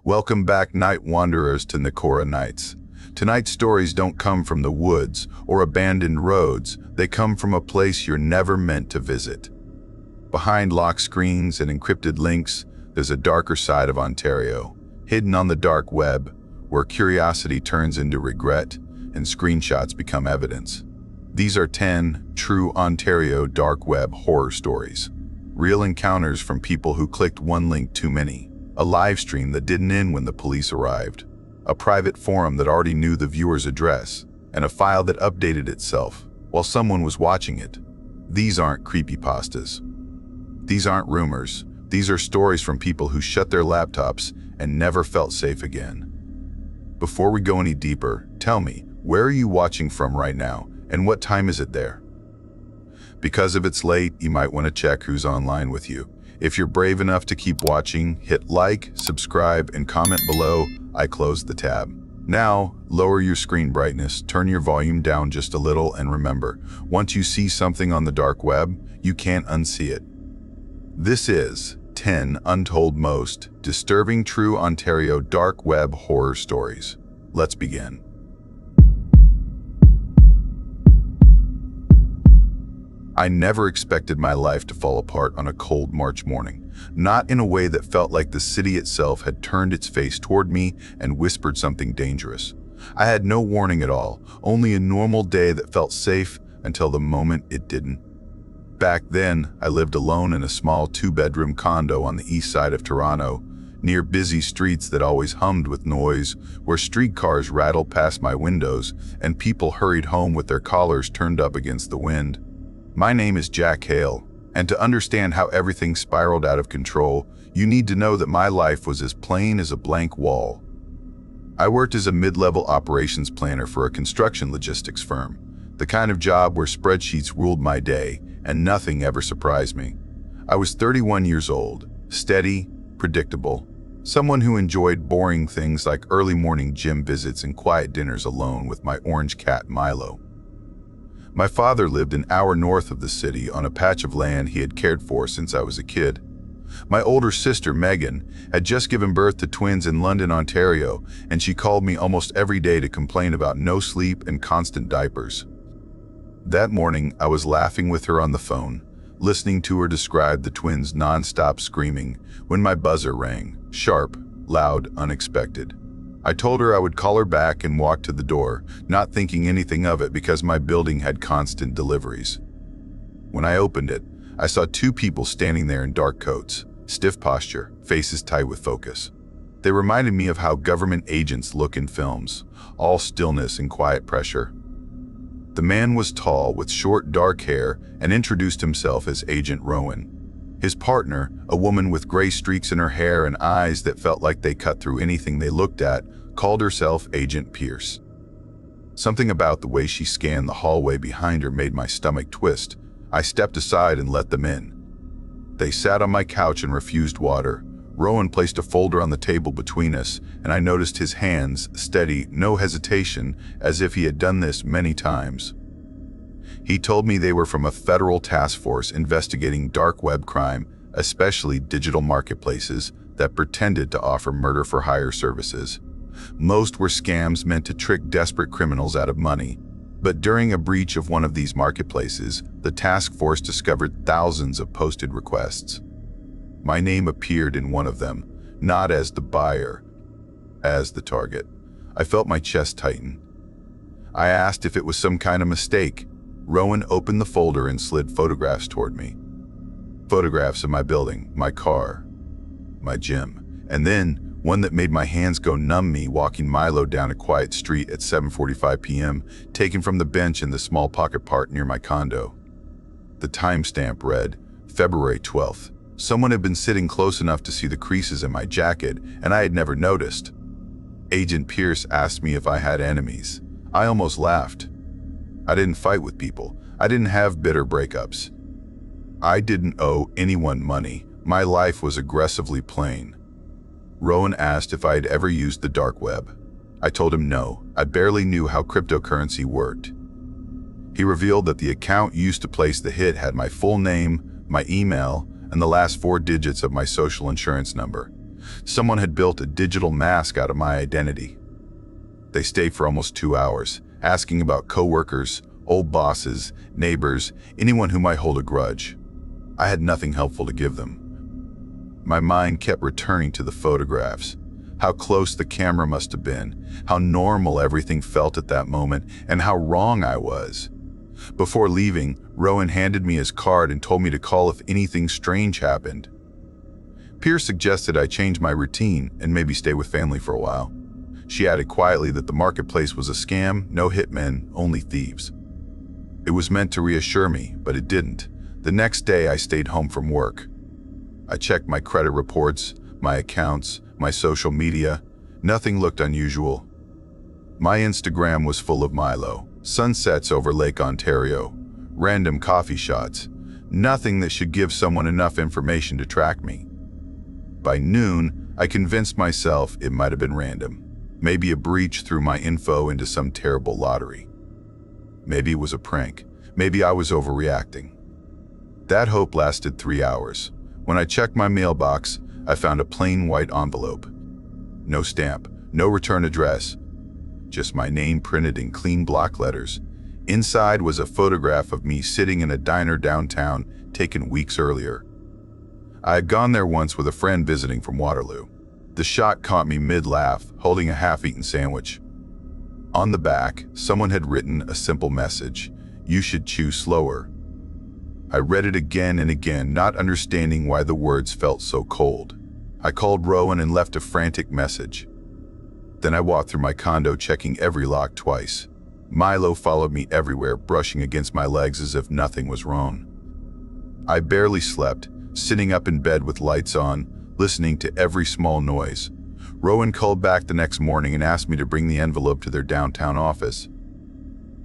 Welcome back, night wanderers, to Nakora Nights. Tonight's stories don't come from the woods or abandoned roads. They come from a place you're never meant to visit. Behind locked screens and encrypted links, there's a darker side of Ontario, hidden on the dark web, where curiosity turns into regret and screenshots become evidence. These are 10 true Ontario dark web horror stories. Real encounters from people who clicked one link too many. A live stream that didn't end when the police arrived. A private forum that already knew the viewer's address. And a file that updated itself while someone was watching it. These aren't creepypastas. These aren't rumors. These are stories from people who shut their laptops and never felt safe again. Before we go any deeper, tell me, where are you watching from right now, and what time is it there? Because if it's late, you might want to check who's online with you. If you're brave enough to keep watching, hit like, subscribe, and comment below. I closed the tab. Now, lower your screen brightness, turn your volume down just a little, and remember, once you see something on the dark web, you can't unsee it. This is 10 Untold Most Disturbing True Ontario Dark Web Horror Stories. Let's begin. I never expected my life to fall apart on a cold March morning, not in a way that felt like the city itself had turned its face toward me and whispered something dangerous. I had no warning at all, only a normal day that felt safe until the moment it didn't. Back then, I lived alone in a small 2-bedroom condo on the east side of Toronto, near busy streets that always hummed with noise, where streetcars rattled past my windows and people hurried home with their collars turned up against the wind. My name is Jack Hale, and to understand how everything spiraled out of control, you need to know that my life was as plain as a blank wall. I worked as a mid-level operations planner for a construction logistics firm, the kind of job where spreadsheets ruled my day and nothing ever surprised me. I was 31 years old, steady, predictable, someone who enjoyed boring things like early morning gym visits and quiet dinners alone with my orange cat Milo. My father lived an hour north of the city on a patch of land he had cared for since I was a kid. My older sister, Megan, had just given birth to twins in London, Ontario, and she called me almost every day to complain about no sleep and constant diapers. That morning, I was laughing with her on the phone, listening to her describe the twins' non-stop screaming, when my buzzer rang, sharp, loud, unexpected. I told her I would call her back and walked to the door, not thinking anything of it because my building had constant deliveries. When I opened it, I saw 2 people standing there in dark coats, stiff posture, faces tight with focus. They reminded me of how government agents look in films, all stillness and quiet pressure. The man was tall with short dark hair and introduced himself as Agent Rowan. His partner, a woman with gray streaks in her hair and eyes that felt like they cut through anything they looked at, called herself Agent Pierce. Something about the way she scanned the hallway behind her made my stomach twist. I stepped aside and let them in. They sat on my couch and refused water. Rowan placed a folder on the table between us, and I noticed his hands, steady, no hesitation, as if he had done this many times. He told me they were from a federal task force investigating dark web crime, especially digital marketplaces that pretended to offer murder-for-hire services. Most were scams meant to trick desperate criminals out of money. But during a breach of one of these marketplaces, the task force discovered thousands of posted requests. My name appeared in one of them, not as the buyer, as the target. I felt my chest tighten. I asked if it was some kind of mistake. Rowan opened the folder and slid photographs toward me. Photographs of my building, my car, my gym, and then one that made my hands go numb, me walking Milo down a quiet street at 7:45 p.m., taken from the bench in the small pocket park near my condo. The timestamp read, February 12th. Someone had been sitting close enough to see the creases in my jacket, and I had never noticed. Agent Pierce asked me if I had enemies. I almost laughed. I didn't fight with people. I didn't have bitter breakups. I didn't owe anyone money. My life was aggressively plain. Rowan asked if I had ever used the dark web. I told him no. I barely knew how cryptocurrency worked. He revealed that the account used to place the hit had my full name, my email, and the last 4 digits of my social insurance number. Someone had built a digital mask out of my identity. They stayed for almost 2 hours, asking about coworkers, old bosses, neighbors, anyone who might hold a grudge. I had nothing helpful to give them. My mind kept returning to the photographs, how close the camera must have been, how normal everything felt at that moment, and how wrong I was. Before leaving, Rowan handed me his card and told me to call if anything strange happened. Pierce suggested I change my routine and maybe stay with family for a while. She added quietly that the marketplace was a scam, no hitmen, only thieves. It was meant to reassure me, but it didn't. The next day, I stayed home from work. I checked my credit reports, my accounts, my social media. Nothing looked unusual. My Instagram was full of Milo, sunsets over Lake Ontario, random coffee shots, nothing that should give someone enough information to track me. By noon, I convinced myself it might have been random. Maybe a breach threw my info into some terrible lottery. Maybe it was a prank. Maybe I was overreacting. That hope lasted 3 hours. When I checked my mailbox, I found a plain white envelope. No stamp, no return address, just my name printed in clean block letters. Inside was a photograph of me sitting in a diner downtown, taken weeks earlier. I had gone there once with a friend visiting from Waterloo. The shot caught me mid-laugh, holding a half-eaten sandwich. On the back, someone had written a simple message: "You should chew slower." I read it again and again, not understanding why the words felt so cold. I called Rowan and left a frantic message. Then I walked through my condo, checking every lock twice. Milo followed me everywhere, brushing against my legs as if nothing was wrong. I barely slept, sitting up in bed with lights on, listening to every small noise. Rowan called back the next morning and asked me to bring the envelope to their downtown office.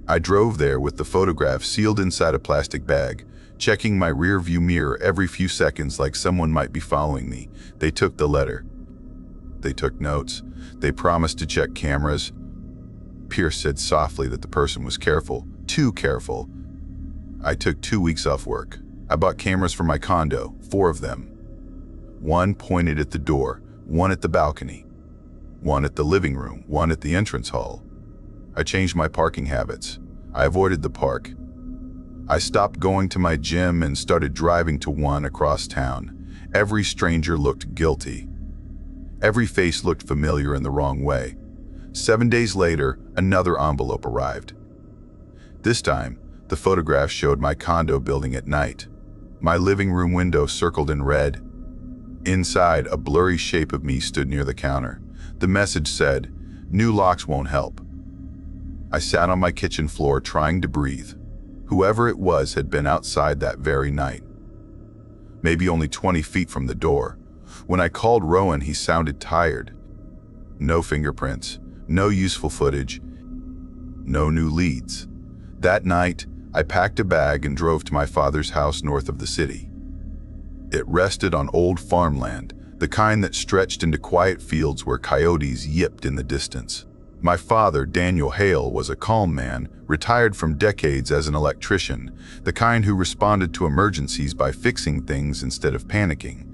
I drove there with the photograph sealed inside a plastic bag, checking my rear-view mirror every few seconds like someone might be following me. They took the letter. They took notes. They promised to check cameras. Pierce said softly that the person was careful, too careful. I took 2 weeks off work. I bought cameras for my condo, 4 of them. One pointed at the door, one at the balcony, one at the living room, one at the entrance hall. I changed my parking habits. I avoided the park. I stopped going to my gym and started driving to one across town. Every stranger looked guilty. Every face looked familiar in the wrong way. 7 days later, another envelope arrived. This time, the photograph showed my condo building at night. My living room window circled in red. Inside, a blurry shape of me stood near the counter. The message said, "New locks won't help." I sat on my kitchen floor trying to breathe. Whoever it was had been outside that very night. Maybe only 20 feet from the door. When I called Rowan, he sounded tired. No fingerprints, no useful footage, no new leads. That night, I packed a bag and drove to my father's house north of the city. It rested on old farmland, the kind that stretched into quiet fields where coyotes yipped in the distance. My father, Daniel Hale, was a calm man, retired from decades as an electrician, the kind who responded to emergencies by fixing things instead of panicking.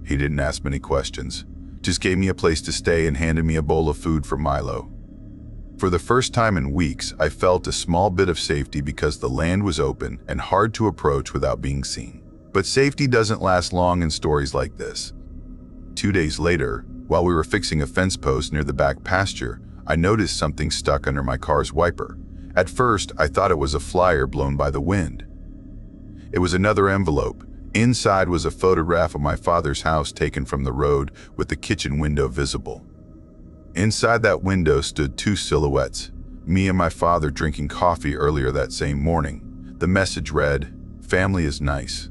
He didn't ask many questions, just gave me a place to stay and handed me a bowl of food for Milo. For the first time in weeks, I felt a small bit of safety because the land was open and hard to approach without being seen. But safety doesn't last long in stories like this. 2 days later, while we were fixing a fence post near the back pasture, I noticed something stuck under my car's wiper. At first, I thought it was a flyer blown by the wind. It was another envelope. Inside was a photograph of my father's house taken from the road with the kitchen window visible. Inside that window stood 2 silhouettes, me and my father drinking coffee earlier that same morning. The message read, "Family is nice.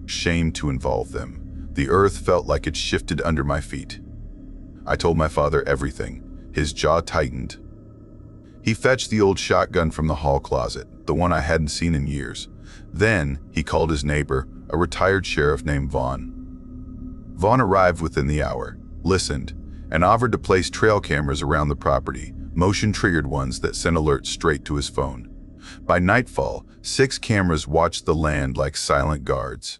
Shame to involve them." The earth felt like it shifted under my feet. I told my father everything. His jaw tightened. He fetched the old shotgun from the hall closet, the one I hadn't seen in years. Then he called his neighbor, a retired sheriff named Vaughn. Vaughn arrived within the hour, listened, and offered to place trail cameras around the property, motion-triggered ones that sent alerts straight to his phone. By nightfall, 6 cameras watched the land like silent guards.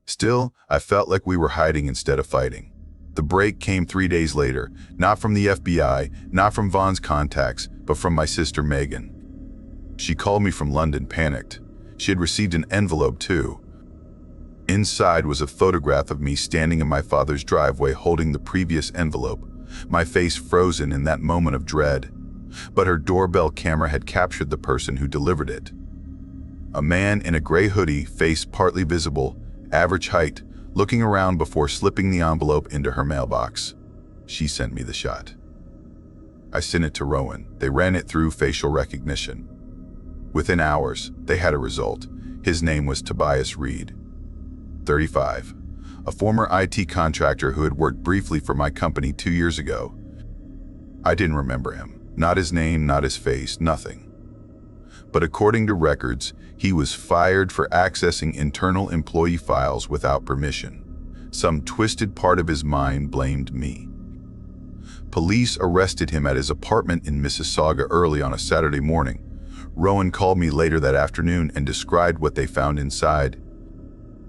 Still, I felt like we were hiding instead of fighting. The break came 3 days later, not from the FBI, not from Vaughn's contacts, but from my sister Megan. She called me from London, panicked. She had received an envelope too. Inside was a photograph of me standing in my father's driveway holding the previous envelope, my face frozen in that moment of dread. But her doorbell camera had captured the person who delivered it. A man in a gray hoodie, face partly visible, average height, looking around before slipping the envelope into her mailbox. She sent me the shot. I sent it to Rowan. They ran it through facial recognition. Within hours, they had a result. His name was Tobias Reed, 35, a former IT contractor who had worked briefly for my company 2 years ago. I didn't remember him. Not his name, not his face, nothing. But according to records, he was fired for accessing internal employee files without permission. Some twisted part of his mind blamed me. Police arrested him at his apartment in Mississauga early on a Saturday morning. Rowan called me later that afternoon and described what they found inside.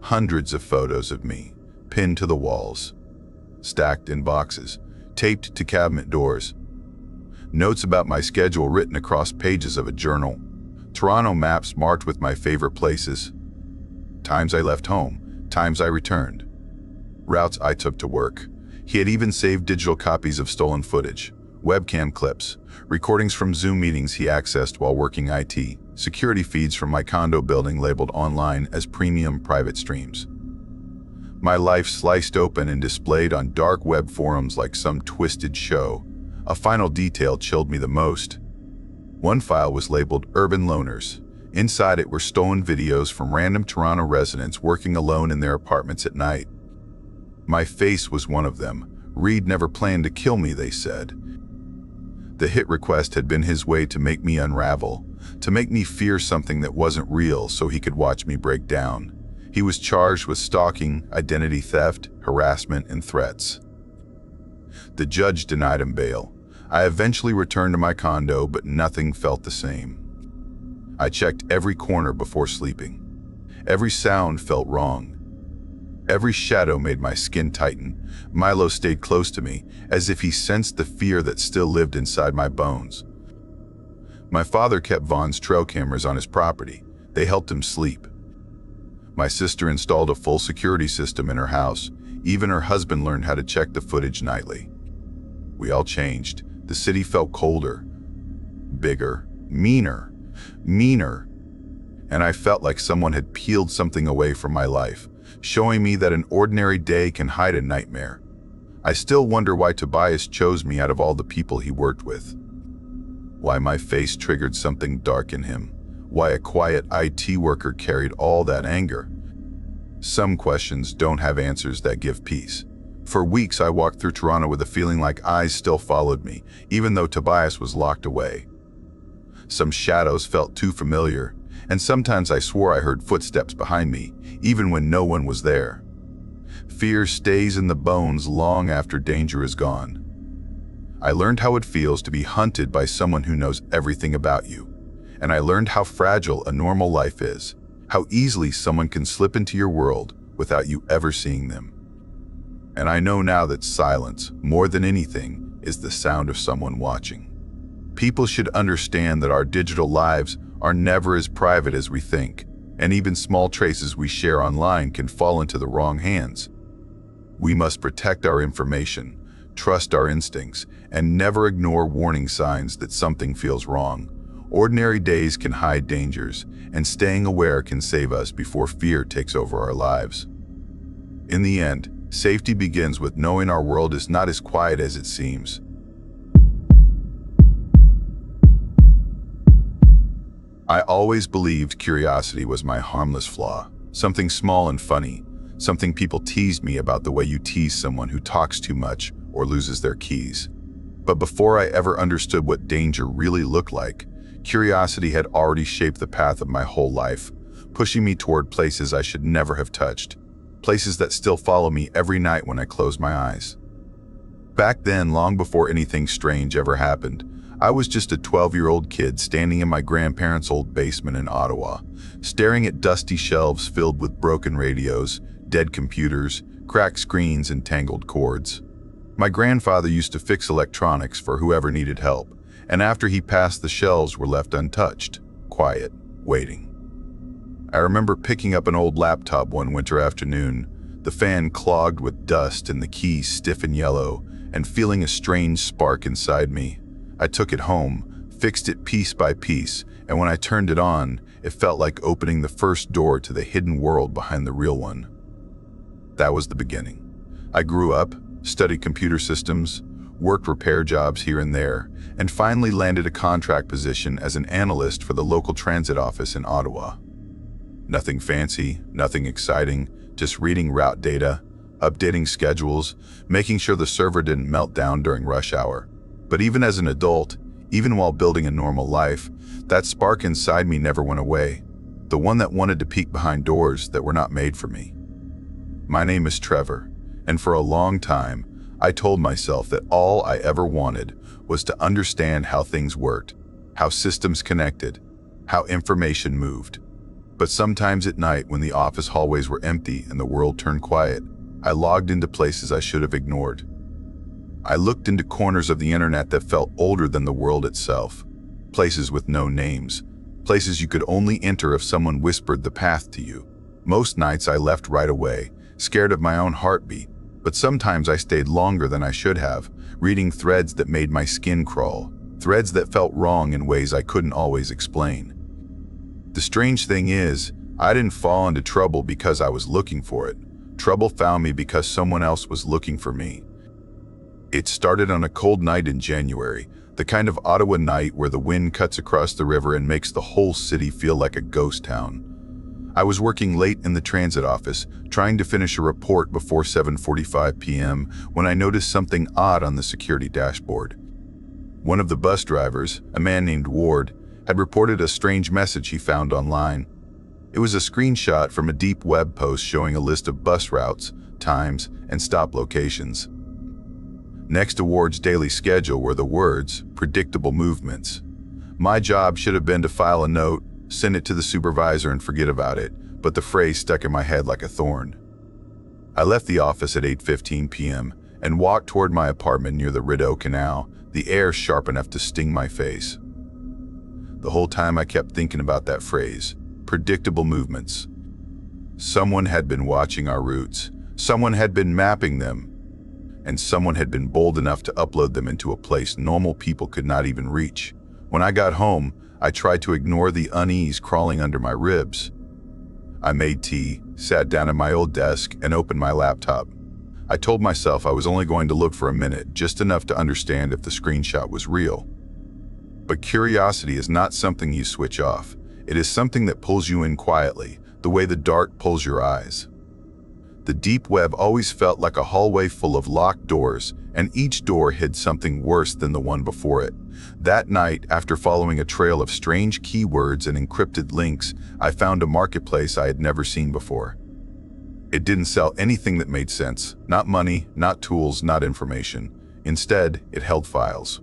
Hundreds of photos of me, pinned to the walls, stacked in boxes, taped to cabinet doors. Notes about my schedule written across pages of a journal. Toronto maps marked with my favorite places. Times I left home, times I returned. Routes I took to work. He had even saved digital copies of stolen footage, webcam clips, recordings from Zoom meetings he accessed while working IT, security feeds from my condo building labeled online as premium private streams. My life sliced open and displayed on dark web forums like some twisted show. A final detail chilled me the most. One file was labeled Urban Loners. Inside it were stolen videos from random Toronto residents working alone in their apartments at night. My face was one of them. Reed never planned to kill me, they said. The hit request had been his way to make me unravel, to make me fear something that wasn't real so he could watch me break down. He was charged with stalking, identity theft, harassment, and threats. The judge denied him bail. I eventually returned to my condo, but nothing felt the same. I checked every corner before sleeping. Every sound felt wrong. Every shadow made my skin tighten. Milo stayed close to me, as if he sensed the fear that still lived inside my bones. My father kept Vaughn's trail cameras on his property. They helped him sleep. My sister installed a full security system in her house. Even her husband learned how to check the footage nightly. We all changed. The city felt colder, bigger, meaner. And I felt like someone had peeled something away from my life, showing me that an ordinary day can hide a nightmare. I still wonder why Tobias chose me out of all the people he worked with. Why my face triggered something dark in him. Why a quiet IT worker carried all that anger. Some questions don't have answers that give peace. For weeks, I walked through Toronto with a feeling like eyes still followed me, even though Tobias was locked away. Some shadows felt too familiar, and sometimes I swore I heard footsteps behind me, even when no one was there. Fear stays in the bones long after danger is gone. I learned how it feels to be hunted by someone who knows everything about you, and I learned how fragile a normal life is, how easily someone can slip into your world without you ever seeing them. And I know now that silence, more than anything, is the sound of someone watching. People should understand that our digital lives are never as private as we think, and even small traces we share online can fall into the wrong hands. We must protect our information, trust our instincts, and never ignore warning signs that something feels wrong. Ordinary days can hide dangers, and staying aware can save us before fear takes over our lives. In the end, safety begins with knowing our world is not as quiet as it seems. I always believed curiosity was my harmless flaw, something small and funny, something people teased me about the way you tease someone who talks too much or loses their keys. But before I ever understood what danger really looked like, curiosity had already shaped the path of my whole life, pushing me toward places I should never have touched. Places that still follow me every night when I close my eyes. Back then, long before anything strange ever happened, I was just a 12-year-old kid standing in my grandparents' old basement in Ottawa, staring at dusty shelves filled with broken radios, dead computers, cracked screens, and tangled cords. My grandfather used to fix electronics for whoever needed help, and after he passed, the shelves were left untouched, quiet, waiting. I remember picking up an old laptop one winter afternoon, the fan clogged with dust and the keys stiff and yellow, and feeling a strange spark inside me. I took it home, fixed it piece by piece, and when I turned it on, it felt like opening the first door to the hidden world behind the real one. That was the beginning. I grew up, studied computer systems, worked repair jobs here and there, and finally landed a contract position as an analyst for the local transit office in Ottawa. Nothing fancy, nothing exciting, just reading route data, updating schedules, making sure the server didn't melt down during rush hour. But even as an adult, even while building a normal life, that spark inside me never went away, the one that wanted to peek behind doors that were not made for me. My name is Trevor, and for a long time, I told myself that all I ever wanted was to understand how things worked, how systems connected, how information moved. But sometimes at night, when the office hallways were empty and the world turned quiet, I logged into places I should have ignored. I looked into corners of the internet that felt older than the world itself, places with no names, places you could only enter if someone whispered the path to you. Most nights I left right away, scared of my own heartbeat, but sometimes I stayed longer than I should have, reading threads that made my skin crawl, threads that felt wrong in ways I couldn't always explain. The strange thing is, I didn't fall into trouble because I was looking for it. Trouble found me because someone else was looking for me. It started on a cold night in January, the kind of Ottawa night where the wind cuts across the river and makes the whole city feel like a ghost town. I was working late in the transit office, trying to finish a report before 7:45 p.m. when I noticed something odd on the security dashboard. One of the bus drivers, a man named Ward, had reported a strange message he found online. It was a screenshot from a deep web post showing a list of bus routes, times, and stop locations. Next to Ward's daily schedule were the words, "predictable movements." My job should have been to file a note, send it to the supervisor, and forget about it, but the phrase stuck in my head like a thorn. I left the office at 8:15 p.m. and walked toward my apartment near the Rideau Canal, the air sharp enough to sting my face. The whole time I kept thinking about that phrase, predictable movements. Someone had been watching our routes, someone had been mapping them, and someone had been bold enough to upload them into a place normal people could not even reach. When I got home, I tried to ignore the unease crawling under my ribs. I made tea, sat down at my old desk, and opened my laptop. I told myself I was only going to look for a minute, just enough to understand if the screenshot was real. But curiosity is not something you switch off. It is something that pulls you in quietly, the way the dark pulls your eyes. The deep web always felt like a hallway full of locked doors, and each door hid something worse than the one before it. That night, after following a trail of strange keywords and encrypted links, I found a marketplace I had never seen before. It didn't sell anything that made sense, not money, not tools, not information. Instead, it held files.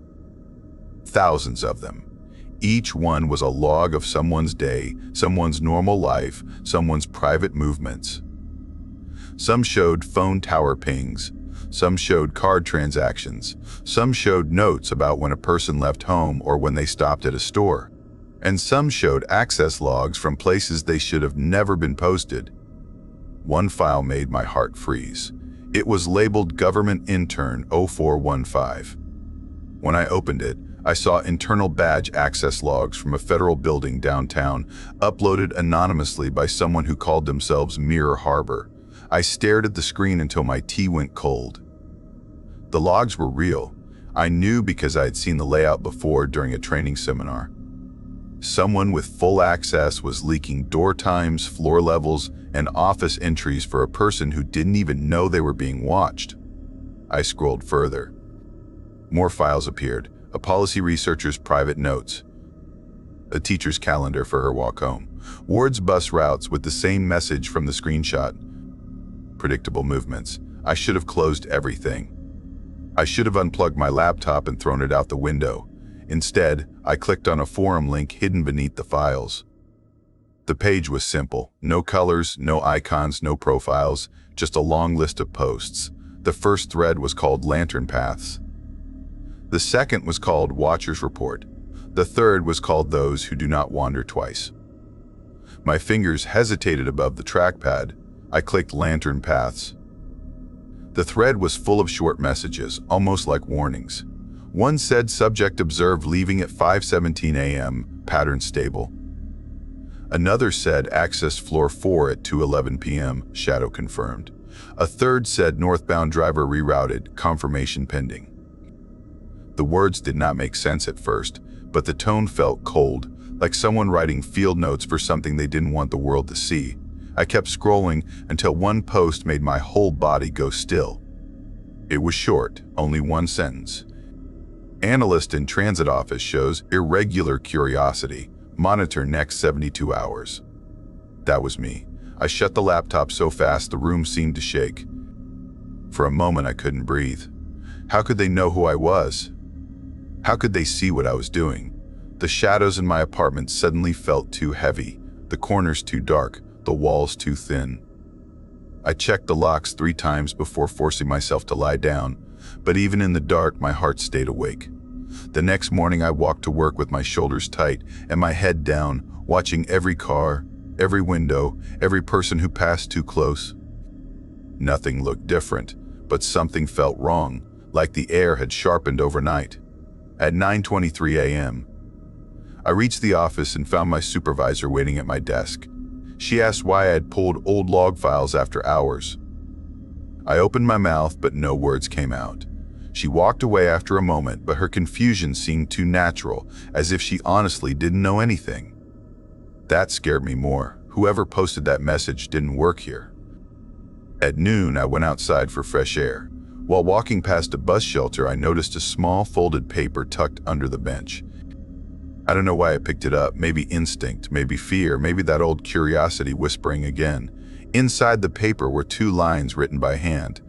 Thousands of them. Each one was a log of someone's day, someone's normal life, someone's private movements. Some showed phone tower pings, some showed card transactions, some showed notes about when a person left home or when they stopped at a store, and some showed access logs from places they should have never been posted. One file made my heart freeze. It was labeled Government Intern 0415. When I opened it, I saw internal badge access logs from a federal building downtown, uploaded anonymously by someone who called themselves Mirror Harbor. I stared at the screen until my tea went cold. The logs were real. I knew because I had seen the layout before during a training seminar. Someone with full access was leaking door times, floor levels, and office entries for a person who didn't even know they were being watched. I scrolled further. More files appeared, a policy researcher's private notes, a teacher's calendar for her walk home, Ward's bus routes with the same message from the screenshot. Predictable movements. I should have closed everything. I should have unplugged my laptop and thrown it out the window. Instead, I clicked on a forum link hidden beneath the files. The page was simple. No colors, no icons, no profiles, just a long list of posts. The first thread was called Lantern Paths. The second was called Watcher's Report. The third was called Those Who Do Not Wander Twice. My fingers hesitated above the trackpad. I clicked Lantern Paths. The thread was full of short messages, almost like warnings. One said subject observed leaving at 5:17 a.m., pattern stable. Another said access floor 4 at 2:11 p.m., shadow confirmed. A third said northbound driver rerouted, confirmation pending. The words did not make sense at first, but the tone felt cold, like someone writing field notes for something they didn't want the world to see. I kept scrolling until one post made my whole body go still. It was short, only one sentence. Analyst in transit office shows irregular curiosity. Monitor next 72 hours. That was me. I shut the laptop so fast the room seemed to shake. For a moment I couldn't breathe. How could they know who I was? How could they see what I was doing? The shadows in my apartment suddenly felt too heavy, the corners too dark, the walls too thin. I checked the locks 3 times before forcing myself to lie down, but even in the dark my heart stayed awake. The next morning I walked to work with my shoulders tight and my head down, watching every car, every window, every person who passed too close. Nothing looked different, but something felt wrong, like the air had sharpened overnight. At 9:23 a.m., I reached the office and found my supervisor waiting at my desk. She asked why I had pulled old log files after hours. I opened my mouth, but no words came out. She walked away after a moment, but her confusion seemed too natural, as if she honestly didn't know anything. That scared me more. Whoever posted that message didn't work here. At noon, I went outside for fresh air. While walking past a bus shelter, I noticed a small folded paper tucked under the bench. I don't know why I picked it up, maybe instinct, maybe fear, maybe that old curiosity whispering again. Inside the paper were 2 lines written by hand.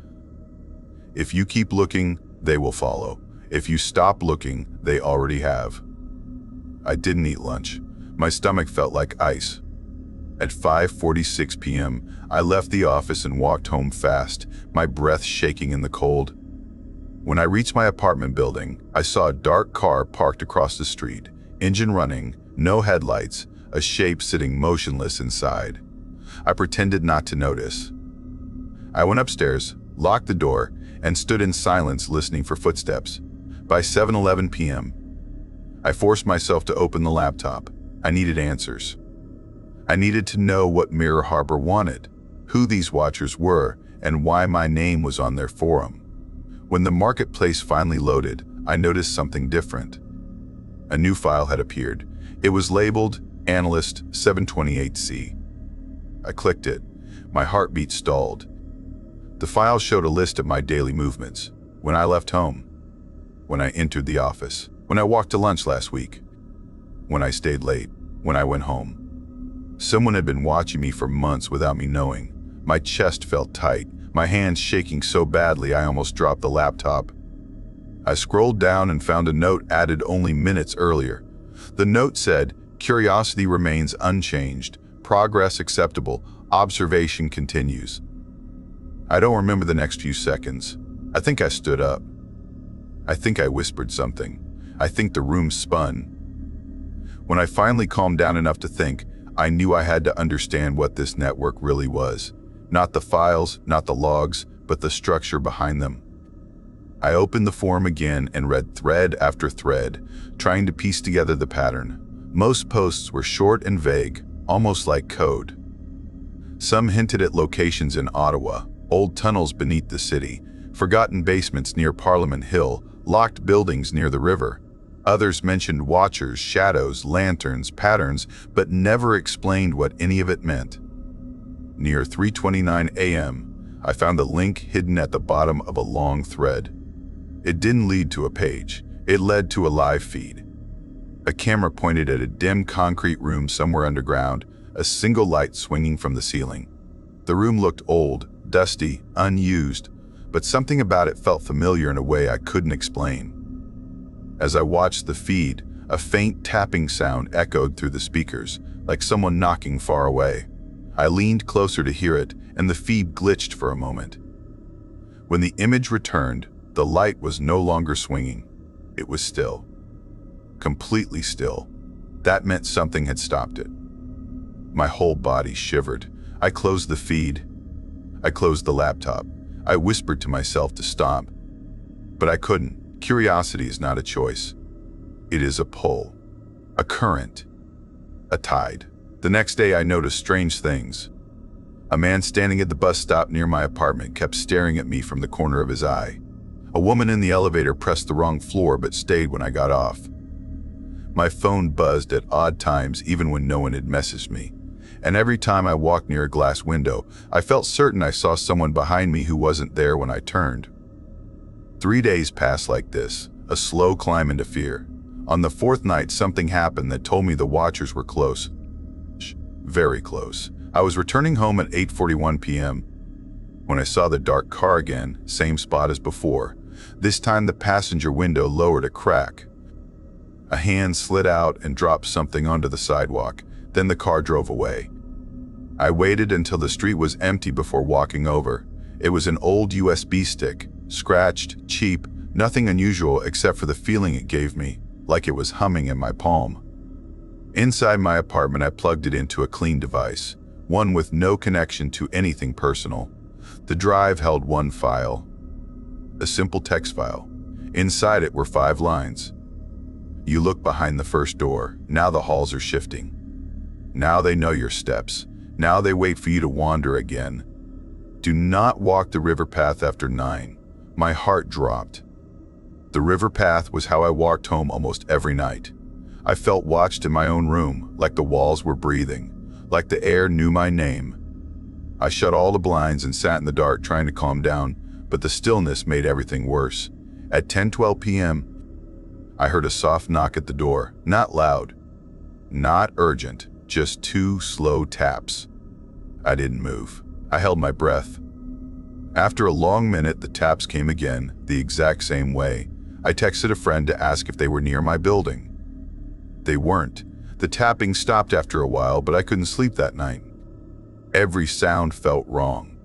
If you keep looking, they will follow. If you stop looking, they already have. I didn't eat lunch. My stomach felt like ice. At 5:46 p.m., I left the office and walked home fast, my breath shaking in the cold. When I reached my apartment building, I saw a dark car parked across the street, engine running, no headlights, a shape sitting motionless inside. I pretended not to notice. I went upstairs, locked the door, and stood in silence listening for footsteps. By 7:11 p.m., I forced myself to open the laptop. I needed answers. I needed to know what Mirror Harbor wanted, who these watchers were, and why my name was on their forum. When the marketplace finally loaded, I noticed something different. A new file had appeared. It was labeled Analyst 728C. I clicked it. My heartbeat stalled. The file showed a list of my daily movements. When I left home, when I entered the office, when I walked to lunch last week, when I stayed late, when I went home. Someone had been watching me for months without me knowing. My chest felt tight, my hands shaking so badly I almost dropped the laptop. I scrolled down and found a note added only minutes earlier. The note said, "Curiosity remains unchanged, progress acceptable, observation continues." I don't remember the next few seconds. I think I stood up. I think I whispered something. I think the room spun. When I finally calmed down enough to think, I knew I had to understand what this network really was. Not the files, not the logs, but the structure behind them. I opened the forum again and read thread after thread, trying to piece together the pattern. Most posts were short and vague, almost like code. Some hinted at locations in Ottawa, old tunnels beneath the city, forgotten basements near Parliament Hill, locked buildings near the river. Others mentioned watchers, shadows, lanterns, patterns, but never explained what any of it meant. Near 3:29 a.m., I found a link hidden at the bottom of a long thread. It didn't lead to a page. It led to a live feed. A camera pointed at a dim concrete room somewhere underground, a single light swinging from the ceiling. The room looked old, dusty, unused, but something about it felt familiar in a way I couldn't explain. As I watched the feed, a faint tapping sound echoed through the speakers, like someone knocking far away. I leaned closer to hear it, and the feed glitched for a moment. When the image returned, the light was no longer swinging. It was still. Completely still. That meant something had stopped it. My whole body shivered. I closed the feed. I closed the laptop. I whispered to myself to stop. But I couldn't. Curiosity is not a choice. It is a pull, a current, a tide. The next day I noticed strange things. A man standing at the bus stop near my apartment kept staring at me from the corner of his eye. A woman in the elevator pressed the wrong floor but stayed when I got off. My phone buzzed at odd times even when no one had messaged me. And every time I walked near a glass window, I felt certain I saw someone behind me who wasn't there when I turned. 3 days passed like this, a slow climb into fear. On the fourth night, something happened that told me the watchers were close. Very close. I was returning home at 8:41 p.m. when I saw the dark car again, same spot as before. This time the passenger window lowered a crack. A hand slid out and dropped something onto the sidewalk. Then the car drove away. I waited until the street was empty before walking over. It was an old USB stick, scratched, cheap, nothing unusual except for the feeling it gave me, like it was humming in my palm. Inside my apartment, I plugged it into a clean device, one with no connection to anything personal. The drive held one file, a simple text file. Inside it were 5 lines. You look behind the first door. Now the halls are shifting. Now they know your steps. Now they wait for you to wander again. Do not walk the river path after 9. My heart dropped. The river path was how I walked home almost every night. I felt watched in my own room, like the walls were breathing, like the air knew my name. I shut all the blinds and sat in the dark trying to calm down, but the stillness made everything worse. At 10:12 p.m., I heard a soft knock at the door, not loud, not urgent, just 2 slow taps. I didn't move. I held my breath. After a long minute, the taps came again, the exact same way. I texted a friend to ask if they were near my building. They weren't. The tapping stopped after a while, but I couldn't sleep that night. Every sound felt wrong.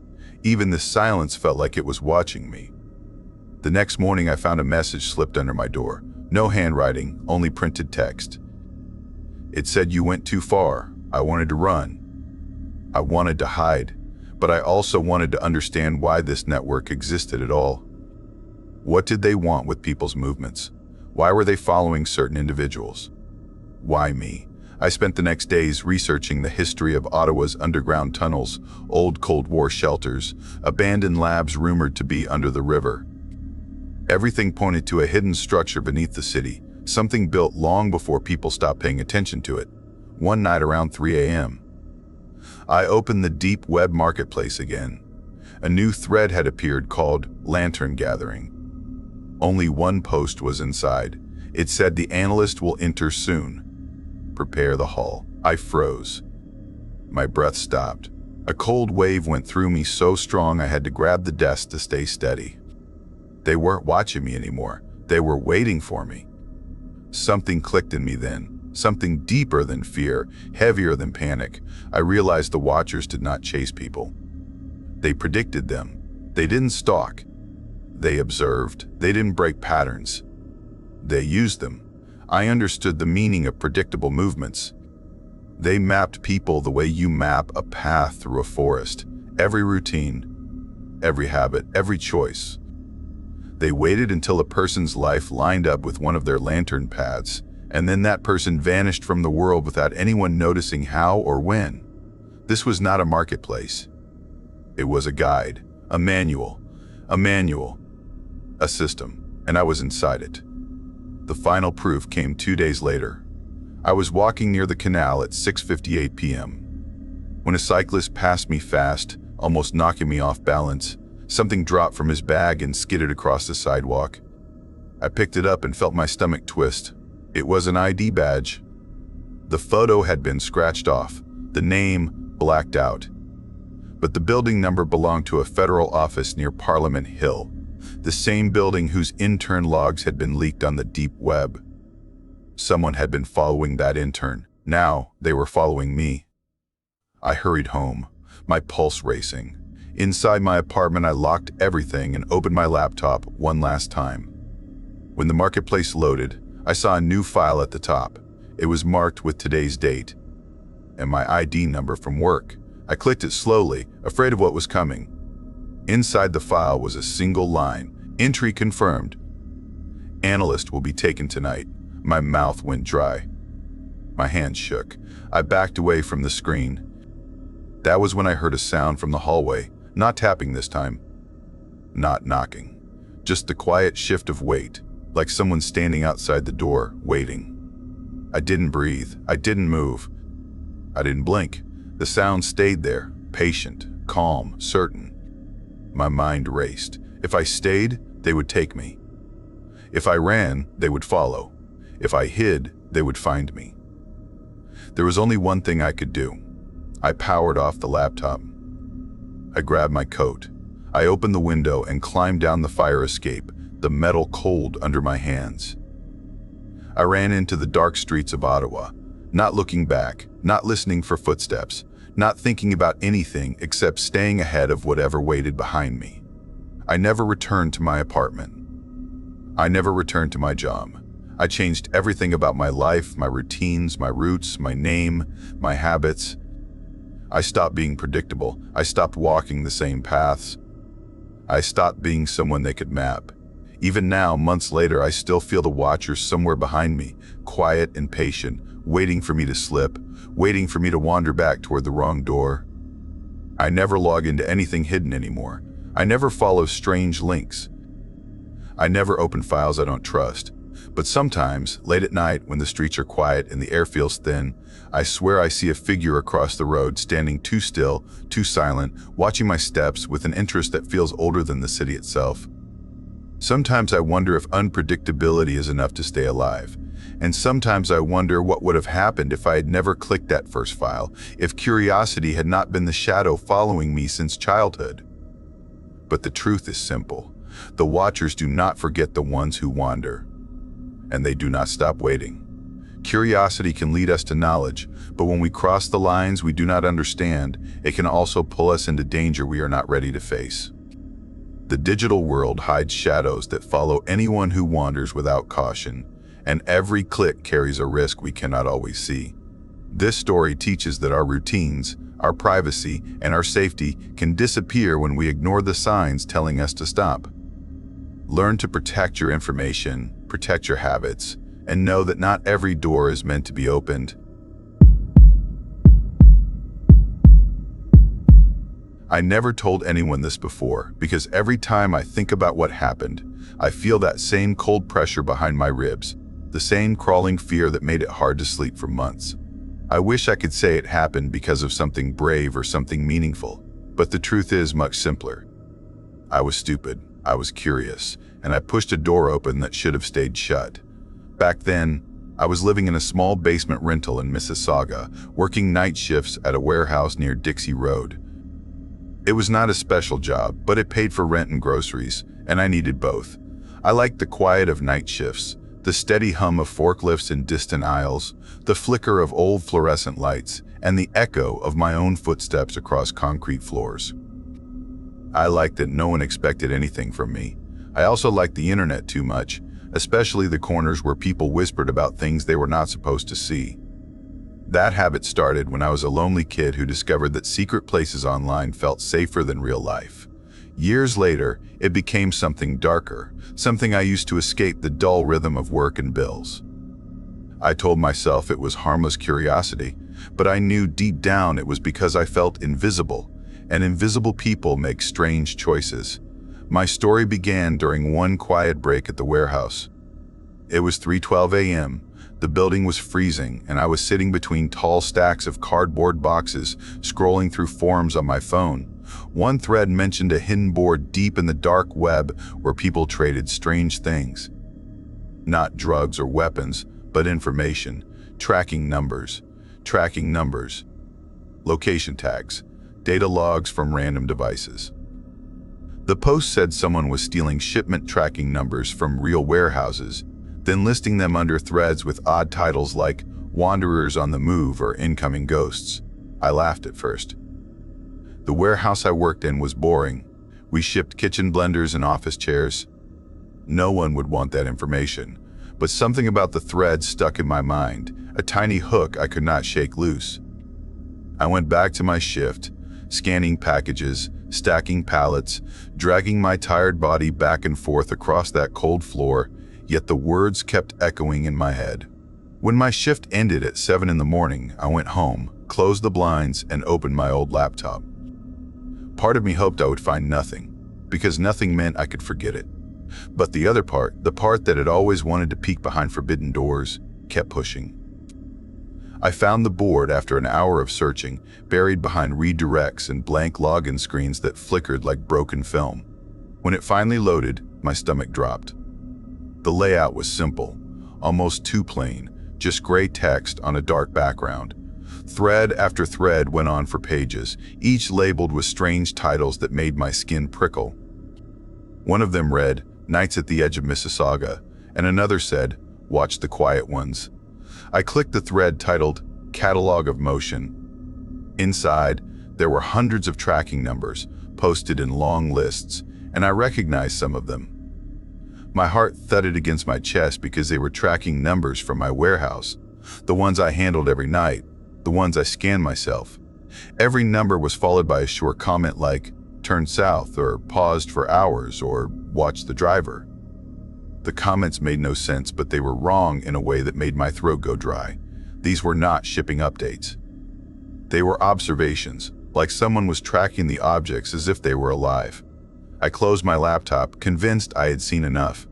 Even the silence felt like it was watching me. The next morning, I found a message slipped under my door. No handwriting, only printed text. It said, "You went too far." I wanted to run. I wanted to hide, but I also wanted to understand why this network existed at all. What did they want with people's movements? Why were they following certain individuals? Why me? I spent the next days researching the history of Ottawa's underground tunnels, old Cold War shelters, abandoned labs rumored to be under the river. Everything pointed to a hidden structure beneath the city, something built long before people stopped paying attention to it. One night around 3 a.m., I opened the deep web marketplace again. A new thread had appeared called Lantern Gathering. Only one post was inside. It said, "The analyst will enter soon. Prepare the hall." I froze. My breath stopped. A cold wave went through me so strong I had to grab the desk to stay steady. They weren't watching me anymore. They were waiting for me. Something clicked in me then, something deeper than fear, heavier than panic. I realized the watchers did not chase people. They predicted them. They didn't stalk. They observed. They didn't break patterns. They used them. I understood the meaning of predictable movements. They mapped people the way you map a path through a forest. Every routine, every habit, every choice. They waited until a person's life lined up with one of their lantern paths, and then that person vanished from the world without anyone noticing how or when. This was not a marketplace. It was a guide, a manual, a system, and I was inside it. The final proof came 2 days later. I was walking near the canal at 6:58 p.m. when a cyclist passed me fast, almost knocking me off balance. Something dropped from his bag and skidded across the sidewalk. I picked it up and felt my stomach twist. It was an ID badge. The photo had been scratched off, the name blacked out. But the building number belonged to a federal office near Parliament Hill, the same building whose intern logs had been leaked on the deep web. Someone had been following that intern. Now they were following me. I hurried home, my pulse racing. Inside my apartment, I locked everything and opened my laptop one last time. When the marketplace loaded, I saw a new file at the top. It was marked with today's date and my ID number from work. I clicked it slowly, afraid of what was coming. Inside the file was a single line, entry confirmed. Analyst will be taken tonight. My mouth went dry. My hands shook. I backed away from the screen. That was when I heard a sound from the hallway, not tapping this time, not knocking. Just the quiet shift of weight, like someone standing outside the door, waiting. I didn't breathe. I didn't move. I didn't blink. The sound stayed there, patient, calm, certain. My mind raced. If I stayed, they would take me. If I ran, they would follow. If I hid, they would find me. There was only one thing I could do. I powered off the laptop. I grabbed my coat. I opened the window and climbed down the fire escape, the metal cold under my hands. I ran into the dark streets of Ottawa, not looking back, not listening for footsteps, not thinking about anything except staying ahead of whatever waited behind me. I never returned to my apartment. I never returned to my job. I changed everything about my life, my routines, my roots, my name, my habits. I stopped being predictable. I stopped walking the same paths. I stopped being someone they could map. Even now, months later, I still feel the watchers somewhere behind me, quiet and patient, waiting for me to slip, waiting for me to wander back toward the wrong door. I never log into anything hidden anymore. I never follow strange links. I never open files I don't trust. But sometimes, late at night, when the streets are quiet and the air feels thin, I swear I see a figure across the road standing too still, too silent, watching my steps with an interest that feels older than the city itself. Sometimes I wonder if unpredictability is enough to stay alive. And sometimes I wonder what would have happened if I had never clicked that first file, if curiosity had not been the shadow following me since childhood. But the truth is simple. The watchers do not forget the ones who wander. And they do not stop waiting. Curiosity can lead us to knowledge, but when we cross the lines we do not understand, it can also pull us into danger we are not ready to face. The digital world hides shadows that follow anyone who wanders without caution, and every click carries a risk we cannot always see. This story teaches that our routines, our privacy, and our safety can disappear when we ignore the signs telling us to stop. Learn to protect your information, protect your habits, and know that not every door is meant to be opened. I never told anyone this before, because every time I think about what happened, I feel that same cold pressure behind my ribs, the same crawling fear that made it hard to sleep for months. I wish I could say it happened because of something brave or something meaningful, but the truth is much simpler. I was stupid, I was curious, and I pushed a door open that should have stayed shut. Back then, I was living in a small basement rental in Mississauga, working night shifts at a warehouse near Dixie Road. It was not a special job, but it paid for rent and groceries, and I needed both. I liked the quiet of night shifts, the steady hum of forklifts in distant aisles, the flicker of old fluorescent lights, and the echo of my own footsteps across concrete floors. I liked that no one expected anything from me. I also liked the internet too much, especially the corners where people whispered about things they were not supposed to see. That habit started when I was a lonely kid who discovered that secret places online felt safer than real life. Years later, it became something darker, something I used to escape the dull rhythm of work and bills. I told myself it was harmless curiosity, but I knew deep down it was because I felt invisible, and invisible people make strange choices. My story began during one quiet break at the warehouse. It was 3:12 a.m. The building was freezing, and I was sitting between tall stacks of cardboard boxes, scrolling through forums on my phone. One thread mentioned a hidden board deep in the dark web where people traded strange things. Not drugs or weapons, but information, tracking numbers, location tags, data logs from random devices. The post said someone was stealing shipment tracking numbers from real warehouses, then listing them under threads with odd titles like Wanderers on the Move or Incoming Ghosts. I laughed at first. The warehouse I worked in was boring. We shipped kitchen blenders and office chairs. No one would want that information, but something about the thread stuck in my mind, a tiny hook I could not shake loose. I went back to my shift, scanning packages, stacking pallets, dragging my tired body back and forth across that cold floor, yet the words kept echoing in my head. When my shift ended at 7 in the morning, I went home, closed the blinds, and opened my old laptop. Part of me hoped I would find nothing, because nothing meant I could forget it. But the other part, the part that had always wanted to peek behind forbidden doors, kept pushing. I found the board after an hour of searching, buried behind redirects and blank login screens that flickered like broken film. When it finally loaded, my stomach dropped. The layout was simple, almost too plain, just gray text on a dark background. Thread after thread went on for pages, each labeled with strange titles that made my skin prickle. One of them read, "Nights at the Edge of Mississauga," and another said, "Watch the Quiet Ones." I clicked the thread titled, "Catalog of Motion." Inside, there were hundreds of tracking numbers, posted in long lists, and I recognized some of them. My heart thudded against my chest because they were tracking numbers from my warehouse, the ones I handled every night, the ones I scanned myself. Every number was followed by a short comment like, "Turn south," or "Paused for hours," or "Watch the driver." The comments made no sense, but they were wrong in a way that made my throat go dry. These were not shipping updates. They were observations, like someone was tracking the objects as if they were alive. I closed my laptop, convinced I had seen enough.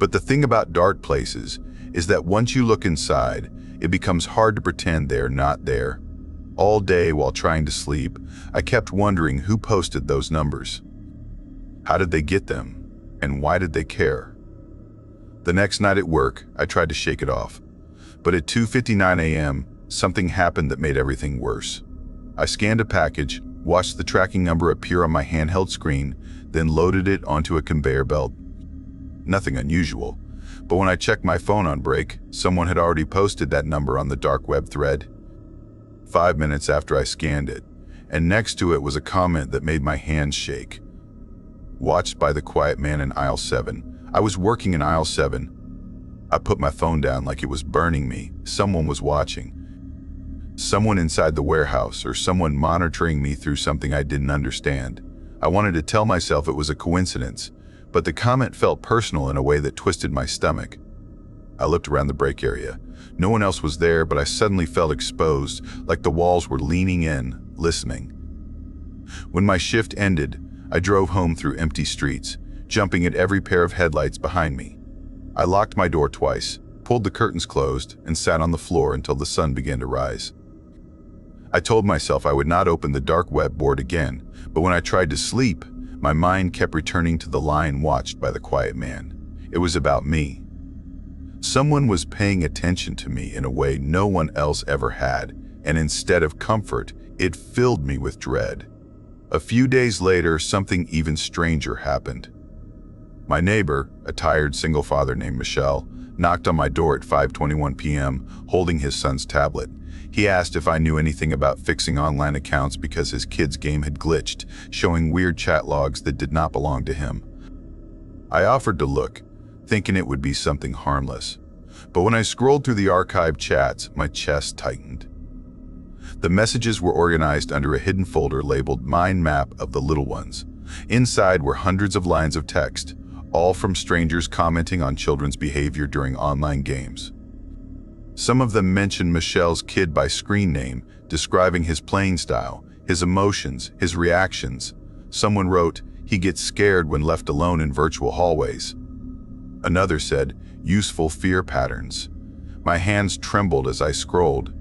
But the thing about dark places is that once you look inside, it becomes hard to pretend they're not there. All day while trying to sleep, I kept wondering who posted those numbers. How did they get them? And why did they care? The next night at work, I tried to shake it off. But at 2:59 a.m., something happened that made everything worse. I scanned a package, watched the tracking number appear on my handheld screen, then loaded it onto a conveyor belt. Nothing unusual, but when I checked my phone on break, someone had already posted that number on the dark web thread. 5 minutes after I scanned it, and next to it was a comment that made my hands shake. Watched by the quiet man in aisle 7. I was working in aisle 7. I put my phone down like it was burning me. Someone was watching. Someone inside the warehouse, or someone monitoring me through something I didn't understand. I wanted to tell myself it was a coincidence, but the comment felt personal in a way that twisted my stomach. I looked around the break area. No one else was there, but I suddenly felt exposed, like the walls were leaning in, listening. When my shift ended, I drove home through empty streets, jumping at every pair of headlights behind me. I locked my door twice, pulled the curtains closed, and sat on the floor until the sun began to rise. I told myself I would not open the dark web board again, but when I tried to sleep, my mind kept returning to the line watched by the quiet man. It was about me. Someone was paying attention to me in a way no one else ever had, and instead of comfort, it filled me with dread. A few days later, something even stranger happened. My neighbor, a tired single father named Michel, knocked on my door at 5:21 p.m., holding his son's tablet. He asked if I knew anything about fixing online accounts because his kid's game had glitched, showing weird chat logs that did not belong to him. I offered to look, thinking it would be something harmless. But when I scrolled through the archived chats, my chest tightened. The messages were organized under a hidden folder labeled Mind Map of the Little Ones. Inside were hundreds of lines of text, all from strangers commenting on children's behavior during online games. Some of them mentioned Michel's kid by screen name, describing his playing style, his emotions, his reactions. Someone wrote, "He gets scared when left alone in virtual hallways." Another said, "Useful fear patterns." My hands trembled as I scrolled.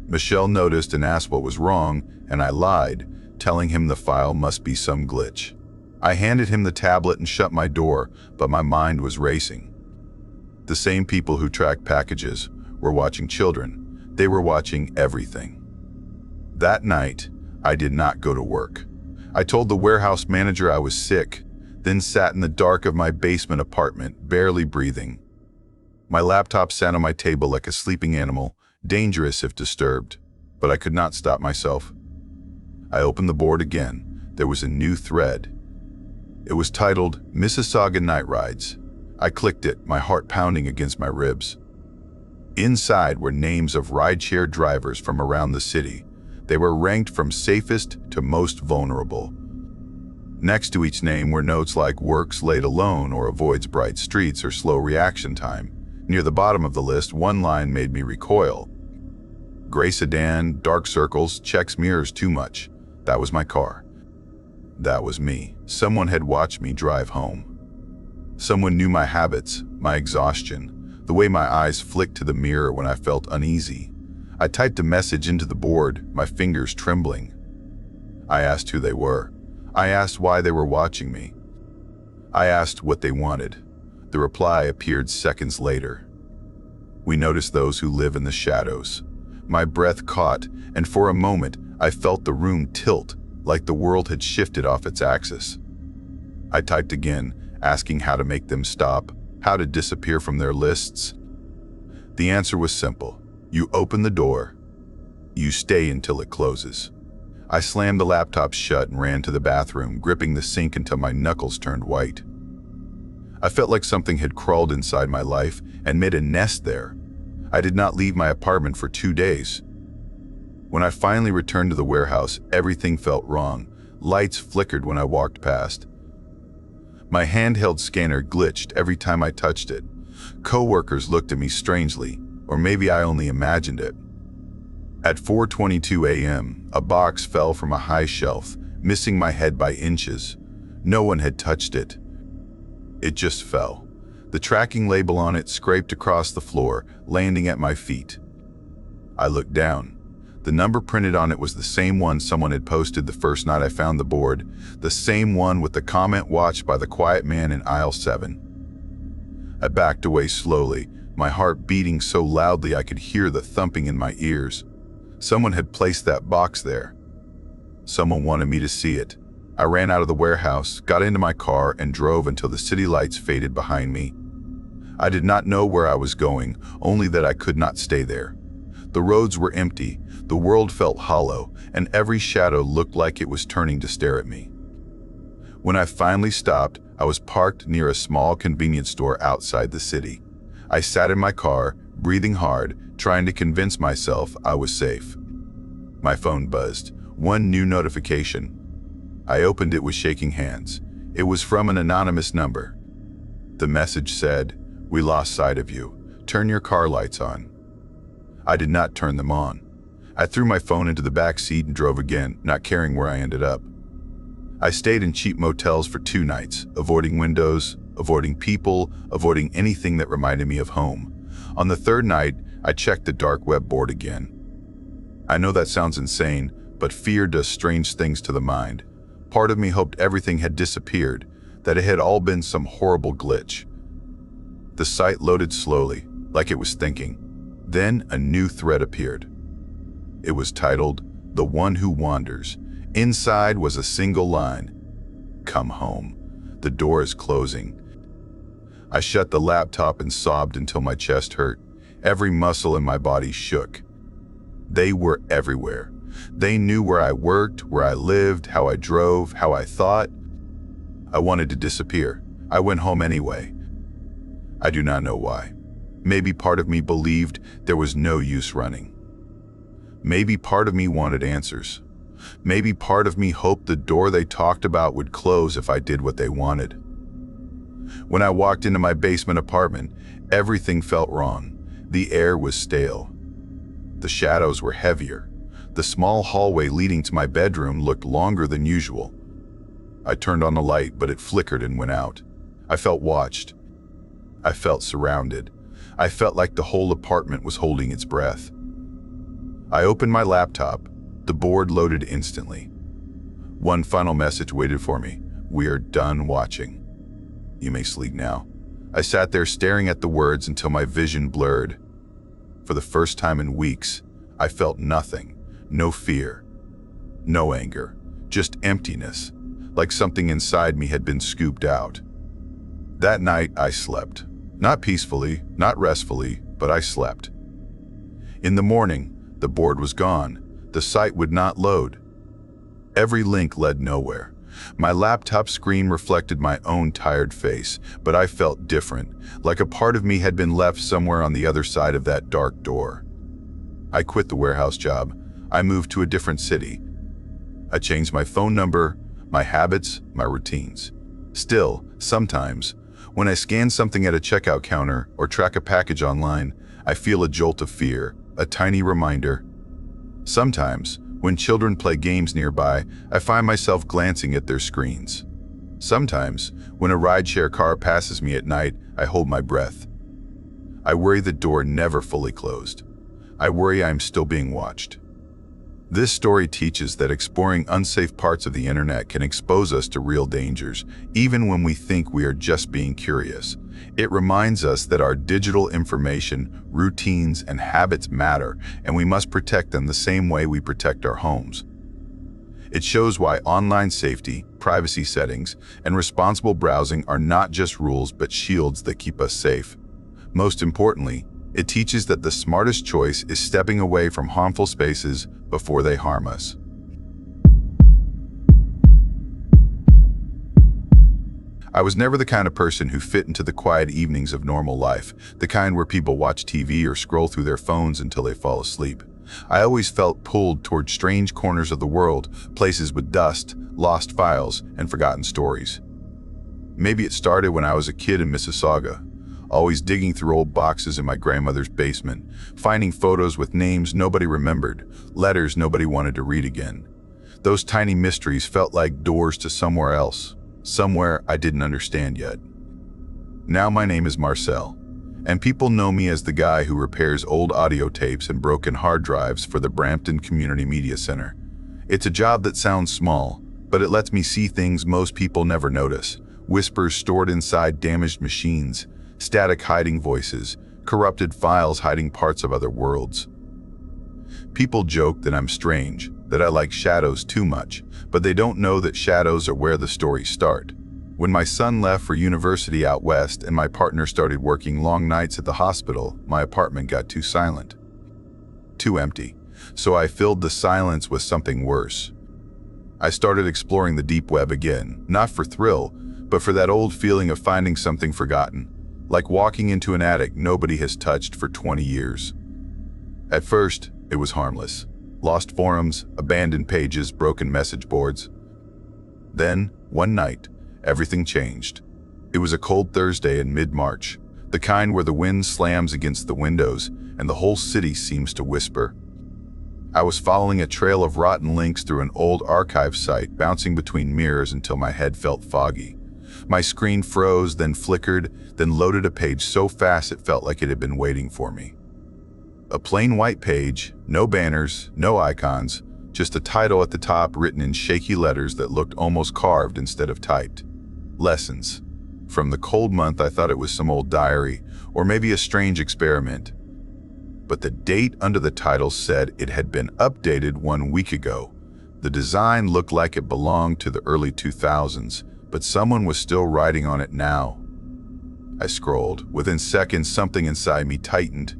Michel noticed and asked what was wrong, and I lied, telling him the file must be some glitch. I handed him the tablet and shut my door, but my mind was racing. The same people who track packages were watching children. They were watching everything. That night, I did not go to work. I told the warehouse manager I was sick, then sat in the dark of my basement apartment, barely breathing. My laptop sat on my table like a sleeping animal, dangerous if disturbed, but I could not stop myself. I opened the board again. There was a new thread. It was titled Mississauga Night Rides. I clicked it, my heart pounding against my ribs. Inside were names of rideshare drivers from around the city. They were ranked from safest to most vulnerable. Next to each name were notes like works late alone or avoids bright streets or slow reaction time. Near the bottom of the list, one line made me recoil. Gray sedan, dark circles, checks mirrors too much. That was my car. That was me. Someone had watched me drive home. Someone knew my habits, my exhaustion, the way my eyes flicked to the mirror when I felt uneasy. I typed a message into the board, my fingers trembling. I asked who they were. I asked why they were watching me. I asked what they wanted. The reply appeared seconds later. We notice those who live in the shadows. My breath caught, and for a moment, I felt the room tilt, like the world had shifted off its axis. I typed again, asking how to make them stop, how to disappear from their lists. The answer was simple. You open the door. You stay until it closes. I slammed the laptop shut and ran to the bathroom, gripping the sink until my knuckles turned white. I felt like something had crawled inside my life and made a nest there. I did not leave my apartment for 2 days. When I finally returned to the warehouse, everything felt wrong. Lights flickered when I walked past. My handheld scanner glitched every time I touched it. Coworkers looked at me strangely, or maybe I only imagined it. At 4:22 a.m., a box fell from a high shelf, missing my head by inches. No one had touched it. It just fell. The tracking label on it scraped across the floor, landing at my feet. I looked down. The number printed on it was the same one someone had posted the first night I found the board, the same one with the comment watched by the quiet man in aisle 7. I backed away slowly, my heart beating so loudly I could hear the thumping in my ears. Someone had placed that box there. Someone wanted me to see it. I ran out of the warehouse, got into my car, and drove until the city lights faded behind me. I did not know where I was going, only that I could not stay there. The roads were empty, the world felt hollow, and every shadow looked like it was turning to stare at me. When I finally stopped, I was parked near a small convenience store outside the city. I sat in my car, breathing hard, trying to convince myself I was safe. My phone buzzed. One new notification. I opened it with shaking hands. It was from an anonymous number. The message said, "We lost sight of you. Turn your car lights on." I did not turn them on. I threw my phone into the back seat and drove again, not caring where I ended up. I stayed in cheap motels for 2 nights, avoiding windows, avoiding people, avoiding anything that reminded me of home. On the 3rd night, I checked the dark web board again. I know that sounds insane, but fear does strange things to the mind. Part of me hoped everything had disappeared, that it had all been some horrible glitch. The site loaded slowly, like it was thinking. Then a new thread appeared. It was titled, "The One Who Wanders." Inside was a single line. "Come home. The door is closing." I shut the laptop and sobbed until my chest hurt. Every muscle in my body shook. They were everywhere. They knew where I worked, where I lived, how I drove, how I thought. I wanted to disappear. I went home anyway. I do not know why. Maybe part of me believed there was no use running. Maybe part of me wanted answers. Maybe part of me hoped the door they talked about would close if I did what they wanted. When I walked into my basement apartment, everything felt wrong. The air was stale. The shadows were heavier. The small hallway leading to my bedroom looked longer than usual. I turned on the light, but it flickered and went out. I felt watched. I felt surrounded. I felt like the whole apartment was holding its breath. I opened my laptop. The board loaded instantly. One final message waited for me. "We are done watching. You may sleep now." I sat there staring at the words until my vision blurred. For the first time in weeks, I felt nothing. No fear. No anger. Just emptiness. Like something inside me had been scooped out. That night, I slept. Not peacefully, not restfully, but I slept. In the morning, the board was gone. The site would not load. Every link led nowhere. My laptop screen reflected my own tired face, but I felt different, like a part of me had been left somewhere on the other side of that dark door. I quit the warehouse job. I moved to a different city. I changed my phone number, my habits, my routines. Still, sometimes, when I scan something at a checkout counter or track a package online, I feel a jolt of fear, a tiny reminder. Sometimes, when children play games nearby, I find myself glancing at their screens. Sometimes, when a rideshare car passes me at night, I hold my breath. I worry the door never fully closed. I worry I'm still being watched. This story teaches that exploring unsafe parts of the internet can expose us to real dangers, even when we think we are just being curious. It reminds us that our digital information, routines, and habits matter, and we must protect them the same way we protect our homes. It shows why online safety, privacy settings, and responsible browsing are not just rules but shields that keep us safe. Most importantly, it teaches that the smartest choice is stepping away from harmful spaces before they harm us. I was never the kind of person who fit into the quiet evenings of normal life, the kind where people watch TV or scroll through their phones until they fall asleep. I always felt pulled toward strange corners of the world, places with dust, lost files, and forgotten stories. Maybe it started when I was a kid in Mississauga, always digging through old boxes in my grandmother's basement, finding photos with names nobody remembered, letters nobody wanted to read again. Those tiny mysteries felt like doors to somewhere else, somewhere I didn't understand yet. Now my name is Marcel, and people know me as the guy who repairs old audio tapes and broken hard drives for the Brampton Community Media Center. It's a job that sounds small, but it lets me see things most people never notice: whispers stored inside damaged machines, static hiding voices, corrupted files hiding parts of other worlds. People joke that I'm strange, that I like shadows too much, but they don't know that shadows are where the stories start. When my son left for university out west and my partner started working long nights at the hospital, my apartment got too silent, too empty. So I filled the silence with something worse. I started exploring the deep web again, not for thrill, but for that old feeling of finding something forgotten, like walking into an attic nobody has touched for 20 years. At first, it was harmless. Lost forums, abandoned pages, broken message boards. Then, one night, everything changed. It was a cold Thursday in mid-March, the kind where the wind slams against the windows and the whole city seems to whisper. I was following a trail of rotten links through an old archive site, bouncing between mirrors until my head felt foggy. My screen froze, then flickered, then loaded a page so fast it felt like it had been waiting for me. A plain white page, no banners, no icons, just a title at the top written in shaky letters that looked almost carved instead of typed. Lessons. From the cold month, I thought it was some old diary, or maybe a strange experiment. But the date under the title said it had been updated 1 week ago. The design looked like it belonged to the early 2000s, but someone was still writing on it now. I scrolled. Within seconds, something inside me tightened.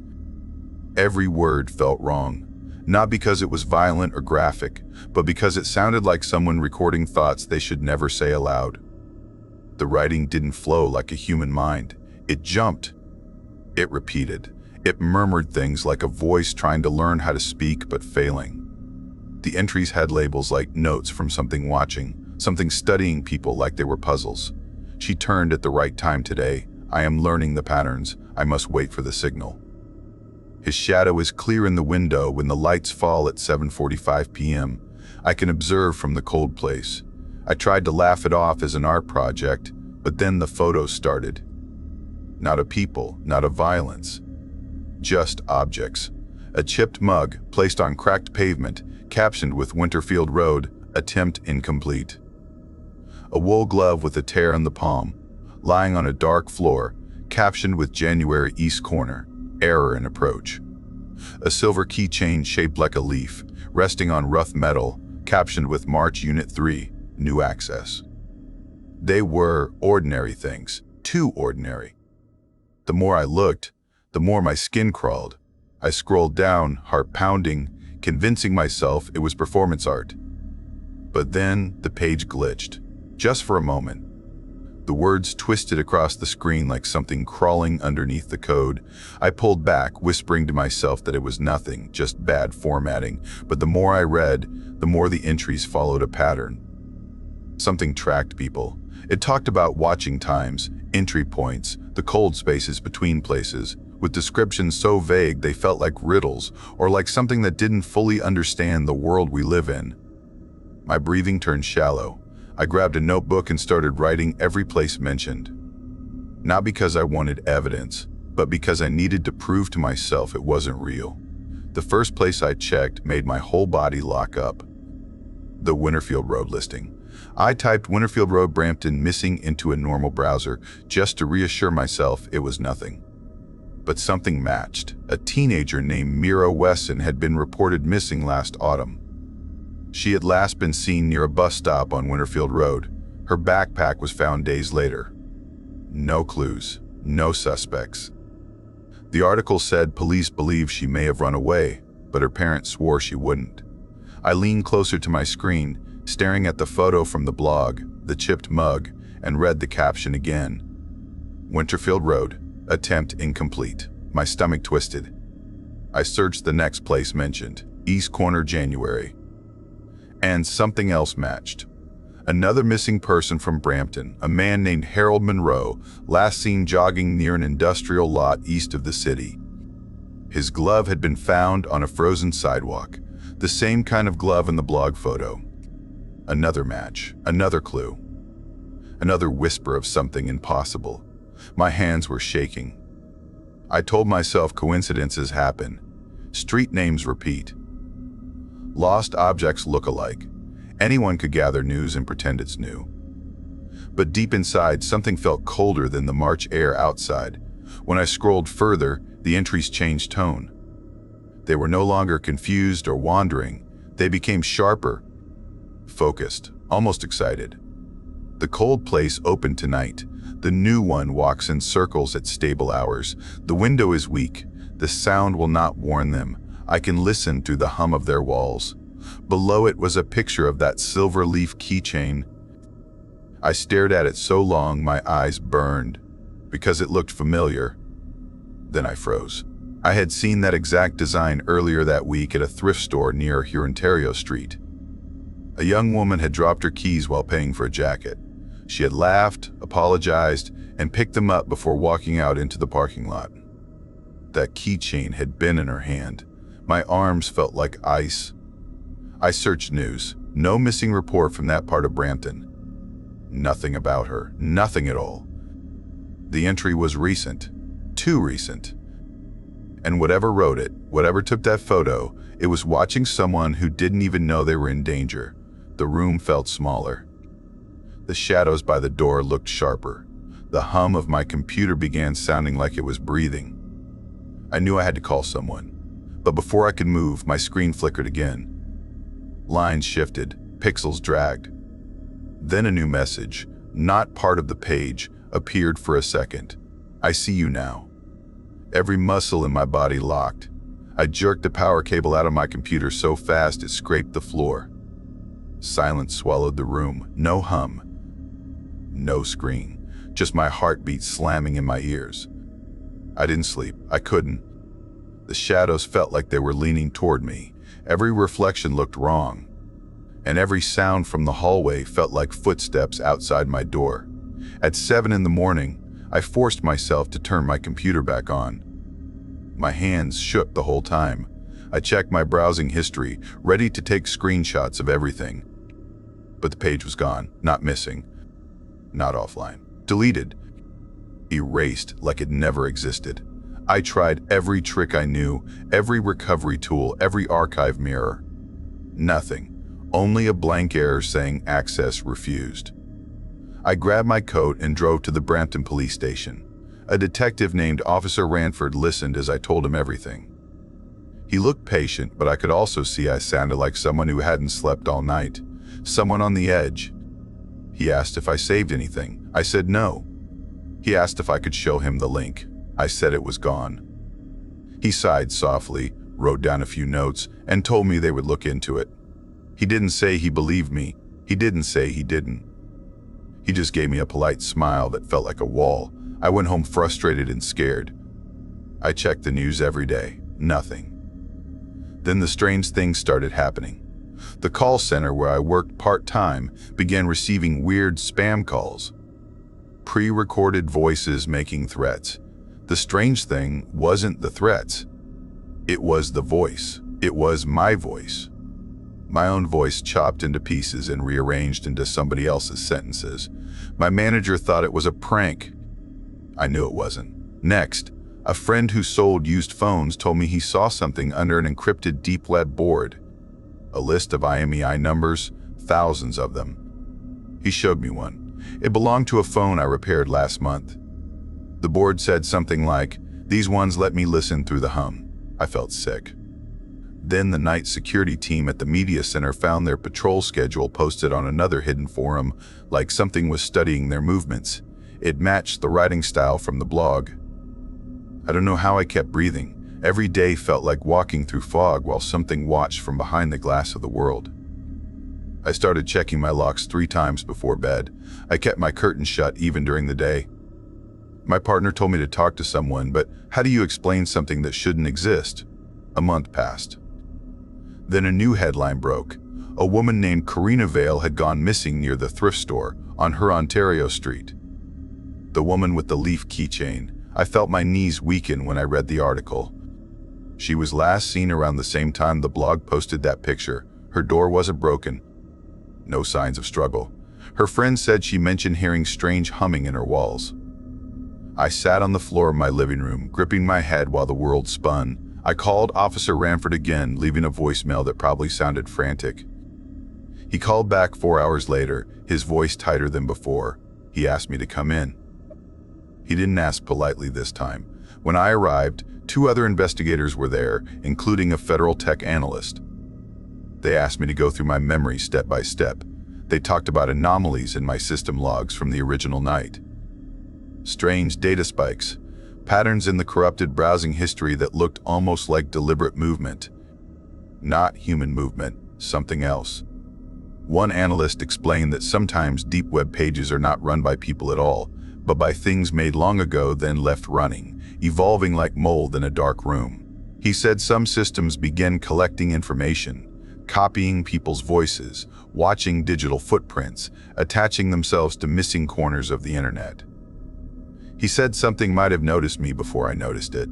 Every word felt wrong, not because it was violent or graphic, but because it sounded like someone recording thoughts they should never say aloud. The writing didn't flow like a human mind. It jumped. It repeated. It murmured things like a voice trying to learn how to speak but failing. The entries had labels like notes from something watching, something studying people like they were puzzles. She turned at the right time today. I am learning the patterns. I must wait for the signal. His shadow is clear in the window when the lights fall at 7:45 p.m. I can observe from the cold place. I tried to laugh it off as an art project, but then the photos started. Not a people, not a violence. Just objects. A chipped mug placed on cracked pavement, captioned with Winterfield Road, attempt incomplete. A wool glove with a tear in the palm, lying on a dark floor, captioned with January East Corner, error in approach. A silver keychain shaped like a leaf, resting on rough metal, captioned with March Unit 3, new access. They were ordinary things, too ordinary. The more I looked, the more my skin crawled. I scrolled down, heart pounding, convincing myself it was performance art. But then the page glitched, just for a moment. The words twisted across the screen like something crawling underneath the code. I pulled back, whispering to myself that it was nothing, just bad formatting. But the more I read, the more the entries followed a pattern. Something tracked people. It talked about watching times, entry points, the cold spaces between places, with descriptions so vague they felt like riddles or like something that didn't fully understand the world we live in. My breathing turned shallow. I grabbed a notebook and started writing every place mentioned. Not because I wanted evidence, but because I needed to prove to myself it wasn't real. The first place I checked made my whole body lock up. The Winterfield Road listing. I typed Winterfield Road, Brampton missing into a normal browser just to reassure myself it was nothing. But something matched. A teenager named Mira Wesson had been reported missing last autumn. She had last been seen near a bus stop on Winterfield Road. Her backpack was found days later. No clues, no suspects. The article said police believe she may have run away, but her parents swore she wouldn't. I leaned closer to my screen, staring at the photo from the blog, the chipped mug, and read the caption again. Winterfield Road, attempt incomplete. My stomach twisted. I searched the next place mentioned, East Corner, January. And something else matched. Another missing person from Brampton, a man named Harold Monroe, last seen jogging near an industrial lot east of the city. His glove had been found on a frozen sidewalk, the same kind of glove in the blog photo. Another match, another clue. Another whisper of something impossible. My hands were shaking. I told myself coincidences happen. Street names repeat. Lost objects look alike. Anyone could gather news and pretend it's new. But deep inside, something felt colder than the March air outside. When I scrolled further, the entries changed tone. They were no longer confused or wandering. They became sharper, focused, almost excited. The cold place opened tonight. The new one walks in circles at stable hours. The window is weak. The sound will not warn them. I can listen through the hum of their walls. Below it was a picture of that silver leaf keychain. I stared at it so long my eyes burned, because it looked familiar. Then I froze. I had seen that exact design earlier that week at a thrift store near Ontario Street. A young woman had dropped her keys while paying for a jacket. She had laughed, apologized, and picked them up before walking out into the parking lot. That keychain had been in her hand. My arms felt like ice. I searched news. No missing report from that part of Brampton. Nothing about her. Nothing at all. The entry was recent. Too recent. And whatever wrote it, whatever took that photo, it was watching someone who didn't even know they were in danger. The room felt smaller. The shadows by the door looked sharper. The hum of my computer began sounding like it was breathing. I knew I had to call someone. But before I could move, my screen flickered again. Lines shifted, pixels dragged. Then a new message, not part of the page, appeared for a second. I see you now. Every muscle in my body locked. I jerked the power cable out of my computer so fast it scraped the floor. Silence swallowed the room. No hum. No screen. Just my heartbeat slamming in my ears. I didn't sleep. I couldn't. The shadows felt like they were leaning toward me. Every reflection looked wrong. And every sound from the hallway felt like footsteps outside my door. At 7 in the morning, I forced myself to turn my computer back on. My hands shook the whole time. I checked my browsing history, ready to take screenshots of everything. But the page was gone, not missing, not offline. Deleted. Erased like it never existed. I tried every trick I knew, every recovery tool, every archive mirror. Nothing. Only a blank error saying access refused. I grabbed my coat and drove to the Brampton police station. A detective named Officer Ranford listened as I told him everything. He looked patient, but I could also see I sounded like someone who hadn't slept all night. Someone on the edge. He asked if I saved anything. I said no. He asked if I could show him the link. I said it was gone. He sighed softly, wrote down a few notes, and told me they would look into it. He didn't say he believed me, He didn't say he didn't. He just gave me a polite smile that felt like a wall. I went home frustrated and scared. I checked the news every day. Nothing. Then the strange things started happening. The call center where I worked part-time began receiving weird spam calls. Pre-recorded voices making threats. The strange thing wasn't the threats. It was the voice. It was my voice. My own voice chopped into pieces and rearranged into somebody else's sentences. My manager thought it was a prank. I knew it wasn't. Next, a friend who sold used phones told me he saw something under an encrypted deep web board. A list of IMEI numbers, thousands of them. He showed me one. It belonged to a phone I repaired last month. The board said something like, "These ones let me listen through the hum." I felt sick. Then the night security team at the media center found their patrol schedule posted on another hidden forum, like something was studying their movements. It matched the writing style from the blog. I don't know how I kept breathing. Every day felt like walking through fog while something watched from behind the glass of the world. I started checking my locks 3 times before bed. I kept my curtains shut even during the day. My partner told me to talk to someone, but how do you explain something that shouldn't exist? A month passed. Then a new headline broke. A woman named Karina Vale had gone missing near the thrift store on her Ontario Street. The woman with the leaf keychain. I felt my knees weaken when I read the article. She was last seen around the same time the blog posted that picture. Her door wasn't broken. No signs of struggle. Her friend said she mentioned hearing strange humming in her walls. I sat on the floor of my living room, gripping my head while the world spun. I called Officer Ranford again, leaving a voicemail that probably sounded frantic. He called back 4 hours later, his voice tighter than before. He asked me to come in. He didn't ask politely this time. When I arrived, 2 other investigators were there, including a federal tech analyst. They asked me to go through my memory step by step. They talked about anomalies in my system logs from the original night. Strange data spikes, patterns in the corrupted browsing history that looked almost like deliberate movement. Not human movement, something else. One analyst explained that sometimes deep web pages are not run by people at all, but by things made long ago then left running, evolving like mold in a dark room. He said some systems begin collecting information, copying people's voices, watching digital footprints, attaching themselves to missing corners of the internet. He said something might have noticed me before I noticed it.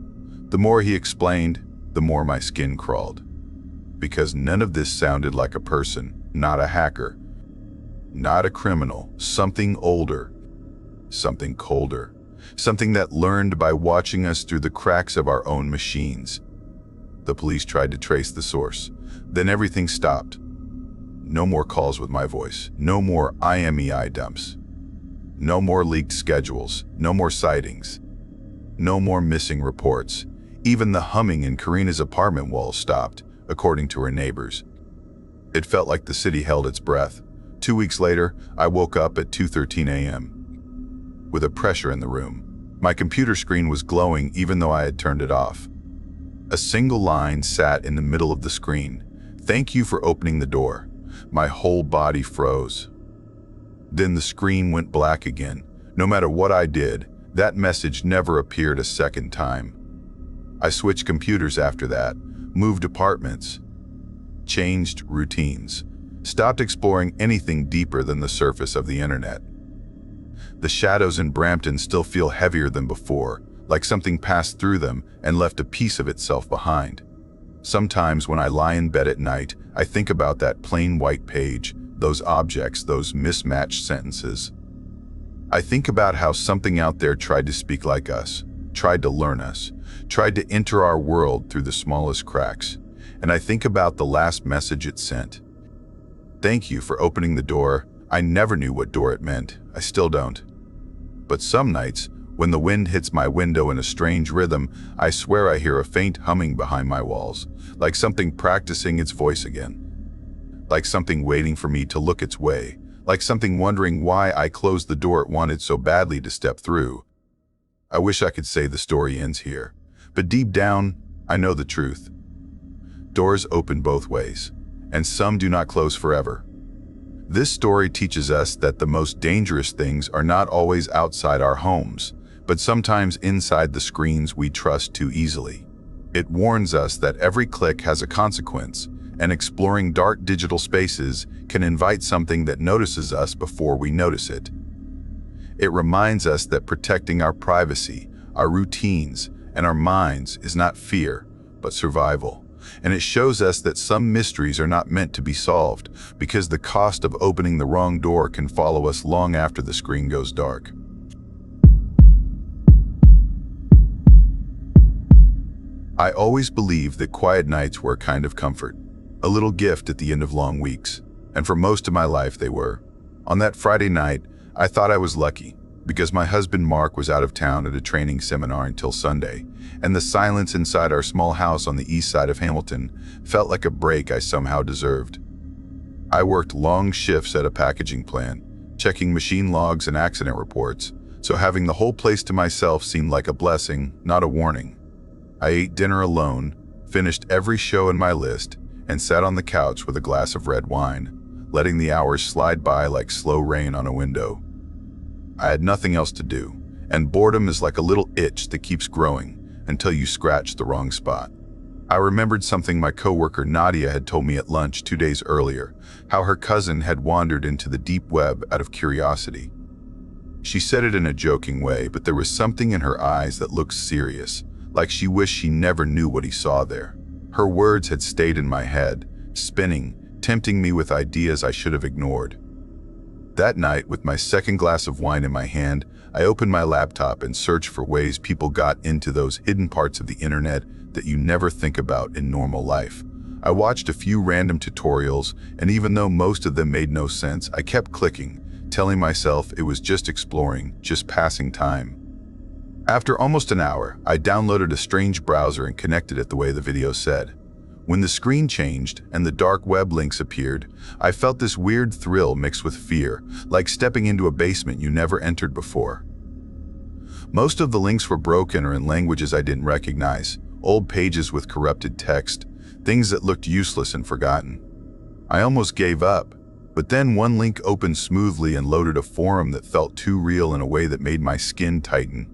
The more he explained, the more my skin crawled. Because none of this sounded like a person, not a hacker, not a criminal, something older, something colder, something that learned by watching us through the cracks of our own machines. The police tried to trace the source. Then everything stopped. No more calls with my voice. No more IMEI dumps. No more leaked schedules. No more sightings. No more missing reports. Even the humming in Karina's apartment walls stopped, according to her neighbors. It felt like the city held its breath. 2 weeks later, I woke up at 2:13 a.m. with a pressure in the room. My computer screen was glowing even though I had turned it off. A single line sat in the middle of the screen. "Thank you for opening the door." My whole body froze. Then the screen went black again. No matter what I did, that message never appeared a second time. I switched computers after that, moved apartments, changed routines, stopped exploring anything deeper than the surface of the internet. The shadows in Brampton still feel heavier than before, like something passed through them and left a piece of itself behind. Sometimes when I lie in bed at night, I think about that plain white page, those objects, those mismatched sentences. I think about how something out there tried to speak like us, tried to learn us, tried to enter our world through the smallest cracks. And I think about the last message it sent. "Thank you for opening the door." I never knew what door it meant. I still don't. But some nights, when the wind hits my window in a strange rhythm, I swear I hear a faint humming behind my walls, like something practicing its voice again. Like something waiting for me to look its way, like something wondering why I closed the door it wanted so badly to step through. I wish I could say the story ends here, but deep down, I know the truth. Doors open both ways, and some do not close forever. This story teaches us that the most dangerous things are not always outside our homes, but sometimes inside the screens we trust too easily. It warns us that every click has a consequence, and exploring dark digital spaces can invite something that notices us before we notice it. It reminds us that protecting our privacy, our routines, and our minds is not fear, but survival. And it shows us that some mysteries are not meant to be solved, because the cost of opening the wrong door can follow us long after the screen goes dark. I always believed that quiet nights were a kind of comfort, a little gift at the end of long weeks, and for most of my life they were. On that Friday night, I thought I was lucky, because my husband Mark was out of town at a training seminar until Sunday, and the silence inside our small house on the east side of Hamilton felt like a break I somehow deserved. I worked long shifts at a packaging plant, checking machine logs and accident reports, so having the whole place to myself seemed like a blessing, not a warning. I ate dinner alone, finished every show in my list, and sat on the couch with a glass of red wine, letting the hours slide by like slow rain on a window. I had nothing else to do, and boredom is like a little itch that keeps growing until you scratch the wrong spot. I remembered something my coworker Nadia had told me at lunch 2 days earlier, how her cousin had wandered into the deep web out of curiosity. She said it in a joking way, but there was something in her eyes that looked serious, like she wished she never knew what he saw there. Her words had stayed in my head, spinning, tempting me with ideas I should have ignored. That night, with my second glass of wine in my hand, I opened my laptop and searched for ways people got into those hidden parts of the internet that you never think about in normal life. I watched a few random tutorials, and even though most of them made no sense, I kept clicking, telling myself it was just exploring, just passing time. After almost an hour, I downloaded a strange browser and connected it the way the video said. When the screen changed and the dark web links appeared, I felt this weird thrill mixed with fear, like stepping into a basement you never entered before. Most of the links were broken or in languages I didn't recognize, old pages with corrupted text, things that looked useless and forgotten. I almost gave up, but then one link opened smoothly and loaded a forum that felt too real in a way that made my skin tighten.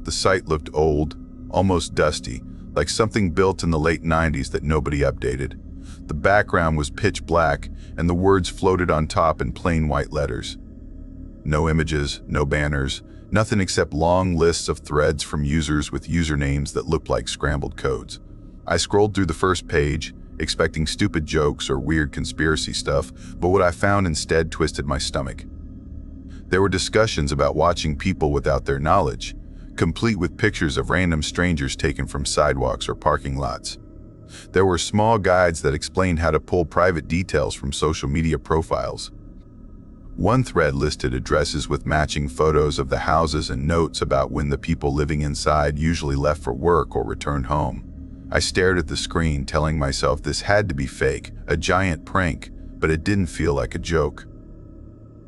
The site looked old, almost dusty, like something built in the late 90s that nobody updated. The background was pitch black, and the words floated on top in plain white letters. No images, no banners, nothing except long lists of threads from users with usernames that looked like scrambled codes. I scrolled through the first page, expecting stupid jokes or weird conspiracy stuff, but what I found instead twisted my stomach. There were discussions about watching people without their knowledge, complete with pictures of random strangers taken from sidewalks or parking lots. There were small guides that explained how to pull private details from social media profiles. One thread listed addresses with matching photos of the houses and notes about when the people living inside usually left for work or returned home. I stared at the screen, telling myself this had to be fake, a giant prank, but it didn't feel like a joke.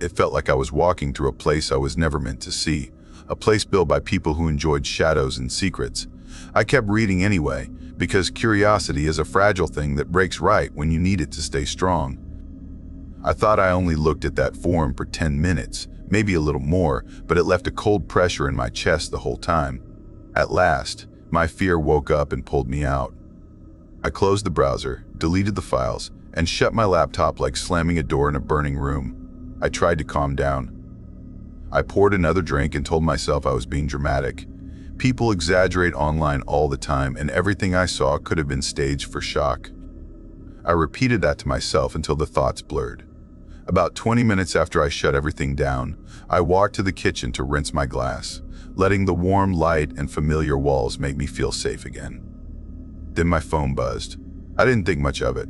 It felt like I was walking through a place I was never meant to see, a place built by people who enjoyed shadows and secrets. I kept reading anyway, because curiosity is a fragile thing that breaks right when you need it to stay strong. I thought I only looked at that forum for 10 minutes, maybe a little more, but it left a cold pressure in my chest the whole time. At last, my fear woke up and pulled me out. I closed the browser, deleted the files, and shut my laptop like slamming a door in a burning room. I tried to calm down. I poured another drink and told myself I was being dramatic. People exaggerate online all the time, and everything I saw could have been staged for shock. I repeated that to myself until the thoughts blurred. About 20 minutes after I shut everything down, I walked to the kitchen to rinse my glass, letting the warm light and familiar walls make me feel safe again. Then my phone buzzed. I didn't think much of it.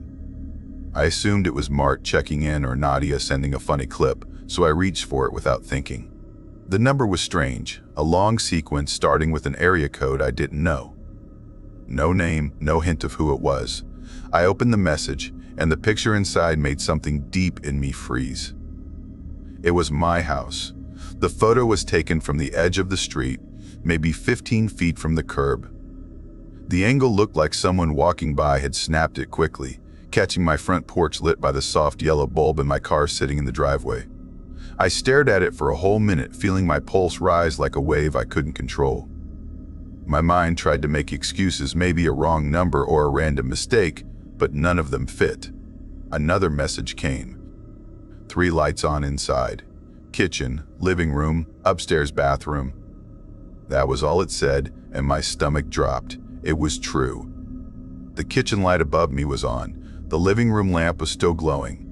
I assumed it was Mart checking in or Nadia sending a funny clip, so I reached for it without thinking. The number was strange, a long sequence starting with an area code I didn't know. No name, no hint of who it was. I opened the message, and the picture inside made something deep in me freeze. It was my house. The photo was taken from the edge of the street, maybe 15 feet from the curb. The angle looked like someone walking by had snapped it quickly, catching my front porch lit by the soft yellow bulb in my car sitting in the driveway. I stared at it for a whole minute, feeling my pulse rise like a wave I couldn't control. My mind tried to make excuses, maybe a wrong number or a random mistake, but none of them fit. Another message came. 3 lights on inside. Kitchen, living room, upstairs bathroom. That was all it said, and my stomach dropped. It was true. The kitchen light above me was on. The living room lamp was still glowing.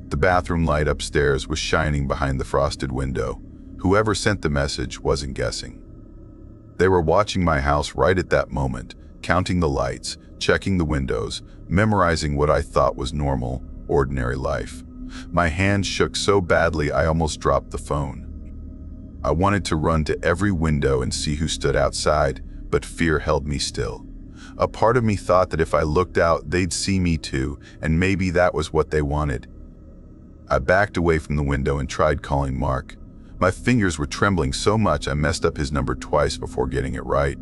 The bathroom light upstairs was shining behind the frosted window. Whoever sent the message wasn't guessing. They were watching my house right at that moment, counting the lights, checking the windows, memorizing what I thought was normal, ordinary life. My hand shook so badly I almost dropped the phone. I wanted to run to every window and see who stood outside, but fear held me still. A part of me thought that if I looked out, they'd see me too, and maybe that was what they wanted. I backed away from the window and tried calling Mark. My fingers were trembling so much I messed up his number twice before getting it right.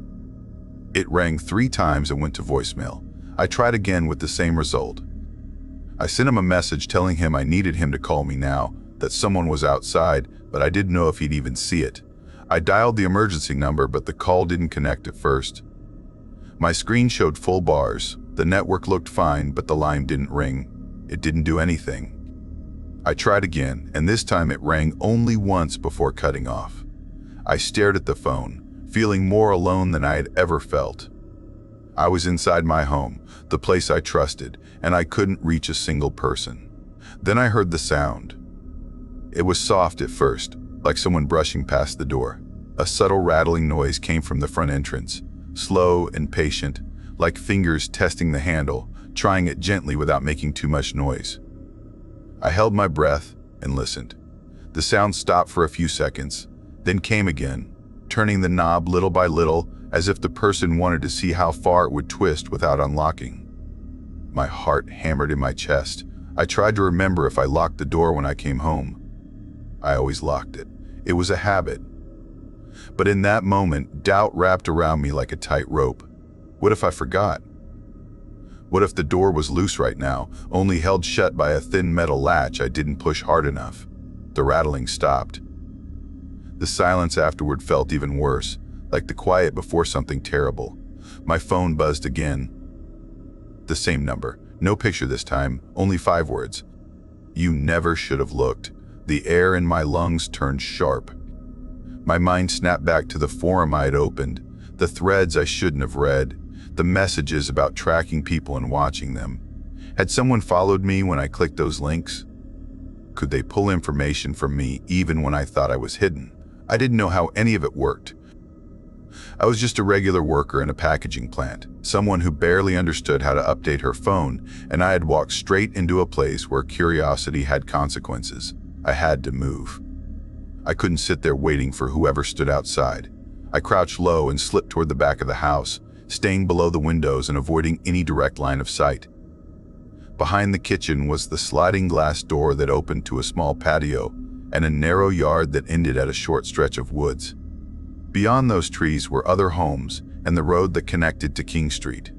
It rang 3 times and went to voicemail. I tried again with the same result. I sent him a message telling him I needed him to call me now, that someone was outside, but I didn't know if he'd even see it. I dialed the emergency number, but the call didn't connect at first. My screen showed full bars. The network looked fine, but the line didn't ring. It didn't do anything. I tried again, and this time it rang only once before cutting off. I stared at the phone, feeling more alone than I had ever felt. I was inside my home, the place I trusted, and I couldn't reach a single person. Then I heard the sound. It was soft at first, like someone brushing past the door. A subtle rattling noise came from the front entrance, slow and patient, like fingers testing the handle, trying it gently without making too much noise. I held my breath and listened. The sound stopped for a few seconds, then came again, turning the knob little by little, as if the person wanted to see how far it would twist without unlocking. My heart hammered in my chest. I tried to remember if I locked the door when I came home. I always locked it. It was a habit. But in that moment, doubt wrapped around me like a tight rope. What if I forgot? What if the door was loose right now, only held shut by a thin metal latch I didn't push hard enough? The rattling stopped. The silence afterward felt even worse, like the quiet before something terrible. My phone buzzed again. The same number. No picture this time, only 5 words. You never should have looked. The air in my lungs turned sharp. My mind snapped back to the forum I had opened, the threads I shouldn't have read, the messages about tracking people and watching them. Had someone followed me when I clicked those links? Could they pull information from me even when I thought I was hidden? I didn't know how any of it worked. I was just a regular worker in a packaging plant, someone who barely understood how to update her phone, and I had walked straight into a place where curiosity had consequences. I had to move. I couldn't sit there waiting for whoever stood outside. I crouched low and slipped toward the back of the house, staying below the windows and avoiding any direct line of sight. Behind the kitchen was the sliding glass door that opened to a small patio and a narrow yard that ended at a short stretch of woods. Beyond those trees were other homes and the road that connected to King Street.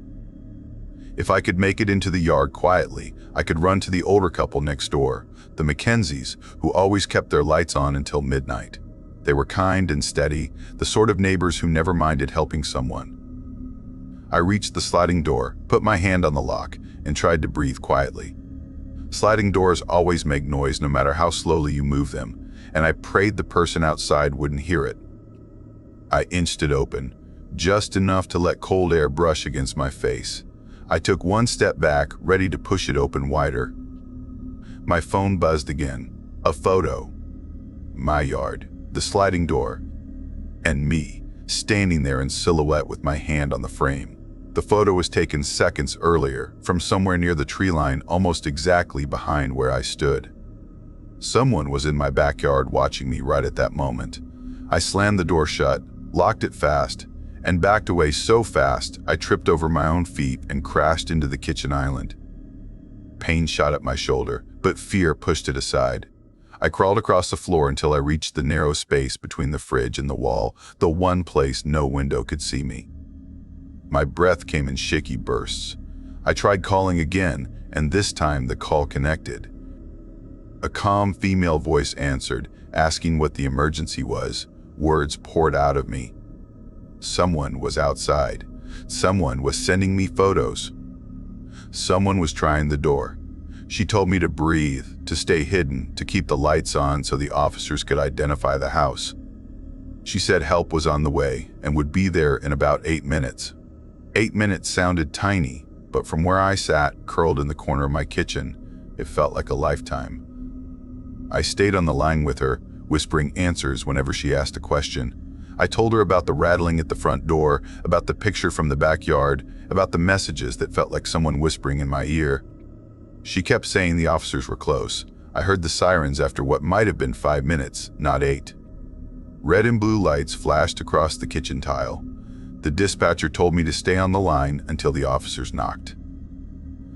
If I could make it into the yard quietly, I could run to the older couple next door, the Mackenzies, who always kept their lights on until midnight. They were kind and steady, the sort of neighbors who never minded helping someone. I reached the sliding door, put my hand on the lock, and tried to breathe quietly. Sliding doors always make noise no matter how slowly you move them, and I prayed the person outside wouldn't hear it. I inched it open, just enough to let cold air brush against my face. I took one step back, ready to push it open wider. My phone buzzed again. A photo. My yard, the sliding door, and me, standing there in silhouette with my hand on the frame. The photo was taken seconds earlier, from somewhere near the tree line, almost exactly behind where I stood. Someone was in my backyard watching me right at that moment. I slammed the door shut, locked it fast, and backed away so fast I tripped over my own feet and crashed into the kitchen island. Pain shot up my shoulder, but fear pushed it aside. I crawled across the floor until I reached the narrow space between the fridge and the wall, the one place no window could see me. My breath came in shaky bursts. I tried calling again, and this time the call connected. A calm female voice answered, asking what the emergency was. Words poured out of me. Someone was outside. Someone was sending me photos. Someone was trying the door. She told me to breathe, to stay hidden, to keep the lights on so the officers could identify the house. She said help was on the way and would be there in about 8 minutes. 8 minutes sounded tiny, but from where I sat, curled in the corner of my kitchen, it felt like a lifetime. I stayed on the line with her, whispering answers whenever she asked a question. I told her about the rattling at the front door, about the picture from the backyard, about the messages that felt like someone whispering in my ear. She kept saying the officers were close. I heard the sirens after what might have been 5 minutes, not 8. Red and blue lights flashed across the kitchen tile. The dispatcher told me to stay on the line until the officers knocked.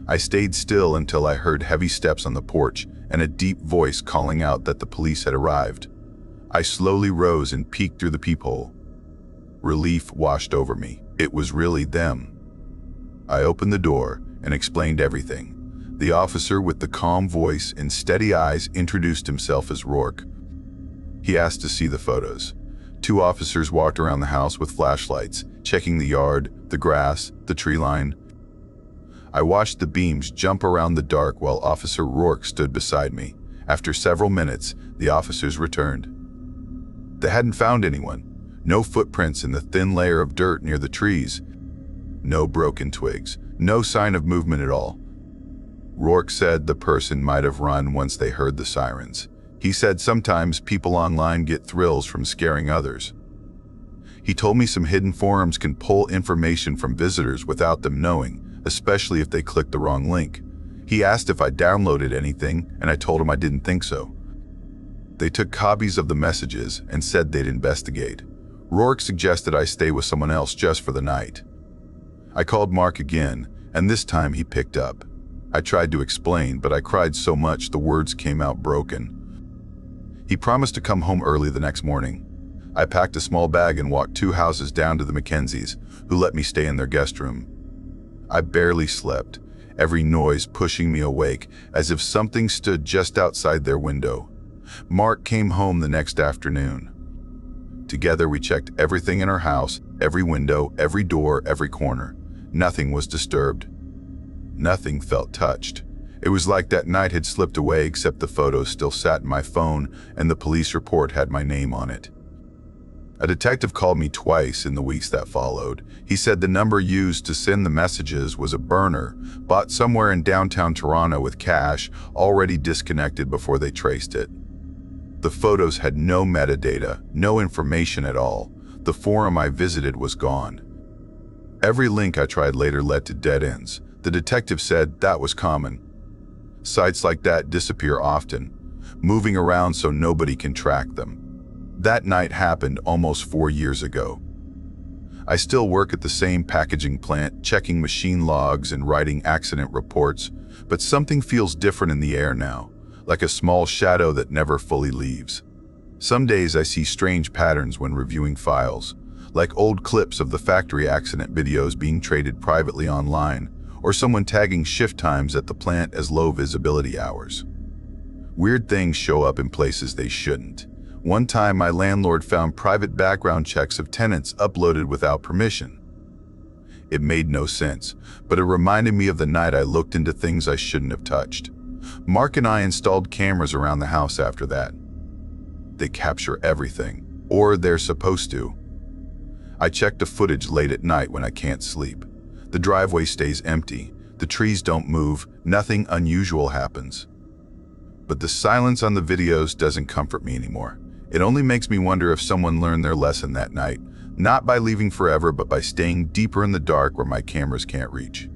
I stayed still until I heard heavy steps on the porch and a deep voice calling out that the police had arrived. I slowly rose and peeked through the peephole. Relief washed over me. It was really them. I opened the door and explained everything. The officer with the calm voice and steady eyes introduced himself as Rourke. He asked to see the photos. 2 officers walked around the house with flashlights, checking the yard, the grass, the tree line. I watched the beams jump around the dark while Officer Rourke stood beside me. After several minutes, the officers returned. They hadn't found anyone. No footprints in the thin layer of dirt near the trees. No broken twigs. No sign of movement at all. Rourke said the person might have run once they heard the sirens. He said sometimes people online get thrills from scaring others. He told me some hidden forums can pull information from visitors without them knowing, especially if they click the wrong link. He asked if I downloaded anything, and I told him I didn't think so. They took copies of the messages and said they'd investigate. Rourke suggested I stay with someone else just for the night. I called Mark again, and this time he picked up. I tried to explain, but I cried so much the words came out broken. He promised to come home early the next morning. I packed a small bag and walked 2 houses down to the Mackenzies, who let me stay in their guest room. I barely slept, every noise pushing me awake, as if something stood just outside their window. Mark came home the next afternoon. Together we checked everything in our house, every window, every door, every corner. Nothing was disturbed. Nothing felt touched. It was like that night had slipped away, except the photos still sat in my phone and the police report had my name on it. A detective called me twice in the weeks that followed. He said the number used to send the messages was a burner, bought somewhere in downtown Toronto with cash, already disconnected before they traced it. The photos had no metadata, no information at all. The forum I visited was gone. Every link I tried later led to dead ends. The detective said that was common. Sites like that disappear often, moving around so nobody can track them. That night happened almost 4 years ago. I still work at the same packaging plant, checking machine logs and writing accident reports, but something feels different in the air now, like a small shadow that never fully leaves. Some days I see strange patterns when reviewing files, like old clips of the factory accident videos being traded privately online, or someone tagging shift times at the plant as low visibility hours. Weird things show up in places they shouldn't. One time my landlord found private background checks of tenants uploaded without permission. It made no sense, but it reminded me of the night I looked into things I shouldn't have touched. Mark and I installed cameras around the house after that. They capture everything, or they're supposed to. I check the footage late at night when I can't sleep. The driveway stays empty, the trees don't move, nothing unusual happens. But the silence on the videos doesn't comfort me anymore. It only makes me wonder if someone learned their lesson that night, not by leaving forever, but by staying deeper in the dark where my cameras can't reach.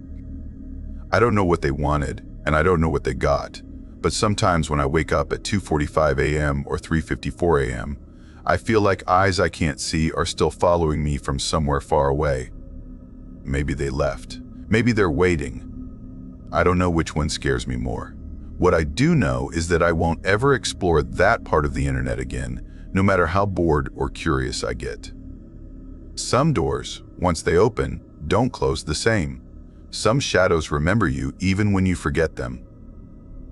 I don't know what they wanted, and I don't know what they got, but sometimes when I wake up at 2:45 a.m. or 3:54 a.m., I feel like eyes I can't see are still following me from somewhere far away. Maybe they left. Maybe they're waiting. I don't know which one scares me more. What I do know is that I won't ever explore that part of the internet again, no matter how bored or curious I get. Some doors, once they open, don't close the same. Some shadows remember you even when you forget them.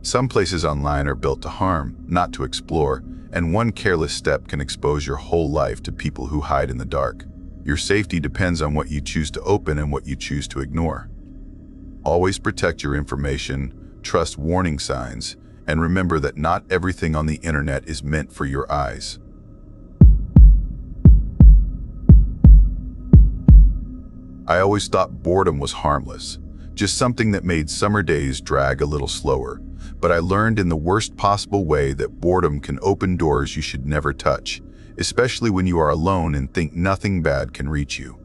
Some places online are built to harm, not to explore, and one careless step can expose your whole life to people who hide in the dark. Your safety depends on what you choose to open and what you choose to ignore. Always protect your information, trust warning signs, and remember that not everything on the internet is meant for your eyes. I always thought boredom was harmless, just something that made summer days drag a little slower. But I learned in the worst possible way that boredom can open doors you should never touch, especially when you are alone and think nothing bad can reach you.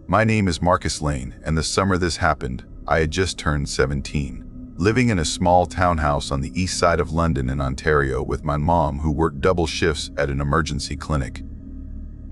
My name is Marcus Lane, and the summer this happened, I had just turned 17. Living in a small townhouse on the east side of London in Ontario with my mom who worked double shifts at an emergency clinic.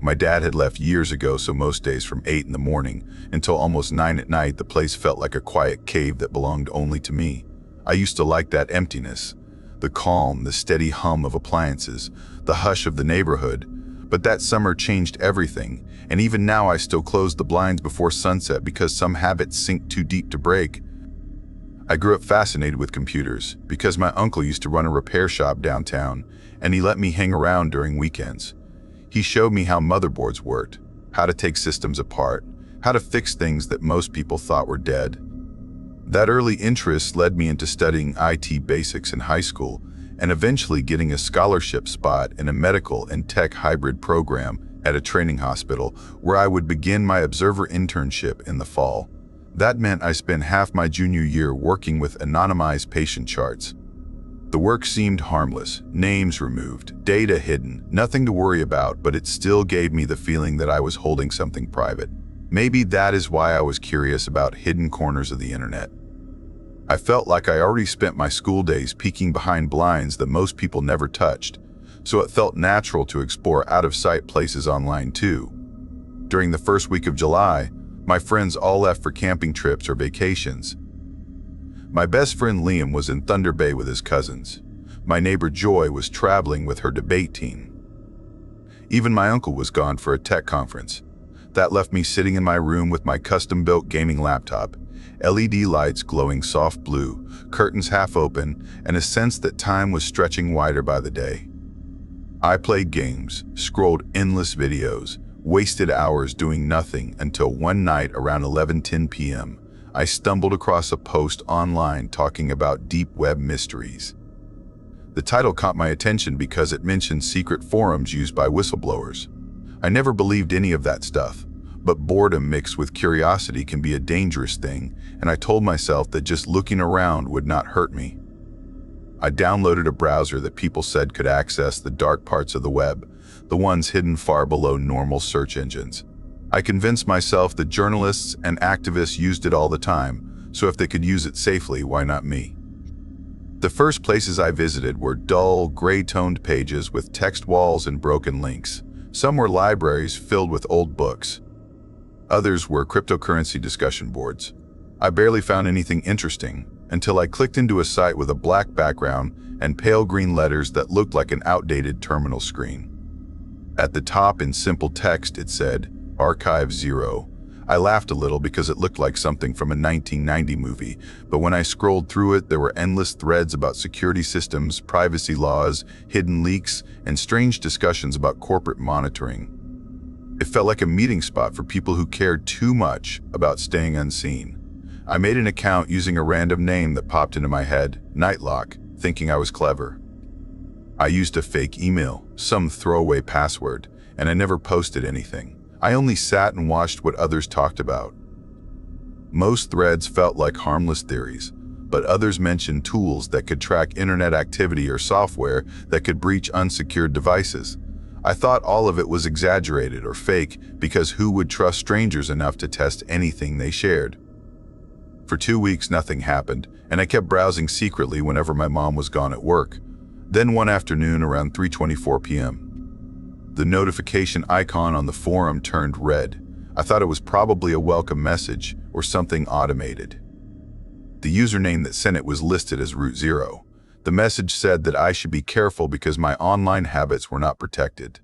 My dad had left years ago, so most days from 8 in the morning until almost 9 at night, the place felt like a quiet cave that belonged only to me. I used to like that emptiness, the calm, the steady hum of appliances, the hush of the neighborhood. But that summer changed everything, and even now I still close the blinds before sunset because some habits sink too deep to break. I grew up fascinated with computers because my uncle used to run a repair shop downtown, and he let me hang around during weekends. He showed me how motherboards worked, how to take systems apart, how to fix things that most people thought were dead. That early interest led me into studying IT basics in high school and eventually getting a scholarship spot in a medical and tech hybrid program at a training hospital where I would begin my observer internship in the fall. That meant I spent half my junior year working with anonymized patient charts. The work seemed harmless, names removed, data hidden, nothing to worry about, but it still gave me the feeling that I was holding something private. Maybe that is why I was curious about hidden corners of the internet. I felt like I already spent my school days peeking behind blinds that most people never touched, so it felt natural to explore out-of-sight places online too. During the first week of July, my friends all left for camping trips or vacations. My best friend Liam was in Thunder Bay with his cousins. My neighbor Joy was traveling with her debate team. Even my uncle was gone for a tech conference. That left me sitting in my room with my custom-built gaming laptop, LED lights glowing soft blue, curtains half open, and a sense that time was stretching wider by the day. I played games, scrolled endless videos, wasted hours doing nothing until one night around 11:10 p.m., I stumbled across a post online talking about deep web mysteries. The title caught my attention because it mentioned secret forums used by whistleblowers. I never believed any of that stuff, but boredom mixed with curiosity can be a dangerous thing, and I told myself that just looking around would not hurt me. I downloaded a browser that people said could access the dark parts of the web, the ones hidden far below normal search engines. I convinced myself that journalists and activists used it all the time, so if they could use it safely, why not me? The first places I visited were dull, gray-toned pages with text walls and broken links. Some were libraries filled with old books. Others were cryptocurrency discussion boards. I barely found anything interesting until I clicked into a site with a black background and pale green letters that looked like an outdated terminal screen. At the top in simple text it said, Archive 0. I laughed a little because it looked like something from a 1990 movie, but when I scrolled through it, there were endless threads about security systems, privacy laws, hidden leaks, and strange discussions about corporate monitoring. It felt like a meeting spot for people who cared too much about staying unseen. I made an account using a random name that popped into my head, Nightlock, thinking I was clever. I used a fake email, some throwaway password, and I never posted anything. I only sat and watched what others talked about. Most threads felt like harmless theories, but others mentioned tools that could track internet activity or software that could breach unsecured devices. I thought all of it was exaggerated or fake because who would trust strangers enough to test anything they shared? For 2 weeks, nothing happened, and I kept browsing secretly whenever my mom was gone at work. Then one afternoon around 3:24 p.m., the notification icon on the forum turned red. I thought it was probably a welcome message or something automated. The username that sent it was listed as Root 0. The message said that I should be careful because my online habits were not protected.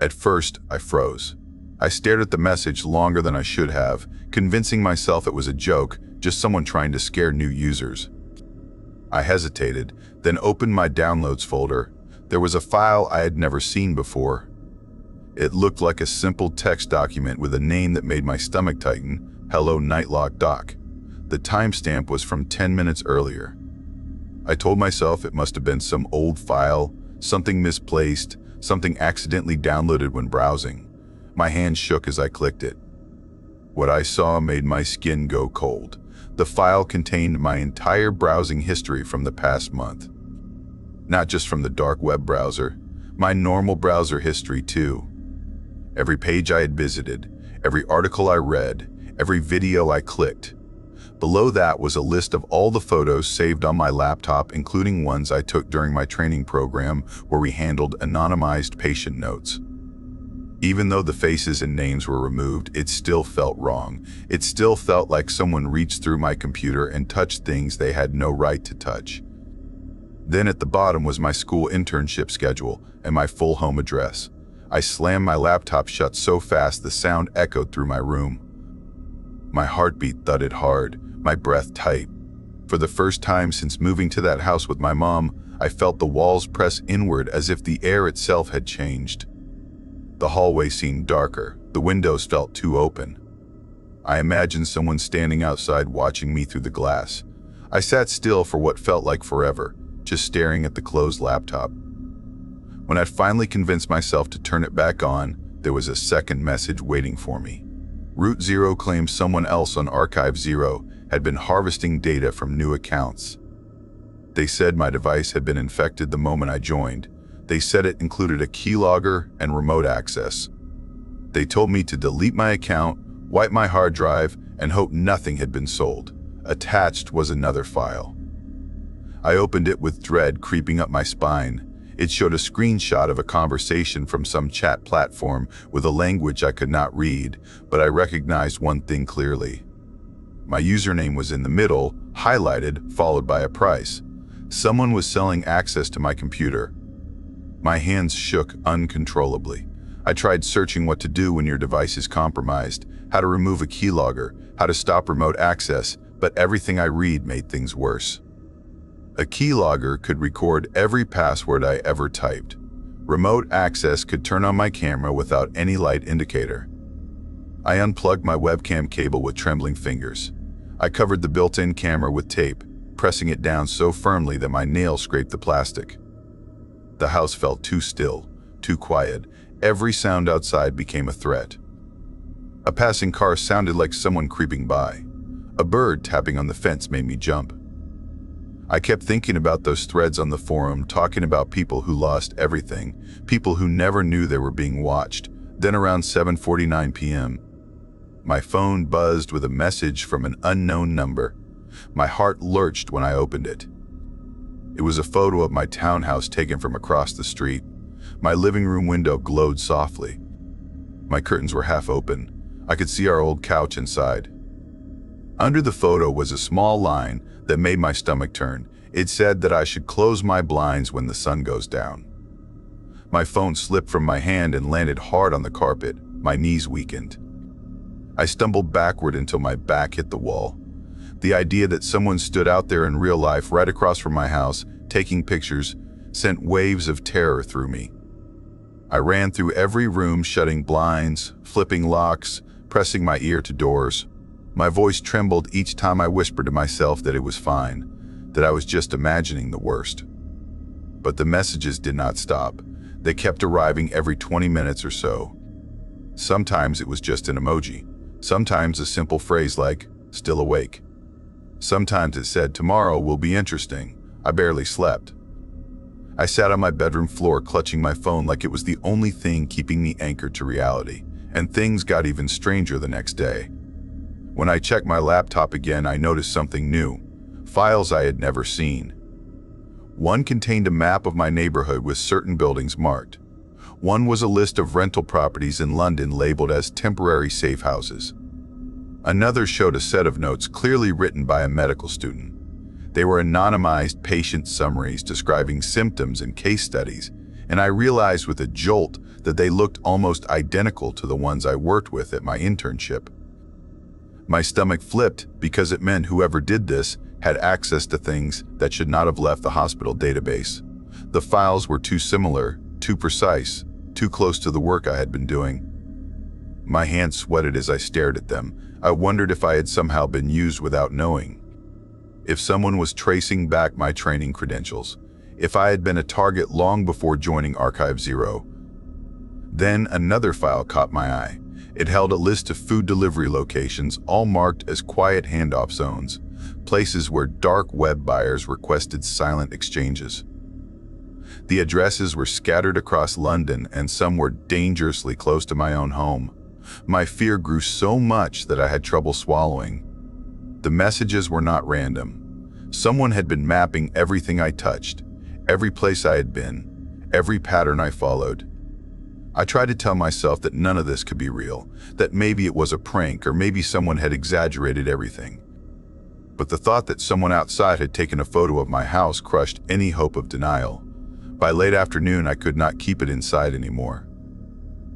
At first, I froze. I stared at the message longer than I should have, convincing myself it was a joke, just someone trying to scare new users. I hesitated, then opened my downloads folder. There was a file I had never seen before. It looked like a simple text document with a name that made my stomach tighten, Hello Nightlock Doc. The timestamp was from 10 minutes earlier. I told myself it must have been some old file, something misplaced, something accidentally downloaded when browsing. My hand shook as I clicked it. What I saw made my skin go cold. The file contained my entire browsing history from the past month. Not just from the dark web browser, my normal browser history too. Every page I had visited, every article I read, every video I clicked. Below that was a list of all the photos saved on my laptop, including ones I took during my training program where we handled anonymized patient notes. Even though the faces and names were removed, it still felt wrong. It still felt like someone reached through my computer and touched things they had no right to touch. Then at the bottom was my school internship schedule and my full home address. I slammed my laptop shut so fast the sound echoed through my room. My heartbeat thudded hard, my breath tight. For the first time since moving to that house with my mom, I felt the walls press inward as if the air itself had changed. The hallway seemed darker. The windows felt too open. I imagined someone standing outside watching me through the glass. I sat still for what felt like forever, just staring at the closed laptop. When I'd finally convinced myself to turn it back on, there was a second message waiting for me. Root 0 claims someone else on Archive 0 had been harvesting data from new accounts. They said my device had been infected the moment I joined. They said it included a keylogger and remote access. They told me to delete my account, wipe my hard drive, and hope nothing had been sold. Attached was another file. I opened it with dread creeping up my spine. It showed a screenshot of a conversation from some chat platform with a language I could not read, but I recognized one thing clearly. My username was in the middle, highlighted, followed by a price. Someone was selling access to my computer. My hands shook uncontrollably. I tried searching what to do when your device is compromised, how to remove a keylogger, how to stop remote access, but everything I read made things worse. A keylogger could record every password I ever typed. Remote access could turn on my camera without any light indicator. I unplugged my webcam cable with trembling fingers. I covered the built-in camera with tape, pressing it down so firmly that my nails scraped the plastic. The house felt too still, too quiet. Every sound outside became a threat. A passing car sounded like someone creeping by. A bird tapping on the fence made me jump. I kept thinking about those threads on the forum talking about people who lost everything, people who never knew they were being watched. Then around 7:49 p.m., my phone buzzed with a message from an unknown number. My heart lurched when I opened it. It was a photo of my townhouse taken from across the street. My living room window glowed softly. My curtains were half open. I could see our old couch inside. Under the photo was a small line that made my stomach turn. It said that I should close my blinds when the sun goes down. My phone slipped from my hand and landed hard on the carpet. My knees weakened. I stumbled backward until my back hit the wall. The idea that someone stood out there in real life right across from my house, taking pictures, sent waves of terror through me. I ran through every room, shutting blinds, flipping locks, pressing my ear to doors. My voice trembled each time I whispered to myself that it was fine, that I was just imagining the worst. But the messages did not stop. They kept arriving every 20 minutes or so. Sometimes it was just an emoji. Sometimes a simple phrase like, "Still awake." Sometimes it said, "Tomorrow will be interesting." I barely slept. I sat on my bedroom floor clutching my phone like it was the only thing keeping me anchored to reality. And things got even stranger the next day. When I checked my laptop again, I noticed something new. Files I had never seen. One contained a map of my neighborhood with certain buildings marked. One was a list of rental properties in London labeled as temporary safe houses. Another showed a set of notes clearly written by a medical student. They were anonymized patient summaries describing symptoms and case studies, and I realized with a jolt that they looked almost identical to the ones I worked with at my internship. My stomach flipped because it meant whoever did this had access to things that should not have left the hospital database. The files were too similar, too precise, too close to the work I had been doing. My hands sweated as I stared at them. I wondered if I had somehow been used without knowing. If someone was tracing back my training credentials. If I had been a target long before joining Archive 0. Then another file caught my eye. It held a list of food delivery locations, all marked as quiet handoff zones, places where dark web buyers requested silent exchanges. The addresses were scattered across London, and some were dangerously close to my own home. My fear grew so much that I had trouble swallowing. The messages were not random. Someone had been mapping everything I touched, every place I had been, every pattern I followed. I tried to tell myself that none of this could be real, that maybe it was a prank or maybe someone had exaggerated everything. But the thought that someone outside had taken a photo of my house crushed any hope of denial. By late afternoon, I could not keep it inside anymore.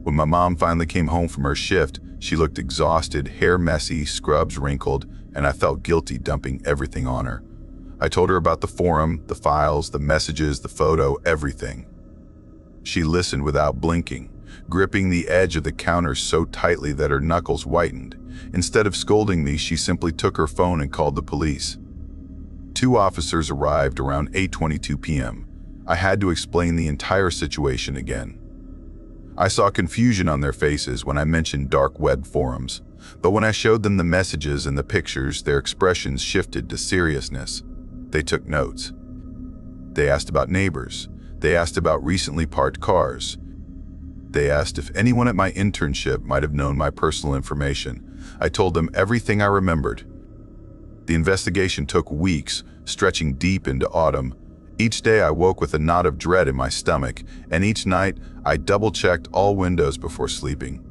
When my mom finally came home from her shift, she looked exhausted, hair messy, scrubs wrinkled, and I felt guilty dumping everything on her. I told her about the forum, the files, the messages, the photo, everything. She listened without blinking, gripping the edge of the counter so tightly that her knuckles whitened. Instead of scolding me, she simply took her phone and called the police. 2 officers arrived around 8:22 p.m. I had to explain the entire situation again. I saw confusion on their faces when I mentioned dark web forums, but when I showed them the messages and the pictures, their expressions shifted to seriousness. They took notes. They asked about neighbors. They asked about recently parked cars. They asked if anyone at my internship might have known my personal information. I told them everything I remembered. The investigation took weeks, stretching deep into autumn. Each day I woke with a knot of dread in my stomach, and each night I double-checked all windows before sleeping.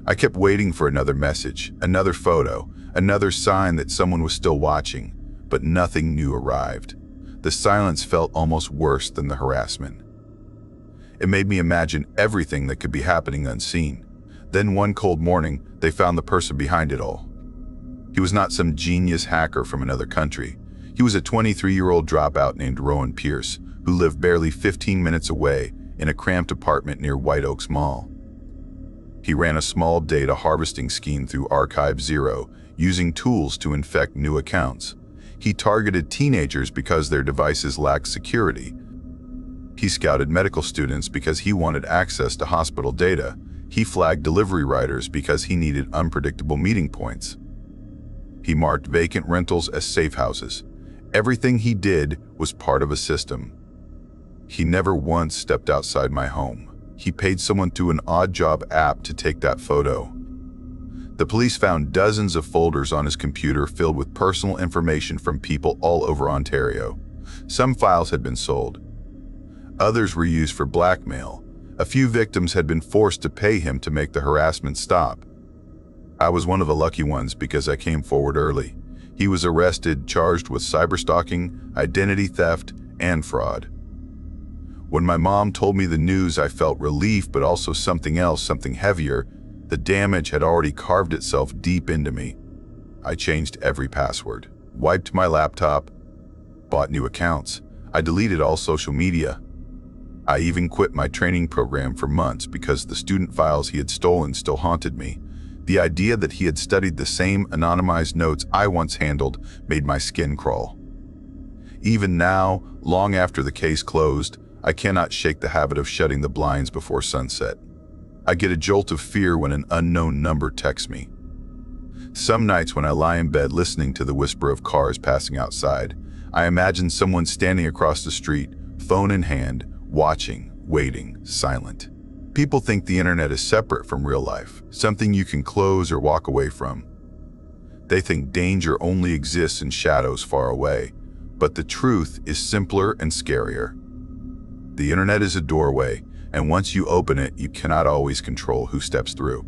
I kept waiting for another message, another photo, another sign that someone was still watching, but nothing new arrived. The silence felt almost worse than the harassment. It made me imagine everything that could be happening unseen. Then one cold morning, they found the person behind it all. He was not some genius hacker from another country. He was a 23-year-old dropout named Rowan Pierce, who lived barely 15 minutes away in a cramped apartment near White Oaks Mall. He ran a small data harvesting scheme through Archive 0, using tools to infect new accounts. He targeted teenagers because their devices lacked security. He scouted medical students because he wanted access to hospital data. He flagged delivery riders because he needed unpredictable meeting points. He marked vacant rentals as safe houses. Everything he did was part of a system. He never once stepped outside my home. He paid someone through an odd job app to take that photo. The police found dozens of folders on his computer filled with personal information from people all over Ontario. Some files had been sold. Others were used for blackmail. A few victims had been forced to pay him to make the harassment stop. I was one of the lucky ones because I came forward early. He was arrested, charged with cyberstalking, identity theft, and fraud. When my mom told me the news, I felt relief, but also something else, something heavier. The damage had already carved itself deep into me. I changed every password, wiped my laptop, bought new accounts. I deleted all social media. I even quit my training program for months because the student files he had stolen still haunted me. The idea that he had studied the same anonymized notes I once handled made my skin crawl. Even now, long after the case closed, I cannot shake the habit of shutting the blinds before sunset. I get a jolt of fear when an unknown number texts me. Some nights when I lie in bed listening to the whisper of cars passing outside, I imagine someone standing across the street, phone in hand, watching, waiting, silent. People think the internet is separate from real life, something you can close or walk away from. They think danger only exists in shadows far away, but the truth is simpler and scarier. The internet is a doorway, and once you open it, you cannot always control who steps through.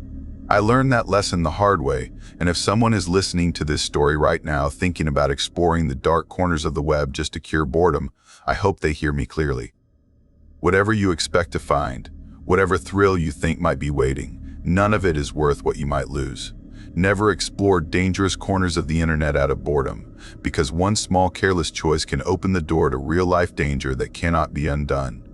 I learned that lesson the hard way, and if someone is listening to this story right now thinking about exploring the dark corners of the web just to cure boredom, I hope they hear me clearly. Whatever you expect to find, Whatever thrill you think might be waiting, none of it is worth what you might lose. Never explore dangerous corners of the internet out of boredom, because one small careless choice can open the door to real-life danger that cannot be undone.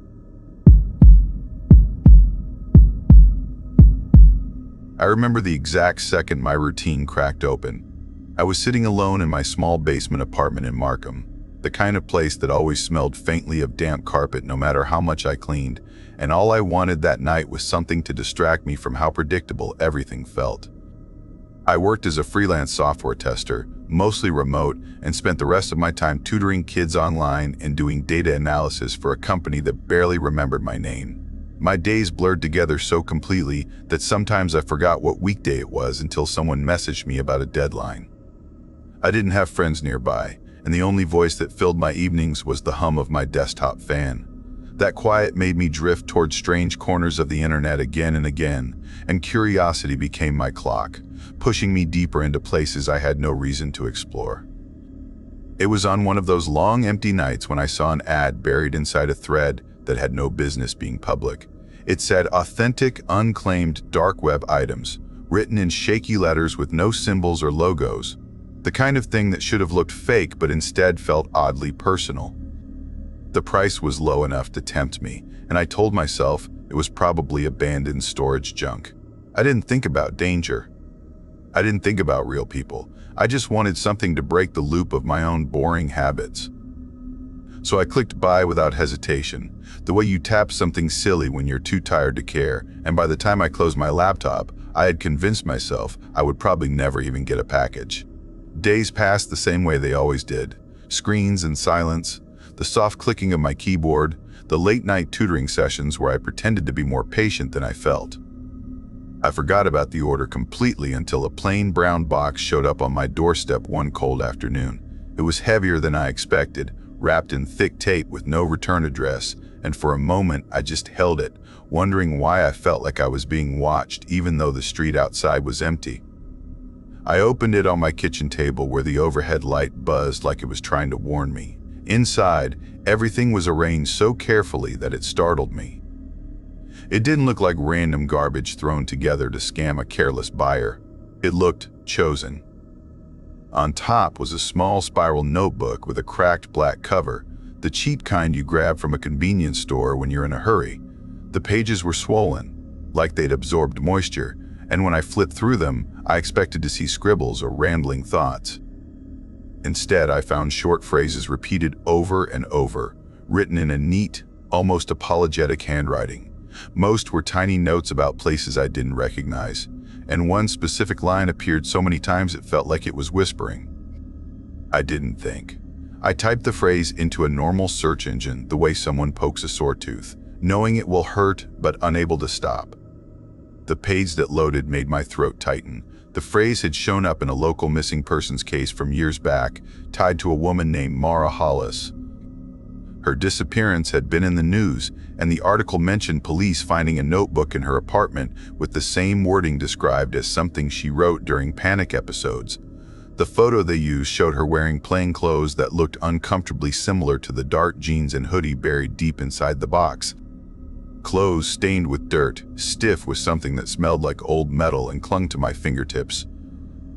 I remember the exact second my routine cracked open. I was sitting alone in my small basement apartment in Markham, the kind of place that always smelled faintly of damp carpet no matter how much I cleaned, and all I wanted that night was something to distract me from how predictable everything felt. I worked as a freelance software tester, mostly remote, and spent the rest of my time tutoring kids online and doing data analysis for a company that barely remembered my name. My days blurred together so completely that sometimes I forgot what weekday it was until someone messaged me about a deadline. I didn't have friends nearby, and the only voice that filled my evenings was the hum of my desktop fan. That quiet made me drift toward strange corners of the internet again and again, and curiosity became my clock, pushing me deeper into places I had no reason to explore. It was on one of those long, empty nights when I saw an ad buried inside a thread that had no business being public. It said authentic, unclaimed dark web items, written in shaky letters with no symbols or logos. The kind of thing that should have looked fake but instead felt oddly personal. The price was low enough to tempt me, and I told myself it was probably abandoned storage junk. I didn't think about danger. I didn't think about real people. I just wanted something to break the loop of my own boring habits. So I clicked buy without hesitation, the way you tap something silly when you're too tired to care, and by the time I closed my laptop, I had convinced myself I would probably never even get a package. Days passed the same way they always did. Screens and silence, the soft clicking of my keyboard, the late-night tutoring sessions where I pretended to be more patient than I felt. I forgot about the order completely until a plain brown box showed up on my doorstep one cold afternoon. It was heavier than I expected, wrapped in thick tape with no return address, and for a moment I just held it, wondering why I felt like I was being watched even though the street outside was empty. I opened it on my kitchen table where the overhead light buzzed like it was trying to warn me. Inside, everything was arranged so carefully that it startled me. It didn't look like random garbage thrown together to scam a careless buyer. It looked chosen. On top was a small spiral notebook with a cracked black cover, the cheap kind you grab from a convenience store when you're in a hurry. The pages were swollen, like they'd absorbed moisture, and when I flipped through them, I expected to see scribbles or rambling thoughts. Instead, I found short phrases repeated over and over, written in a neat, almost apologetic handwriting. Most were tiny notes about places I didn't recognize, and one specific line appeared so many times it felt like it was whispering. I didn't think. I typed the phrase into a normal search engine the way someone pokes a sore tooth, knowing it will hurt but unable to stop. The page that loaded made my throat tighten. The phrase had shown up in a local missing persons case from years back, tied to a woman named Mara Hollis. Her disappearance had been in the news, and the article mentioned police finding a notebook in her apartment with the same wording described as something she wrote during panic episodes. The photo they used showed her wearing plain clothes that looked uncomfortably similar to the dark jeans and hoodie buried deep inside the box. Clothes stained with dirt, stiff with something that smelled like old metal and clung to my fingertips.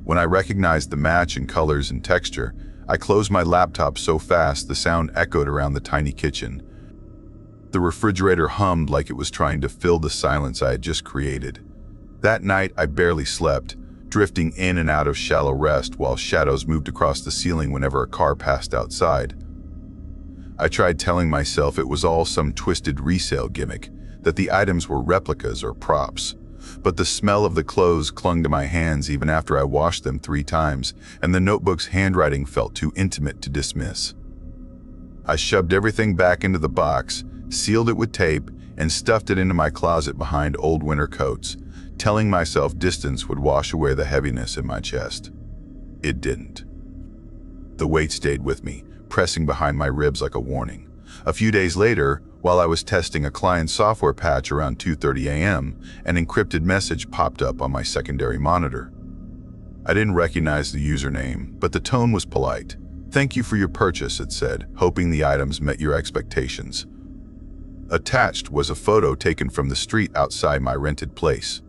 When I recognized the match in colors and texture, I closed my laptop so fast the sound echoed around the tiny kitchen. The refrigerator hummed like it was trying to fill the silence I had just created. That night, I barely slept, drifting in and out of shallow rest while shadows moved across the ceiling whenever a car passed outside. I tried telling myself it was all some twisted resale gimmick, that the items were replicas or props. But the smell of the clothes clung to my hands even after I washed them 3 times, and the notebook's handwriting felt too intimate to dismiss. I shoved everything back into the box, sealed it with tape, and stuffed it into my closet behind old winter coats, telling myself distance would wash away the heaviness in my chest. It didn't. The weight stayed with me, pressing behind my ribs like a warning. A few days later, while I was testing a client software patch around 2:30 a.m., an encrypted message popped up on my secondary monitor. I didn't recognize the username, but the tone was polite. "Thank you for your purchase," it said, hoping the items met your expectations. Attached was a photo taken from the street outside my rented place.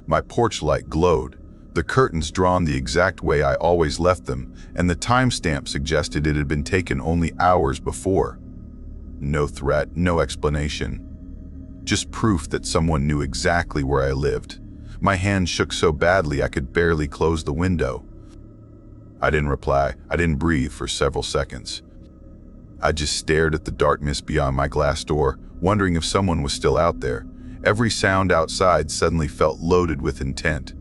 My porch light glowed, the curtains drawn the exact way I always left them, and the timestamp suggested it had been taken only hours before. No threat, no explanation. Just proof that someone knew exactly where I lived. My hand shook so badly I could barely close the window. I didn't reply. I didn't breathe for several seconds. I just stared at the darkness beyond my glass door, wondering if someone was still out there. Every sound outside suddenly felt loaded with intent.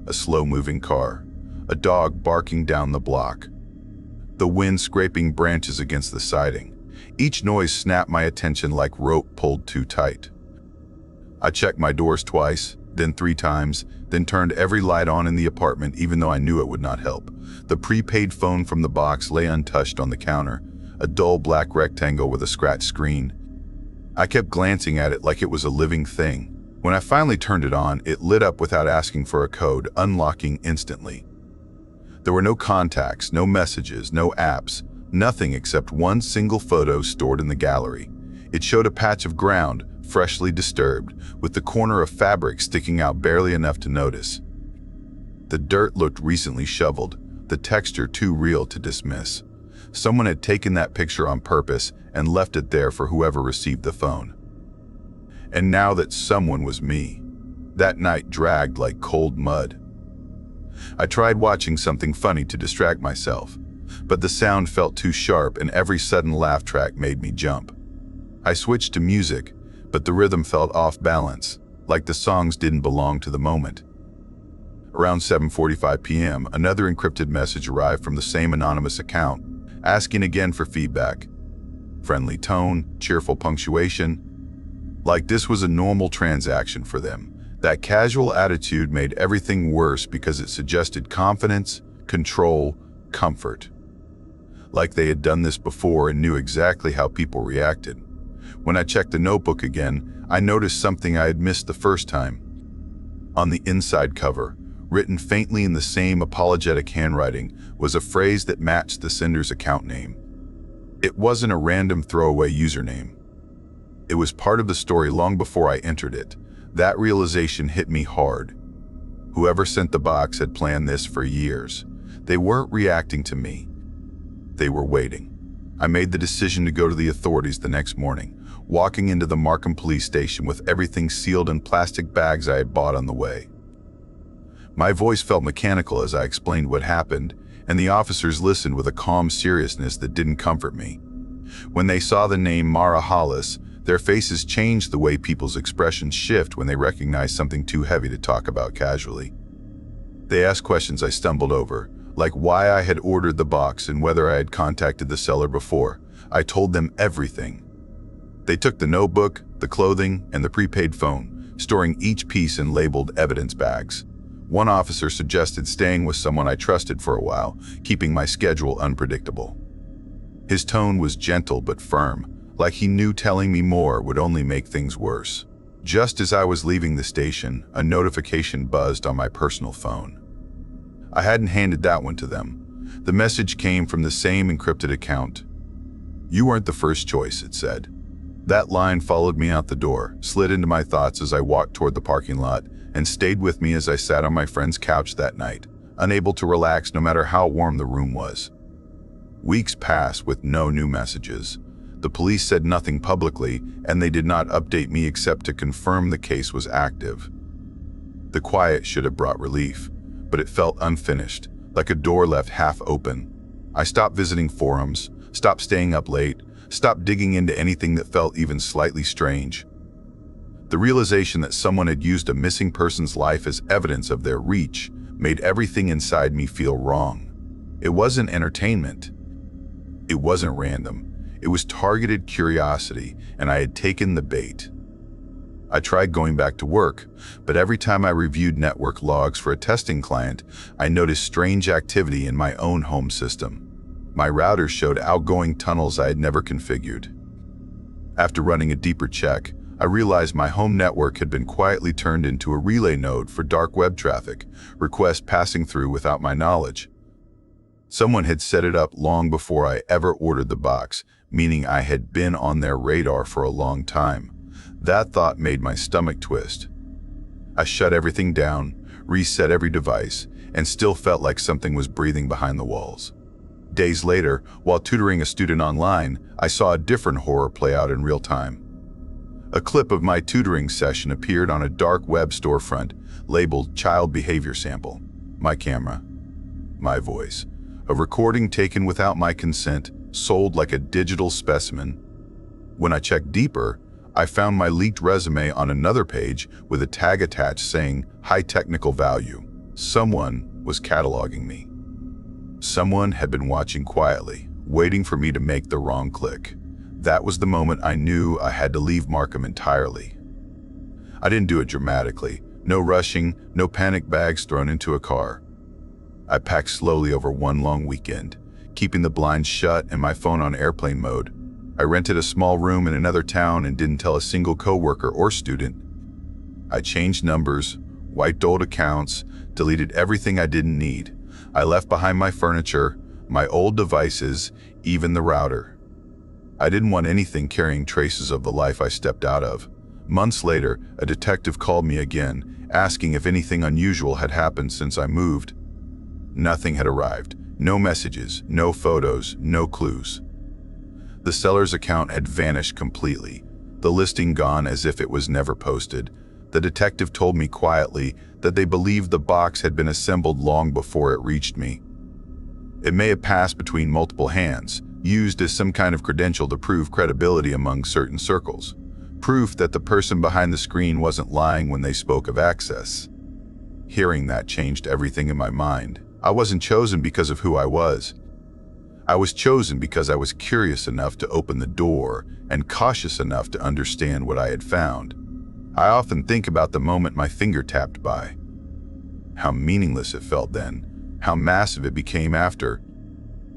A slow-moving car, a dog barking down the block, the wind scraping branches against the siding. Each noise snapped my attention like rope pulled too tight. I checked my doors twice, then 3 times, then turned every light on in the apartment even though I knew it would not help. The prepaid phone from the box lay untouched on the counter, a dull black rectangle with a scratched screen. I kept glancing at it like it was a living thing. When I finally turned it on, it lit up without asking for a code, unlocking instantly. There were no contacts, no messages, no apps, nothing except one single photo stored in the gallery. It showed a patch of ground, freshly disturbed, with the corner of fabric sticking out barely enough to notice. The dirt looked recently shoveled, the texture too real to dismiss. Someone had taken that picture on purpose and left it there for whoever received the phone. And now that someone was me, that night dragged like cold mud. I tried watching something funny to distract myself, but the sound felt too sharp and every sudden laugh track made me jump. I switched to music, but the rhythm felt off balance, like the songs didn't belong to the moment. Around 7:45 p.m., another encrypted message arrived from the same anonymous account, asking again for feedback. Friendly tone, cheerful punctuation. Like this was a normal transaction for them. That casual attitude made everything worse because it suggested confidence, control, comfort. Like they had done this before and knew exactly how people reacted. When I checked the notebook again, I noticed something I had missed the first time. On the inside cover, written faintly in the same apologetic handwriting, was a phrase that matched the sender's account name. It wasn't a random throwaway username. It was part of the story long before I entered it. That realization hit me hard. Whoever sent the box had planned this for years. They weren't reacting to me. They were waiting. I made the decision to go to the authorities the next morning, walking into the Markham police station with everything sealed in plastic bags I had bought on the way. My voice felt mechanical as I explained what happened, and the officers listened with a calm seriousness that didn't comfort me. When they saw the name Mara Hollis, their faces changed the way people's expressions shift when they recognize something too heavy to talk about casually. They asked questions I stumbled over, like why I had ordered the box and whether I had contacted the seller before. I told them everything. They took the notebook, the clothing, and the prepaid phone, storing each piece in labeled evidence bags. One officer suggested staying with someone I trusted for a while, keeping my schedule unpredictable. His tone was gentle but firm, like he knew telling me more would only make things worse. Just as I was leaving the station, a notification buzzed on my personal phone. I hadn't handed that one to them. The message came from the same encrypted account. "You weren't the first choice," it said. That line followed me out the door, slid into my thoughts as I walked toward the parking lot, and stayed with me as I sat on my friend's couch that night, unable to relax no matter how warm the room was. Weeks passed with no new messages. The police said nothing publicly, and they did not update me except to confirm the case was active. The quiet should have brought relief, but it felt unfinished, like a door left half open. I stopped visiting forums, stopped staying up late, stopped digging into anything that felt even slightly strange. The realization that someone had used a missing person's life as evidence of their reach made everything inside me feel wrong. It wasn't entertainment. It wasn't random. It was targeted curiosity, and I had taken the bait. I tried going back to work, but every time I reviewed network logs for a testing client, I noticed strange activity in my own home system. My router showed outgoing tunnels I had never configured. After running a deeper check, I realized my home network had been quietly turned into a relay node for dark web traffic, requests passing through without my knowledge. Someone had set it up long before I ever ordered the box, meaning I had been on their radar for a long time. That thought made my stomach twist. I shut everything down, reset every device, and still felt like something was breathing behind the walls. Days later, while tutoring a student online, I saw a different horror play out in real time. A clip of my tutoring session appeared on a dark web storefront labeled Child Behavior Sample. My camera, my voice, a recording taken without my consent, sold like a digital specimen. When I checked deeper, I found my leaked resume on another page with a tag attached saying high technical value. Someone was cataloging me. Someone had been watching quietly, waiting for me to make the wrong click. That was the moment I knew I had to leave Markham entirely. I didn't do it dramatically. No rushing, no panic bags thrown into a car. I packed slowly over one long weekend, keeping the blinds shut and my phone on airplane mode. I rented a small room in another town and didn't tell a single coworker or student. I changed numbers, wiped old accounts, deleted everything I didn't need. I left behind my furniture, my old devices, even the router. I didn't want anything carrying traces of the life I stepped out of. Months later, a detective called me again, asking if anything unusual had happened since I moved. Nothing had arrived. No messages, no photos, no clues. The seller's account had vanished completely, the listing gone as if it was never posted. The detective told me quietly that they believed the box had been assembled long before it reached me. It may have passed between multiple hands, used as some kind of credential to prove credibility among certain circles. Proof that the person behind the screen wasn't lying when they spoke of access. Hearing that changed everything in my mind. I wasn't chosen because of who I was. I was chosen because I was curious enough to open the door and cautious enough to understand what I had found. I often think about the moment my finger tapped by. How meaningless it felt then, how massive it became after.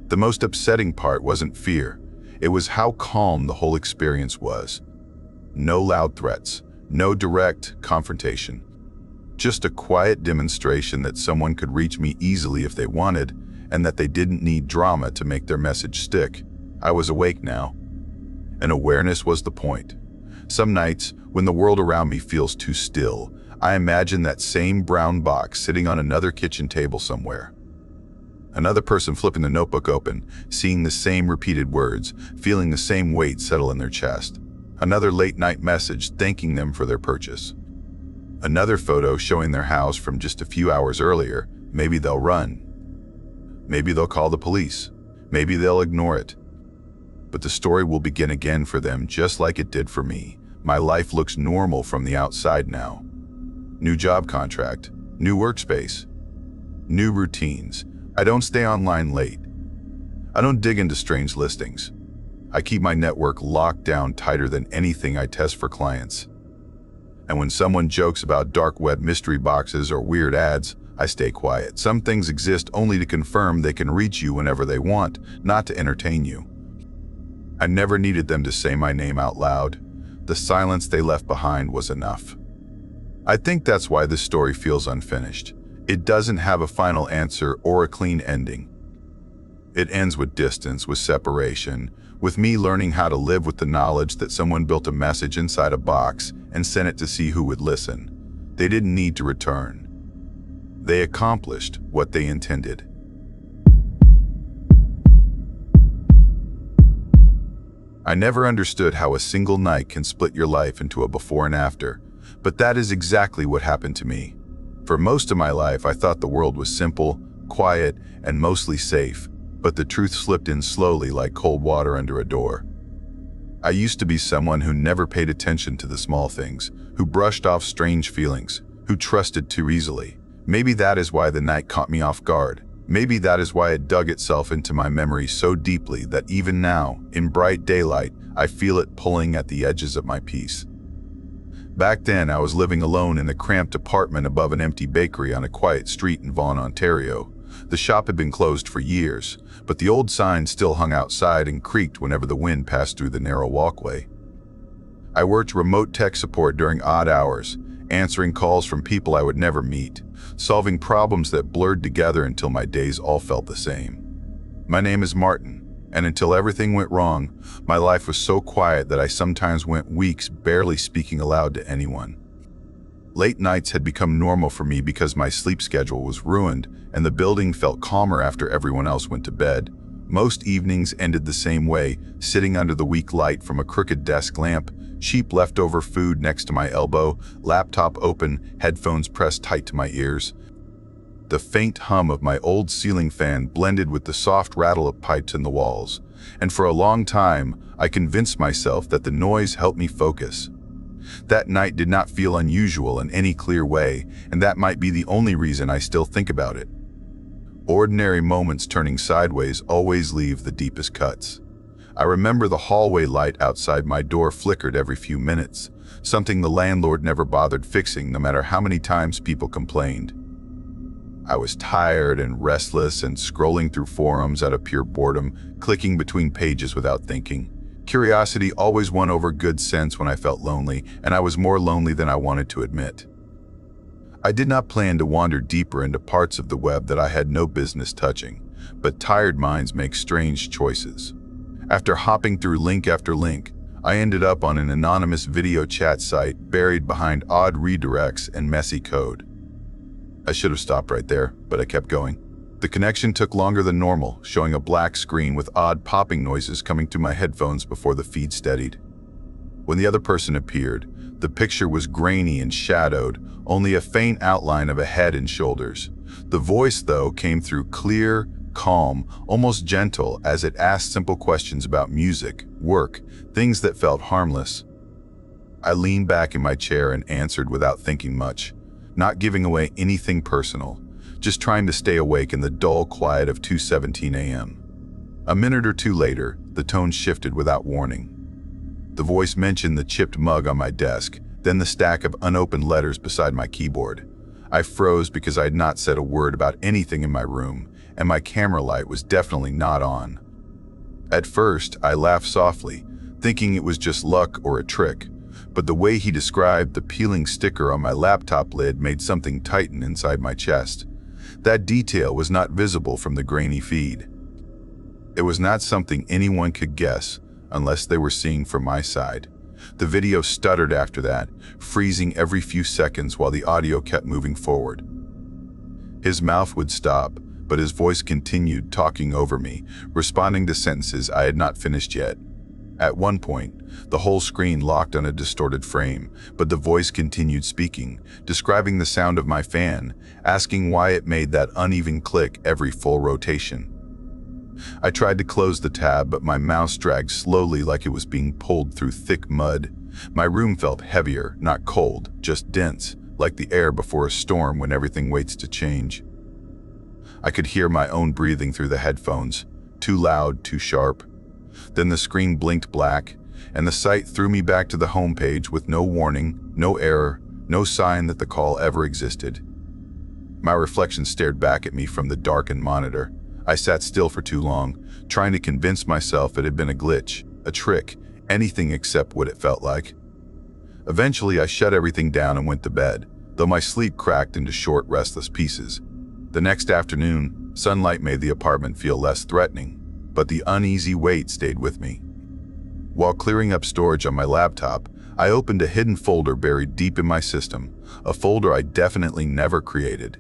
The most upsetting part wasn't fear. It was how calm the whole experience was. No loud threats, no direct confrontation. Just a quiet demonstration that someone could reach me easily if they wanted, and that they didn't need drama to make their message stick. I was awake now, and awareness was the point. Some nights, when the world around me feels too still, I imagine that same brown box sitting on another kitchen table somewhere. Another person flipping the notebook open, seeing the same repeated words, feeling the same weight settle in their chest. Another late-night message thanking them for their purchase. Another photo showing their house from just a few hours earlier. Maybe they'll run. Maybe they'll call the police. Maybe they'll ignore it. But the story will begin again for them, just like it did for me. My life looks normal from the outside now. New job contract, new workspace, new routines. I don't stay online late. I don't dig into strange listings. I keep my network locked down tighter than anything I test for clients. And when someone jokes about dark web mystery boxes or weird ads, I stay quiet. Some things exist only to confirm they can reach you whenever they want, not to entertain you. I never needed them to say my name out loud. The silence they left behind was enough. I think that's why this story feels unfinished. It doesn't have a final answer or a clean ending. It ends with distance, with separation, with me learning how to live with the knowledge that someone built a message inside a box and sent it to see who would listen. They didn't need to return. They accomplished what they intended. I never understood how a single night can split your life into a before and after, but that is exactly what happened to me. For most of my life, I thought the world was simple, quiet, and mostly safe, but the truth slipped in slowly like cold water under a door. I used to be someone who never paid attention to the small things, who brushed off strange feelings, who trusted too easily. Maybe that is why the night caught me off guard. Maybe that is why it dug itself into my memory so deeply that even now, in bright daylight, I feel it pulling at the edges of my peace. Back then, I was living alone in a cramped apartment above an empty bakery on a quiet street in Vaughan, Ontario. The shop had been closed for years, but the old sign still hung outside and creaked whenever the wind passed through the narrow walkway. I worked remote tech support during odd hours, answering calls from people I would never meet, solving problems that blurred together until my days all felt the same. My name is Martin, And until everything went wrong, my life was so quiet that I sometimes went weeks barely speaking aloud to anyone. Late nights had become normal for me because my sleep schedule was ruined and the building felt calmer after everyone else went to bed. Most evenings ended the same way, sitting under the weak light from a crooked desk lamp, cheap leftover food next to my elbow, laptop open, headphones pressed tight to my ears. The faint hum of my old ceiling fan blended with the soft rattle of pipes in the walls, and for a long time, I convinced myself that the noise helped me focus. That night did not feel unusual in any clear way, and that might be the only reason I still think about it. Ordinary moments turning sideways always leave the deepest cuts. I remember the hallway light outside my door flickered every few minutes, something the landlord never bothered fixing no matter how many times people complained. I was tired and restless and scrolling through forums out of pure boredom, clicking between pages without thinking. Curiosity always won over good sense when I felt lonely, and I was more lonely than I wanted to admit. I did not plan to wander deeper into parts of the web that I had no business touching, but tired minds make strange choices. After hopping through link after link, I ended up on an anonymous video chat site buried behind odd redirects and messy code. I should have stopped right there, but I kept going. The connection took longer than normal, showing a black screen with odd popping noises coming through my headphones before the feed steadied. When the other person appeared, the picture was grainy and shadowed, only a faint outline of a head and shoulders. The voice, though, came through clear, calm, almost gentle as it asked simple questions about music, work, things that felt harmless. I leaned back in my chair and answered without thinking much, not giving away anything personal, just trying to stay awake in the dull quiet of 2:17 a.m. A minute or two later, the tone shifted without warning. The voice mentioned the chipped mug on my desk, then the stack of unopened letters beside my keyboard. I froze because I had not said a word about anything in my room, and my camera light was definitely not on. At first, I laughed softly, thinking it was just luck or a trick, but the way he described the peeling sticker on my laptop lid made something tighten inside my chest. That detail was not visible from the grainy feed. It was not something anyone could guess unless they were seeing from my side. The video stuttered after that, freezing every few seconds while the audio kept moving forward. His mouth would stop, but his voice continued talking over me, responding to sentences I had not finished yet. At one point, the whole screen locked on a distorted frame, but the voice continued speaking, describing the sound of my fan, asking why it made that uneven click every full rotation. I tried to close the tab, but my mouse dragged slowly like it was being pulled through thick mud. My room felt heavier, not cold, just dense, like the air before a storm when everything waits to change. I could hear my own breathing through the headphones, too loud, too sharp. Then the screen blinked black, and the site threw me back to the home page with no warning, no error, no sign that the call ever existed. My reflection stared back at me from the darkened monitor. I sat still for too long, trying to convince myself it had been a glitch, a trick, anything except what it felt like. Eventually, I shut everything down and went to bed, though my sleep cracked into short, restless pieces. The next afternoon, sunlight made the apartment feel less threatening, but the uneasy weight stayed with me. While clearing up storage on my laptop, I opened a hidden folder buried deep in my system, a folder I definitely never created.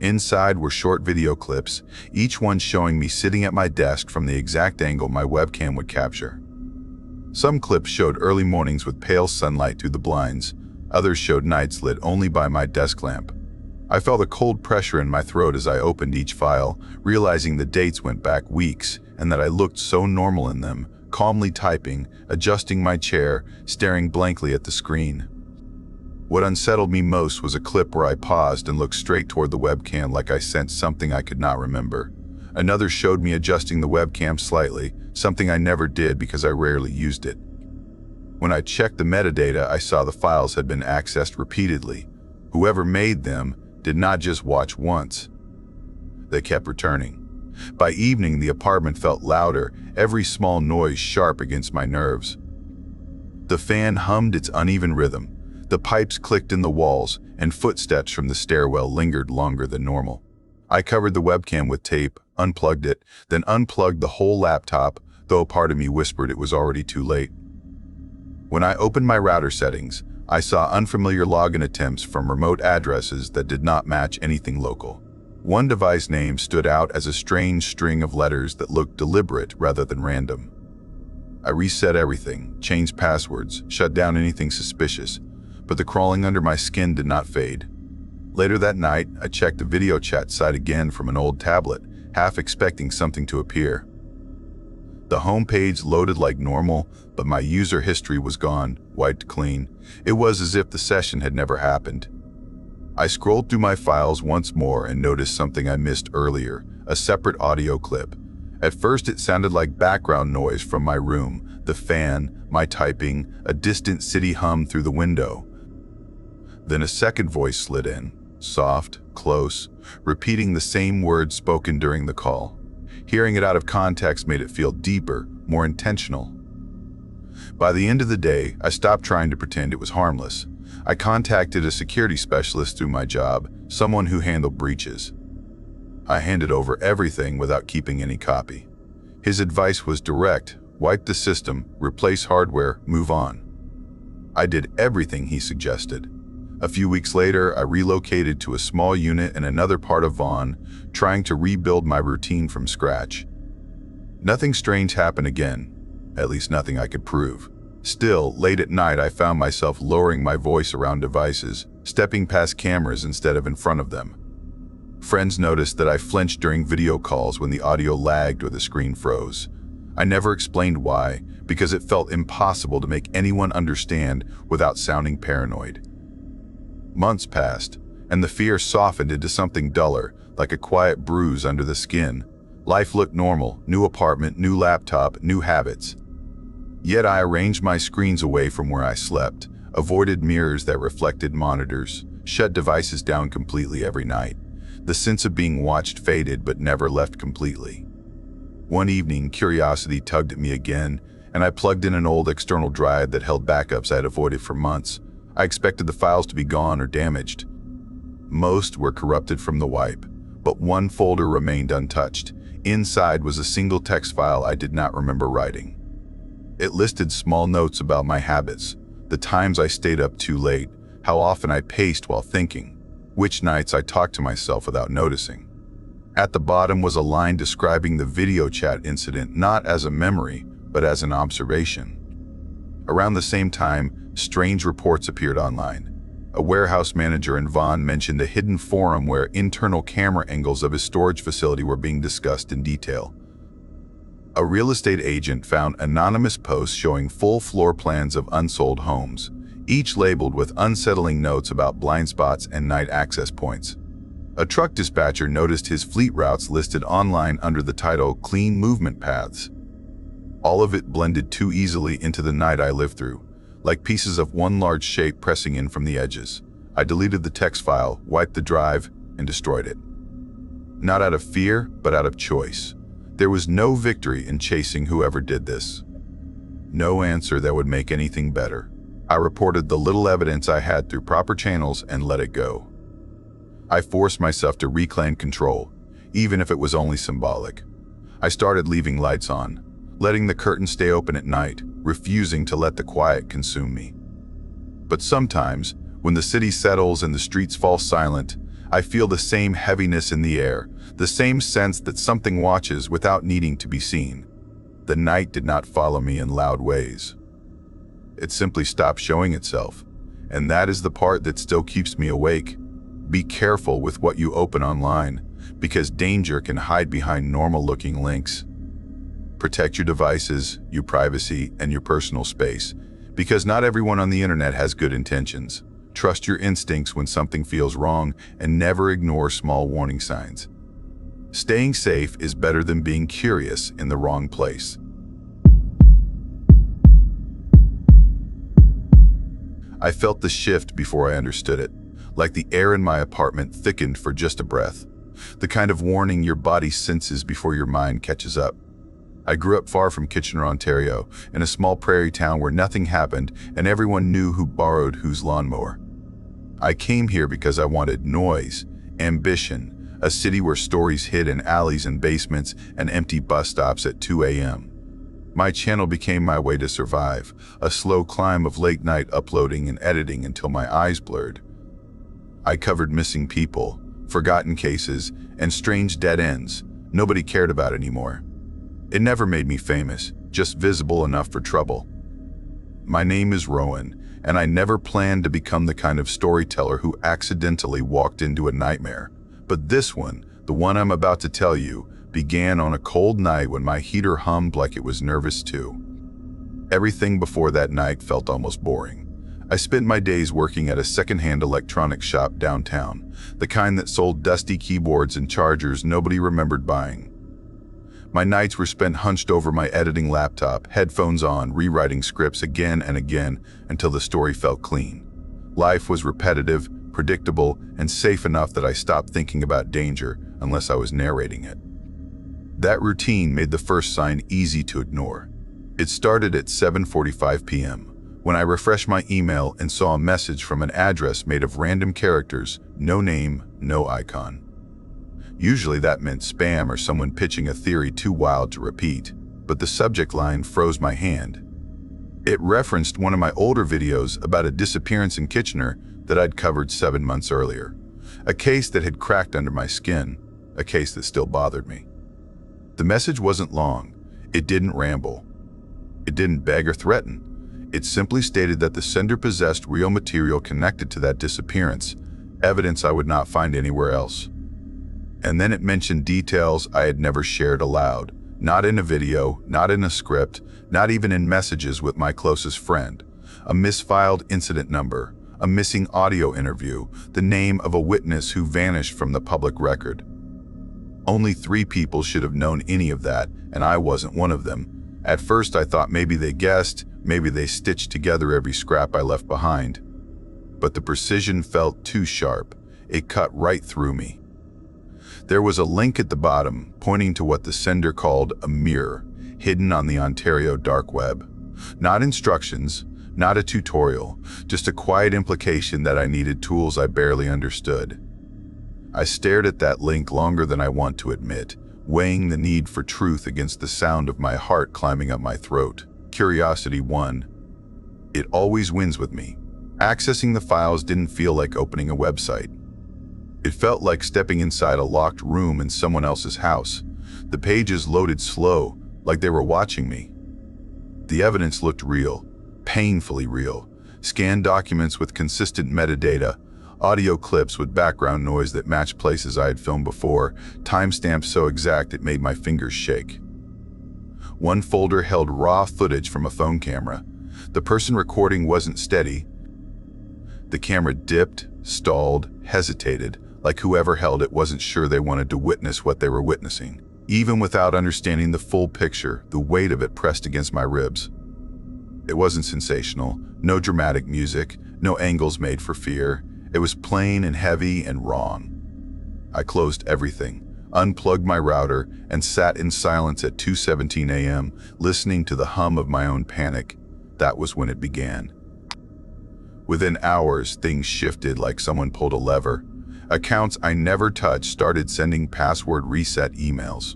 Inside were short video clips, each one showing me sitting at my desk from the exact angle my webcam would capture. Some clips showed early mornings with pale sunlight through the blinds, others showed nights lit only by my desk lamp. I felt a cold pressure in my throat as I opened each file, realizing the dates went back weeks and that I looked so normal in them, calmly typing, adjusting my chair, staring blankly at the screen. What unsettled me most was a clip where I paused and looked straight toward the webcam like I sensed something I could not remember. Another showed me adjusting the webcam slightly, something I never did because I rarely used it. When I checked the metadata, I saw the files had been accessed repeatedly. Whoever made them did not just watch once. They kept returning. By evening, the apartment felt louder, every small noise sharp against my nerves. The fan hummed its uneven rhythm. The pipes clicked in the walls, and footsteps from the stairwell lingered longer than normal. I covered the webcam with tape, unplugged it, then unplugged the whole laptop, though a part of me whispered it was already too late. When I opened my router settings, I saw unfamiliar login attempts from remote addresses that did not match anything local. One device name stood out as a strange string of letters that looked deliberate rather than random. I reset everything, changed passwords, shut down anything suspicious, but the crawling under my skin did not fade. Later that night, I checked the video chat site again from an old tablet, half expecting something to appear. The homepage loaded like normal, but my user history was gone, wiped clean. It was as if the session had never happened. I scrolled through my files once more and noticed something I missed earlier, a separate audio clip. At first it sounded like background noise from my room, the fan, my typing, a distant city hum through the window. Then a second voice slid in, soft, close, repeating the same words spoken during the call. Hearing it out of context made it feel deeper, more intentional. By the end of the day, I stopped trying to pretend it was harmless. I contacted a security specialist through my job, someone who handled breaches. I handed over everything without keeping any copy. His advice was direct: wipe the system, replace hardware, move on. I did everything he suggested. A few weeks later, I relocated to a small unit in another part of Vaughan, trying to rebuild my routine from scratch. Nothing strange happened again, at least nothing I could prove. Still, late at night I found myself lowering my voice around devices, stepping past cameras instead of in front of them. Friends noticed that I flinched during video calls when the audio lagged or the screen froze. I never explained why, because it felt impossible to make anyone understand without sounding paranoid. Months passed, and the fear softened into something duller, like a quiet bruise under the skin. Life looked normal: new apartment, new laptop, new habits. Yet I arranged my screens away from where I slept, avoided mirrors that reflected monitors, shut devices down completely every night. The sense of being watched faded but never left completely. One evening, curiosity tugged at me again, and I plugged in an old external drive that held backups I had avoided for months. I expected the files to be gone or damaged. Most were corrupted from the wipe, but one folder remained untouched. Inside was a single text file I did not remember writing. It listed small notes about my habits, the times I stayed up too late, how often I paced while thinking, which nights I talked to myself without noticing. At the bottom was a line describing the video chat incident not as a memory, but as an observation. Around the same time, strange reports appeared online. A warehouse manager in Vaughan mentioned a hidden forum where internal camera angles of his storage facility were being discussed in detail. A real estate agent found anonymous posts showing full floor plans of unsold homes, each labeled with unsettling notes about blind spots and night access points. A truck dispatcher noticed his fleet routes listed online under the title "Clean Movement Paths." All of it blended too easily into the night I lived through, like pieces of one large shape pressing in from the edges. I deleted the text file, wiped the drive, and destroyed it. Not out of fear, but out of choice. There was no victory in chasing whoever did this. No answer that would make anything better. I reported the little evidence I had through proper channels and let it go. I forced myself to reclaim control, even if it was only symbolic. I started leaving lights on, letting the curtains stay open at night, refusing to let the quiet consume me. But sometimes, when the city settles and the streets fall silent, I feel the same heaviness in the air, the same sense that something watches without needing to be seen. The night did not follow me in loud ways. It simply stopped showing itself, and that is the part that still keeps me awake. Be careful with what you open online, because danger can hide behind normal-looking links. Protect your devices, your privacy, and your personal space, because not everyone on the internet has good intentions. Trust your instincts when something feels wrong, and never ignore small warning signs. Staying safe is better than being curious in the wrong place. I felt the shift before I understood it, like the air in my apartment thickened for just a breath, the kind of warning your body senses before your mind catches up. I grew up far from Kitchener, Ontario, in a small prairie town where nothing happened and everyone knew who borrowed whose lawnmower. I came here because I wanted noise, ambition, A city where stories hid in alleys and basements and empty bus stops at 2 a.m. My channel became my way to survive, a slow climb of late-night uploading and editing until my eyes blurred. I covered missing people, forgotten cases, and strange dead ends nobody cared about anymore. It never made me famous, just visible enough for trouble. My name is Rowan, and I never planned to become the kind of storyteller who accidentally walked into a nightmare. But this one, the one I'm about to tell you, began on a cold night when my heater hummed like it was nervous too. Everything before that night felt almost boring. I spent my days working at a secondhand electronics shop downtown, the kind that sold dusty keyboards and chargers nobody remembered buying. My nights were spent hunched over my editing laptop, headphones on, rewriting scripts again and again until the story felt clean. Life was repetitive, predictable, and safe enough that I stopped thinking about danger unless I was narrating it. That routine made the first sign easy to ignore. It started at 7:45 p.m. when I refreshed my email and saw a message from an address made of random characters, no name, no icon. Usually that meant spam or someone pitching a theory too wild to repeat, but the subject line froze my hand. It referenced one of my older videos about a disappearance in Kitchener that I'd covered 7 months earlier. A case that had cracked under my skin, a case that still bothered me. The message wasn't long. It didn't ramble. It didn't beg or threaten. It simply stated that the sender possessed real material connected to that disappearance, evidence I would not find anywhere else. And then it mentioned details I had never shared aloud, not in a video, not in a script, not even in messages with my closest friend. A misfiled incident number, a missing audio interview, the name of a witness who vanished from the public record. Only 3 people should have known any of that, and I wasn't one of them. At first I thought maybe they guessed, maybe they stitched together every scrap I left behind. But the precision felt too sharp. It cut right through me. There was a link at the bottom pointing to what the sender called a mirror, hidden on the Ontario dark web. Not instructions, not a tutorial, just a quiet implication that I needed tools I barely understood. I stared at that link longer than I want to admit, weighing the need for truth against the sound of my heart climbing up my throat. Curiosity won. It always wins with me. Accessing the files didn't feel like opening a website. It felt like stepping inside a locked room in someone else's house. The pages loaded slow, like they were watching me. The evidence looked real, painfully real. Scanned documents with consistent metadata, audio clips with background noise that matched places I had filmed before, timestamps so exact it made my fingers shake. One folder held raw footage from a phone camera. The person recording wasn't steady. The camera dipped, stalled, hesitated, like whoever held it wasn't sure they wanted to witness what they were witnessing. Even without understanding the full picture, the weight of it pressed against my ribs. It wasn't sensational, no dramatic music, no angles made for fear. It was plain and heavy and wrong. I closed everything, unplugged my router, and sat in silence at 2:17 a.m., listening to the hum of my own panic. That was when it began. Within hours, things shifted like someone pulled a lever. Accounts I never touched started sending password reset emails.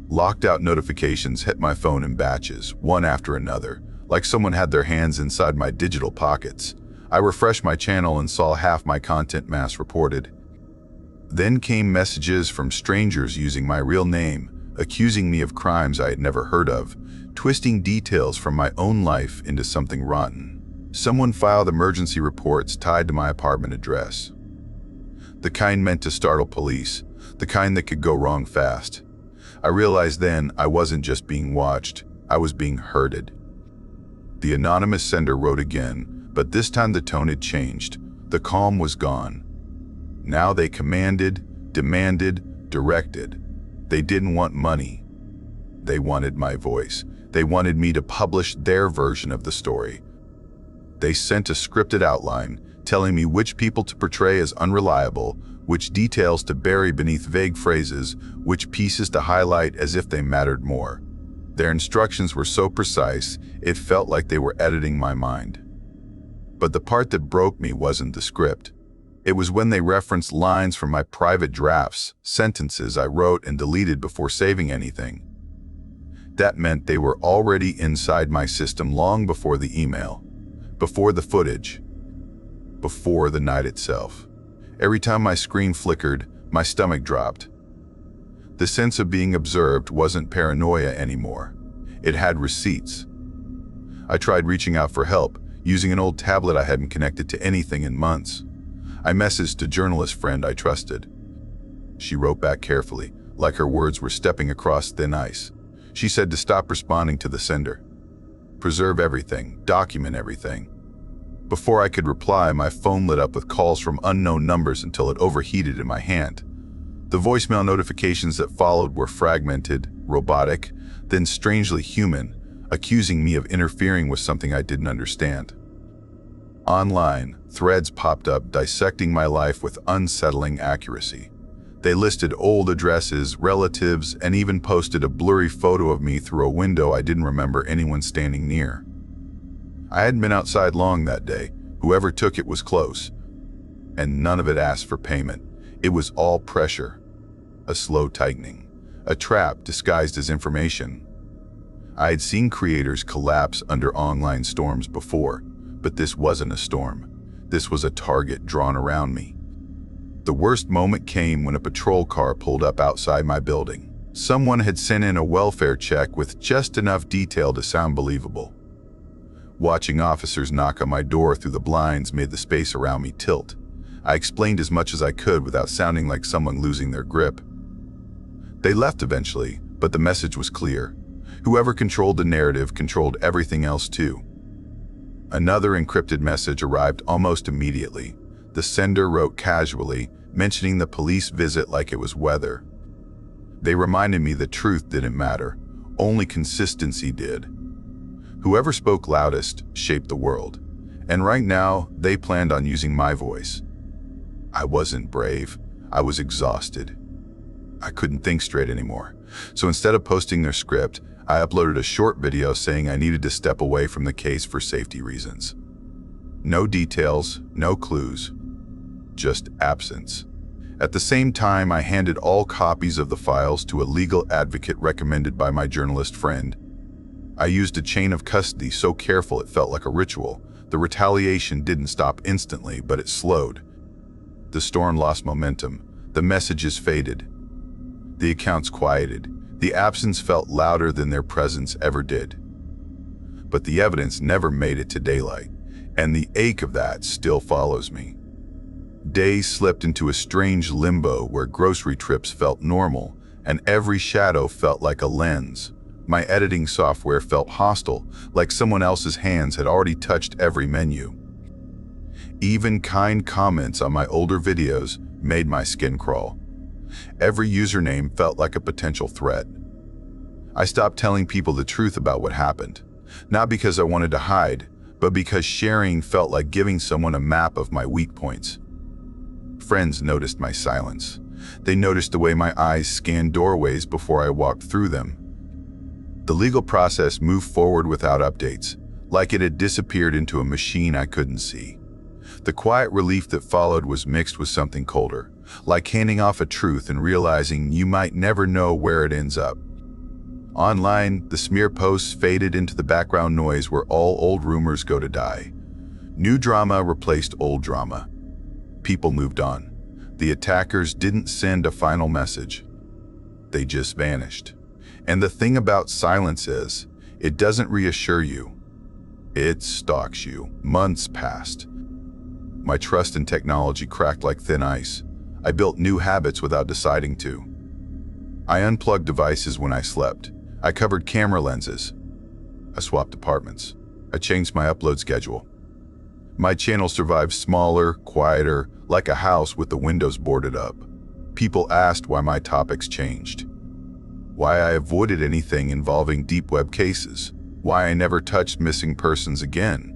Locked out notifications hit my phone in batches, one after another, like someone had their hands inside my digital pockets. I refreshed my channel and saw half my content mass reported. Then came messages from strangers using my real name, accusing me of crimes I had never heard of, twisting details from my own life into something rotten. Someone filed emergency reports tied to my apartment address. The kind meant to startle police, the kind that could go wrong fast. I realized then I wasn't just being watched, I was being herded. The anonymous sender wrote again, but this time the tone had changed. The calm was gone. Now they commanded, demanded, directed. They didn't want money. They wanted my voice. They wanted me to publish their version of the story. They sent a scripted outline, telling me which people to portray as unreliable, which details to bury beneath vague phrases, which pieces to highlight as if they mattered more. Their instructions were so precise, it felt like they were editing my mind. But the part that broke me wasn't the script. It was when they referenced lines from my private drafts, sentences I wrote and deleted before saving anything. That meant they were already inside my system long before the email, before the footage, before the night itself. Every time my screen flickered, my stomach dropped. The sense of being observed wasn't paranoia anymore. It had receipts. I tried reaching out for help, using an old tablet I hadn't connected to anything in months. I messaged a journalist friend I trusted. She wrote back carefully, like her words were stepping across thin ice. She said to stop responding to the sender. Preserve everything, document everything. Before I could reply, my phone lit up with calls from unknown numbers until it overheated in my hand. The voicemail notifications that followed were fragmented, robotic, then strangely human, accusing me of interfering with something I didn't understand. Online, threads popped up dissecting my life with unsettling accuracy. They listed old addresses, relatives, and even posted a blurry photo of me through a window I didn't remember anyone standing near. I hadn't been outside long that day. Whoever took it was close. And none of it asked for payment. It was all pressure. A slow tightening. A trap disguised as information. I had seen creators collapse under online storms before, but this wasn't a storm. This was a target drawn around me. The worst moment came when a patrol car pulled up outside my building. Someone had sent in a welfare check with just enough detail to sound believable. Watching officers knock on my door through the blinds made the space around me tilt. I explained as much as I could without sounding like someone losing their grip. They left eventually, but the message was clear. Whoever controlled the narrative controlled everything else too. Another encrypted message arrived almost immediately. The sender wrote casually, mentioning the police visit like it was weather. They reminded me the truth didn't matter, only consistency did. Whoever spoke loudest shaped the world, and right now they planned on using my voice. I wasn't brave, I was exhausted. I couldn't think straight anymore, so instead of posting their script, I uploaded a short video saying I needed to step away from the case for safety reasons. No details, no clues, just absence. At the same time, I handed all copies of the files to a legal advocate recommended by my journalist friend. I used a chain of custody so careful it felt like a ritual. The retaliation didn't stop instantly, but it slowed. The storm lost momentum. The messages faded. The accounts quieted. The absence felt louder than their presence ever did. But the evidence never made it to daylight, and the ache of that still follows me. Days slipped into a strange limbo where grocery trips felt normal, and every shadow felt like a lens. My editing software felt hostile, like someone else's hands had already touched every menu. Even kind comments on my older videos made my skin crawl. Every username felt like a potential threat. I stopped telling people the truth about what happened, not because I wanted to hide, but because sharing felt like giving someone a map of my weak points. Friends noticed my silence. They noticed the way my eyes scanned doorways before I walked through them. The legal process moved forward without updates, like it had disappeared into a machine I couldn't see. The quiet relief that followed was mixed with something colder, like handing off a truth and realizing you might never know where it ends up. Online, the smear posts faded into the background noise where all old rumors go to die. New drama replaced old drama. People moved on. The attackers didn't send a final message. They just vanished. And the thing about silence is, it doesn't reassure you. It stalks you. Months passed. My trust in technology cracked like thin ice. I built new habits without deciding to. I unplugged devices when I slept. I covered camera lenses. I swapped apartments. I changed my upload schedule. My channel survived smaller, quieter, like a house with the windows boarded up. People asked why my topics changed. Why I avoided anything involving deep web cases. Why I never touched missing persons again.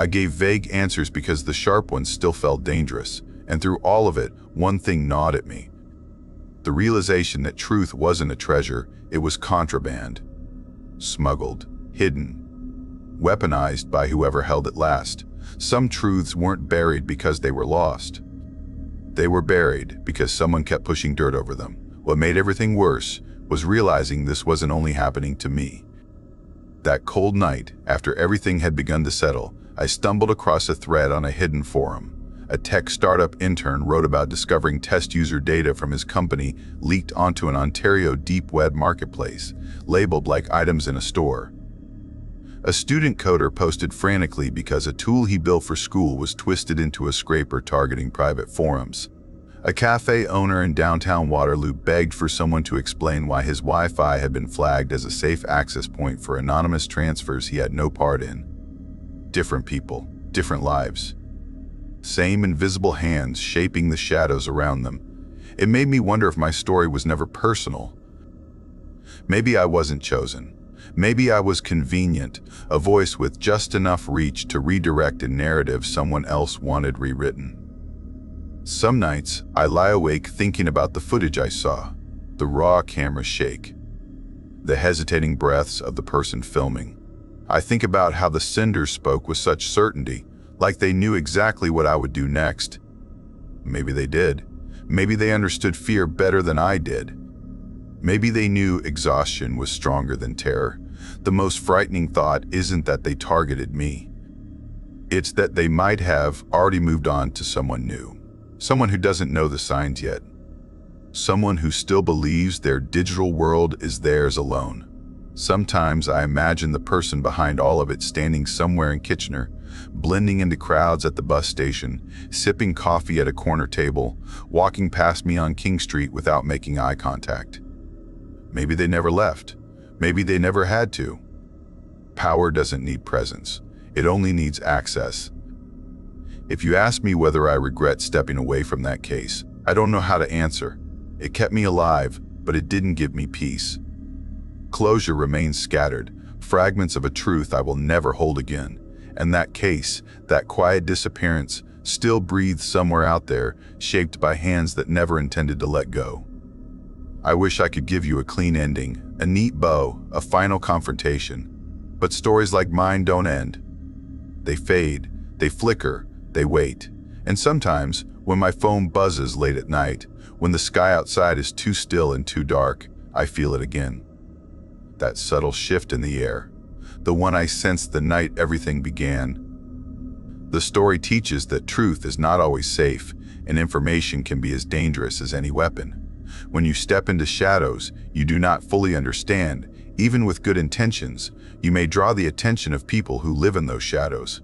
I gave vague answers because the sharp ones still felt dangerous, and through all of it, one thing gnawed at me. The realization that truth wasn't a treasure, it was contraband. Smuggled, hidden, weaponized by whoever held it last. Some truths weren't buried because they were lost. They were buried because someone kept pushing dirt over them. What made everything worse was realizing this wasn't only happening to me. That cold night, after everything had begun to settle, I stumbled across a thread on a hidden forum. A tech startup intern wrote about discovering test user data from his company leaked onto an Ontario deep web marketplace, labeled like items in a store. A student coder posted frantically because a tool he built for school was twisted into a scraper targeting private forums. A cafe owner in downtown Waterloo begged for someone to explain why his Wi-Fi had been flagged as a safe access point for anonymous transfers he had no part in. Different people, different lives. Same invisible hands shaping the shadows around them. It made me wonder if my story was never personal. Maybe I wasn't chosen. Maybe I was convenient, a voice with just enough reach to redirect a narrative someone else wanted rewritten. Some nights, I lie awake thinking about the footage I saw, the raw camera shake, the hesitating breaths of the person filming. I think about how the senders spoke with such certainty, like they knew exactly what I would do next. Maybe they did. Maybe they understood fear better than I did. Maybe they knew exhaustion was stronger than terror. The most frightening thought isn't that they targeted me. It's that they might have already moved on to someone new. Someone who doesn't know the signs yet. Someone who still believes their digital world is theirs alone. Sometimes I imagine the person behind all of it standing somewhere in Kitchener, blending into crowds at the bus station, sipping coffee at a corner table, walking past me on King Street without making eye contact. Maybe they never left. Maybe they never had to. Power doesn't need presence. It only needs access. If you ask me whether I regret stepping away from that case, I don't know how to answer. It kept me alive, but it didn't give me peace. Closure remains scattered, fragments of a truth I will never hold again. And that case, that quiet disappearance, still breathes somewhere out there, shaped by hands that never intended to let go. I wish I could give you a clean ending, a neat bow, a final confrontation. But stories like mine don't end. They fade, they flicker, they wait. And sometimes, when my phone buzzes late at night, when the sky outside is too still and too dark, I feel it again. That subtle shift in the air, the one I sensed the night everything began. The story teaches that truth is not always safe, and information can be as dangerous as any weapon. When you step into shadows you do not fully understand, even with good intentions, you may draw the attention of people who live in those shadows.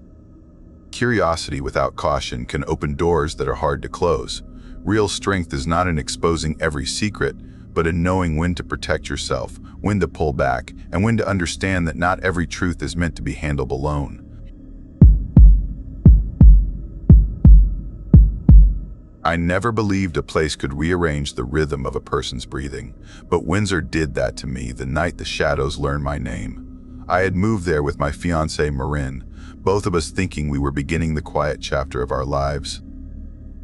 Curiosity without caution can open doors that are hard to close. Real strength is not in exposing every secret, but in knowing when to protect yourself, when to pull back, and when to understand that not every truth is meant to be handled alone. I never believed a place could rearrange the rhythm of a person's breathing, but Windsor did that to me the night the shadows learned my name. I had moved there with my fiancée Marin, both of us thinking we were beginning the quiet chapter of our lives.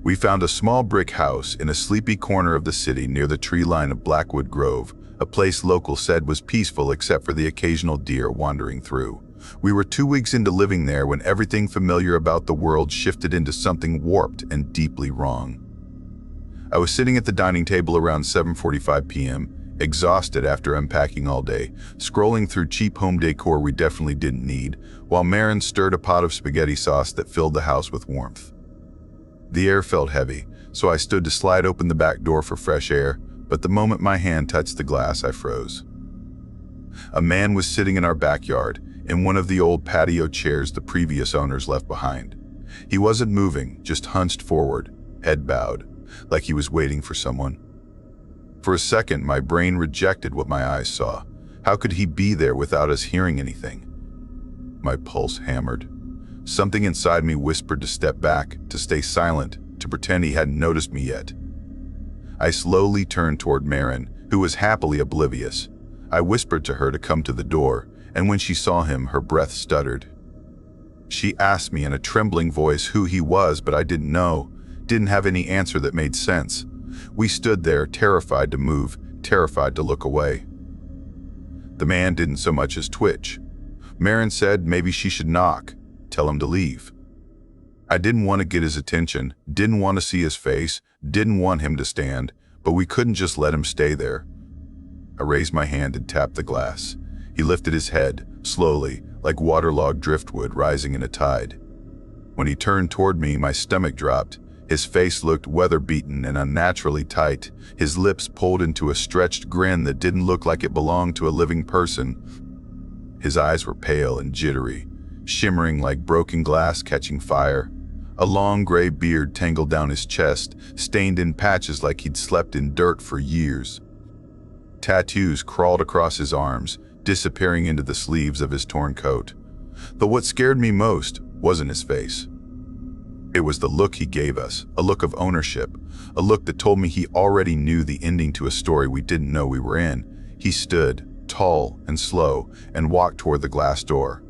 We found a small brick house in a sleepy corner of the city near the tree line of Blackwood Grove, a place locals said was peaceful except for the occasional deer wandering through. We were 2 weeks into living there when everything familiar about the world shifted into something warped and deeply wrong. I was sitting at the dining table around 7:45 p.m., exhausted after unpacking all day, scrolling through cheap home decor we definitely didn't need, while Marin stirred a pot of spaghetti sauce that filled the house with warmth. The air felt heavy, so I stood to slide open the back door for fresh air, but the moment my hand touched the glass, I froze. A man was sitting in our backyard, in one of the old patio chairs the previous owners left behind. He wasn't moving, just hunched forward, head bowed, like he was waiting for someone. For a second, my brain rejected what my eyes saw. How could he be there without us hearing anything? My pulse hammered. Something inside me whispered to step back, to stay silent, to pretend he hadn't noticed me yet. I slowly turned toward Marin, who was happily oblivious. I whispered to her to come to the door, and when she saw him, her breath stuttered. She asked me in a trembling voice who he was, but I didn't know, didn't have any answer that made sense. We stood there, terrified to move, terrified to look away. The man didn't so much as twitch. Marin said maybe she should knock, tell him to leave. I didn't want to get his attention, didn't want to see his face, didn't want him to stand, but we couldn't just let him stay there. I raised my hand and tapped the glass. He lifted his head, slowly, like waterlogged driftwood rising in a tide. When he turned toward me, my stomach dropped. His face looked weather-beaten and unnaturally tight, his lips pulled into a stretched grin that didn't look like it belonged to a living person. His eyes were pale and jittery, shimmering like broken glass catching fire. A long gray beard tangled down his chest, stained in patches like he'd slept in dirt for years. Tattoos crawled across his arms, disappearing into the sleeves of his torn coat. But what scared me most wasn't his face. It was the look he gave us, a look of ownership, a look that told me he already knew the ending to a story we didn't know we were in. He stood, tall and slow, and walked toward the glass door.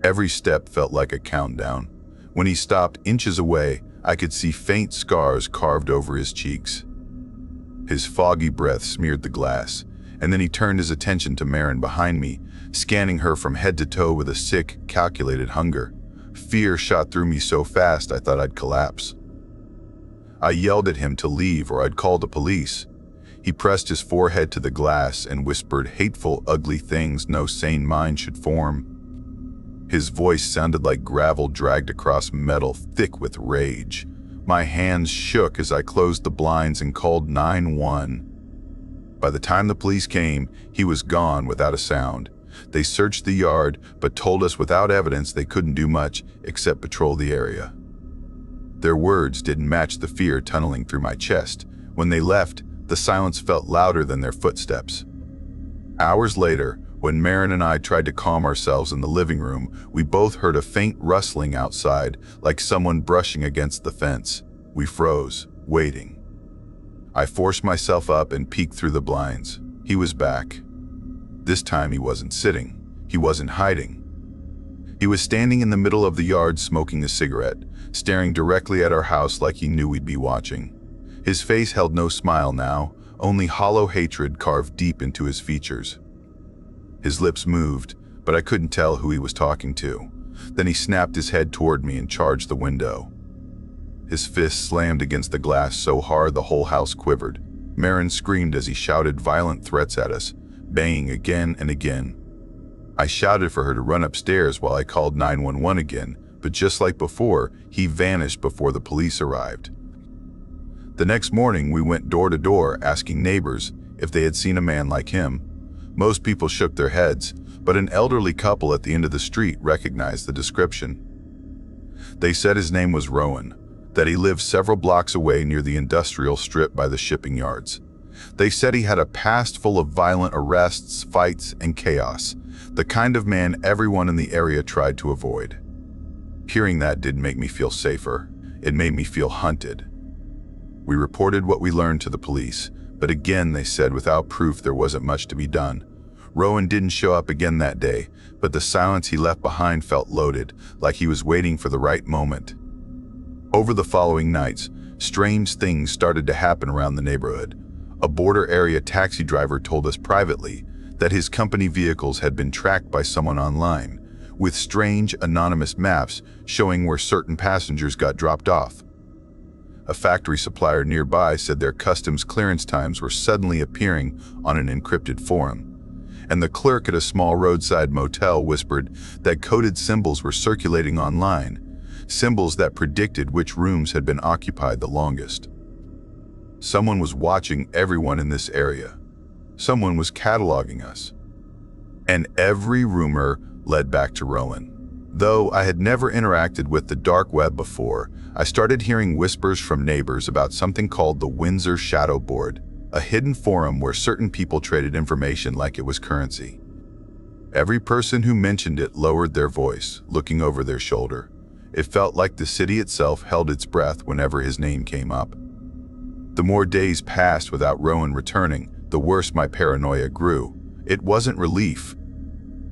Every step felt like a countdown. When he stopped inches away, I could see faint scars carved over his cheeks. His foggy breath smeared the glass, and then he turned his attention to Marin behind me, scanning her from head to toe with a sick, calculated hunger. Fear shot through me so fast I thought I'd collapse. I yelled at him to leave or I'd call the police. He pressed his forehead to the glass and whispered hateful, ugly things no sane mind should form. His voice sounded like gravel dragged across metal, thick with rage. My hands shook as I closed the blinds and called 911. By the time the police came, he was gone without a sound. They searched the yard, but told us without evidence they couldn't do much except patrol the area. Their words didn't match the fear tunneling through my chest. When they left, the silence felt louder than their footsteps. Hours later, when Marin and I tried to calm ourselves in the living room, we both heard a faint rustling outside, like someone brushing against the fence. We froze, waiting. I forced myself up and peeked through the blinds. He was back. This time he wasn't sitting. He wasn't hiding. He was standing in the middle of the yard smoking a cigarette, staring directly at our house like he knew we'd be watching. His face held no smile now, only hollow hatred carved deep into his features. His lips moved, but I couldn't tell who he was talking to. Then he snapped his head toward me and charged the window. His fist slammed against the glass so hard the whole house quivered. Marin screamed as he shouted violent threats at us, banging again and again. I shouted for her to run upstairs while I called 911 again, but just like before, he vanished before the police arrived. The next morning, we went door to door asking neighbors if they had seen a man like him. Most people shook their heads, but an elderly couple at the end of the street recognized the description. They said his name was Rowan, that he lived several blocks away near the industrial strip by the shipping yards. They said he had a past full of violent arrests, fights, and chaos, the kind of man everyone in the area tried to avoid. Hearing that didn't make me feel safer. It made me feel hunted. We reported what we learned to the police, but again they said without proof there wasn't much to be done. Rowan didn't show up again that day, but the silence he left behind felt loaded, like he was waiting for the right moment. Over the following nights, strange things started to happen around the neighborhood. A border area taxi driver told us privately that his company vehicles had been tracked by someone online, with strange anonymous maps showing where certain passengers got dropped off. A factory supplier nearby said their customs clearance times were suddenly appearing on an encrypted forum. And the clerk at a small roadside motel whispered that coded symbols were circulating online, symbols that predicted which rooms had been occupied the longest. Someone was watching everyone in this area. Someone was cataloging us. And every rumor led back to Rowan. Though I had never interacted with the dark web before, I started hearing whispers from neighbors about something called the Windsor Shadow Board, a hidden forum where certain people traded information like it was currency. Every person who mentioned it lowered their voice, looking over their shoulder. It felt like the city itself held its breath whenever his name came up. The more days passed without Rowan returning, the worse my paranoia grew. It wasn't relief.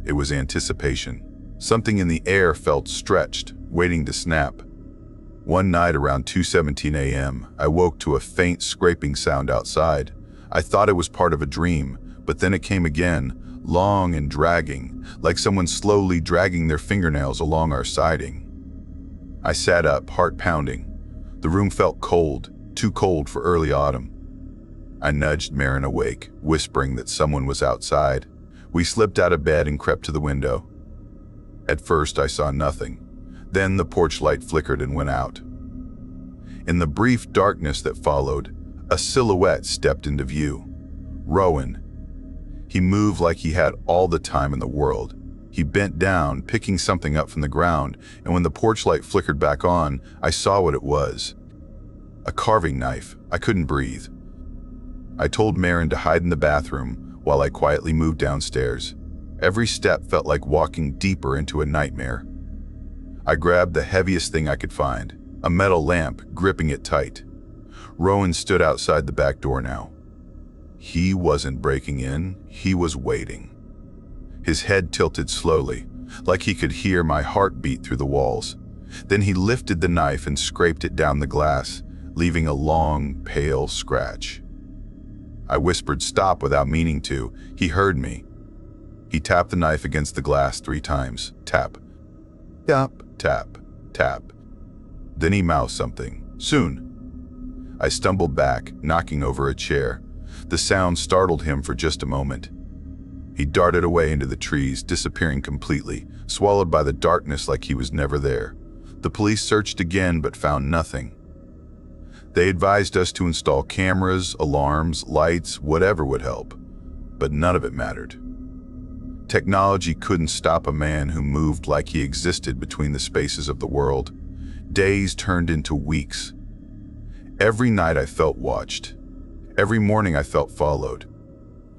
It was anticipation. Something in the air felt stretched, waiting to snap. One night around 2:17 a.m., I woke to a faint scraping sound outside. I thought it was part of a dream, but then it came again, long and dragging, like someone slowly dragging their fingernails along our siding. I sat up, heart pounding. The room felt cold, too cold for early autumn. I nudged Maren awake, whispering that someone was outside. We slipped out of bed and crept to the window. At first, I saw nothing. Then the porch light flickered and went out. In the brief darkness that followed, a silhouette stepped into view. Rowan. He moved like he had all the time in the world. He bent down, picking something up from the ground, and when the porch light flickered back on, I saw what it was. A carving knife. I couldn't breathe. I told Maren to hide in the bathroom while I quietly moved downstairs. Every step felt like walking deeper into a nightmare. I grabbed the heaviest thing I could find, a metal lamp, gripping it tight. Rowan stood outside the back door now. He wasn't breaking in, he was waiting. His head tilted slowly, like he could hear my heartbeat through the walls. Then he lifted the knife and scraped it down the glass, leaving a long, pale scratch. I whispered stop without meaning to. He heard me. He tapped the knife against the glass 3 times. Tap. Tap, tap, tap. Then he mouthed something. Soon. I stumbled back, knocking over a chair. The sound startled him for just a moment. He darted away into the trees, disappearing completely, swallowed by the darkness like he was never there. The police searched again but found nothing. They advised us to install cameras, alarms, lights, whatever would help, but none of it mattered. Technology couldn't stop a man who moved like he existed between the spaces of the world. Days turned into weeks. Every night I felt watched. Every morning I felt followed.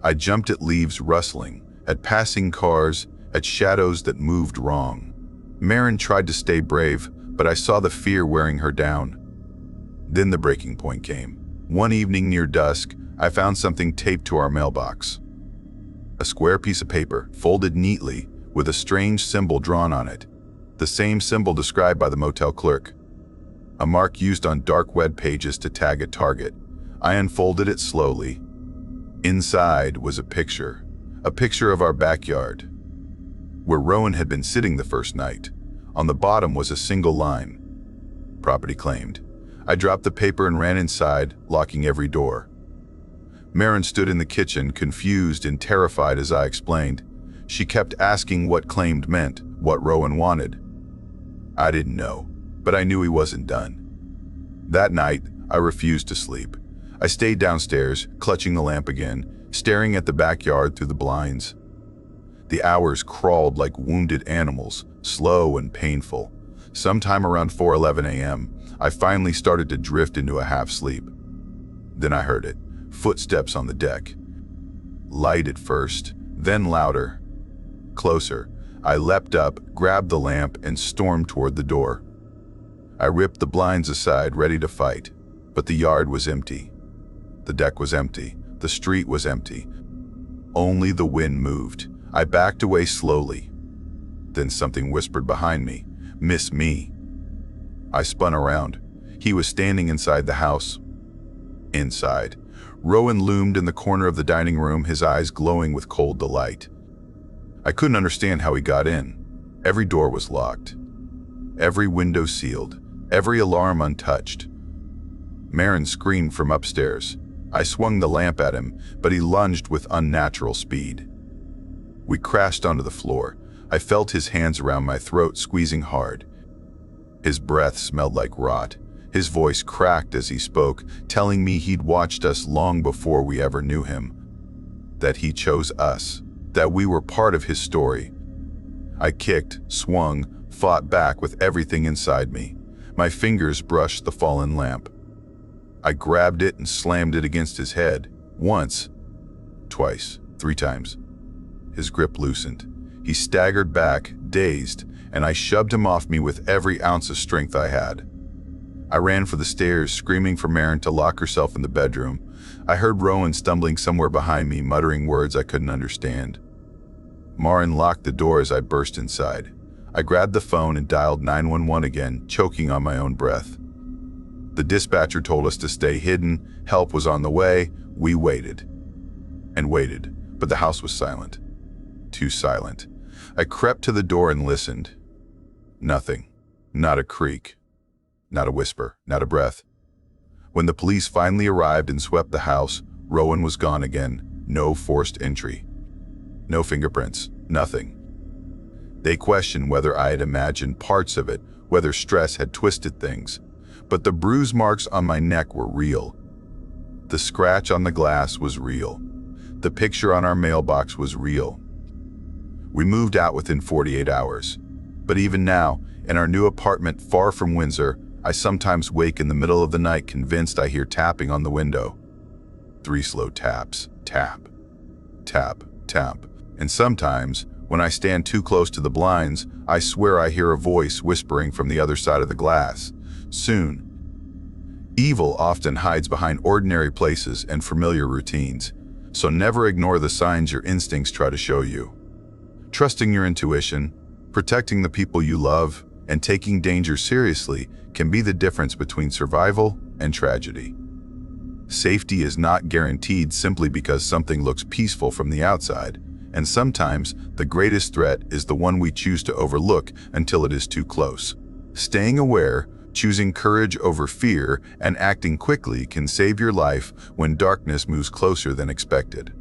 I jumped at leaves rustling, at passing cars, at shadows that moved wrong. Maren tried to stay brave, but I saw the fear wearing her down. Then the breaking point came. One evening near dusk, I found something taped to our mailbox. A square piece of paper, folded neatly, with a strange symbol drawn on it. The same symbol described by the motel clerk. A mark used on dark web pages to tag a target. I unfolded it slowly. Inside was a picture of our backyard, where Rowan had been sitting the first night. On the bottom was a single line. Property claimed. I dropped the paper and ran inside, locking every door. Maren stood in the kitchen, confused and terrified as I explained. She kept asking what claimed meant, what Rowan wanted. I didn't know, but I knew he wasn't done. That night, I refused to sleep. I stayed downstairs, clutching the lamp again, staring at the backyard through the blinds. The hours crawled like wounded animals, slow and painful. Sometime around 4:11 a.m., I finally started to drift into a half-sleep. Then I heard it, footsteps on the deck. Light at first, then louder. Closer. I leapt up, grabbed the lamp, and stormed toward the door. I ripped the blinds aside, ready to fight, but the yard was empty. The deck was empty. The street was empty. Only the wind moved. I backed away slowly. Then something whispered behind me, "Miss me." I spun around. He was standing inside the house. Inside, Rowan loomed in the corner of the dining room, his eyes glowing with cold delight. I couldn't understand how he got in. Every door was locked. Every window sealed. Every alarm untouched. Maren screamed from upstairs. I swung the lamp at him, but he lunged with unnatural speed. We crashed onto the floor. I felt his hands around my throat, squeezing hard. His breath smelled like rot. His voice cracked as he spoke, telling me he'd watched us long before we ever knew him. That he chose us. That we were part of his story. I kicked, swung, fought back with everything inside me. My fingers brushed the fallen lamp. I grabbed it and slammed it against his head. Once, twice, 3 times. His grip loosened. He staggered back, dazed, and I shoved him off me with every ounce of strength I had. I ran for the stairs, screaming for Maren to lock herself in the bedroom. I heard Rowan stumbling somewhere behind me, muttering words I couldn't understand. Maren locked the door as I burst inside. I grabbed the phone and dialed 911 again, choking on my own breath. The dispatcher told us to stay hidden. Help was on the way. We waited. And waited, but the house was silent. Too silent. I crept to the door and listened. Nothing. Not a creak, not a whisper, not a breath. When the police finally arrived and swept the house, Rowan was gone again. No forced entry. No fingerprints. Nothing. They questioned whether I had imagined parts of it, whether stress had twisted things. But the bruise marks on my neck were real. The scratch on the glass was real. The picture on our mailbox was real. We moved out within 48 hours. But even now, in our new apartment far from Windsor, I sometimes wake in the middle of the night convinced I hear tapping on the window. 3 slow taps. Tap. Tap. Tap. And sometimes, when I stand too close to the blinds, I swear I hear a voice whispering from the other side of the glass. Soon. Evil often hides behind ordinary places and familiar routines, so never ignore the signs your instincts try to show you. Trusting your intuition, protecting the people you love, and taking danger seriously can be the difference between survival and tragedy. Safety is not guaranteed simply because something looks peaceful from the outside, and sometimes the greatest threat is the one we choose to overlook until it is too close. Staying aware, choosing courage over fear, and acting quickly can save your life when darkness moves closer than expected.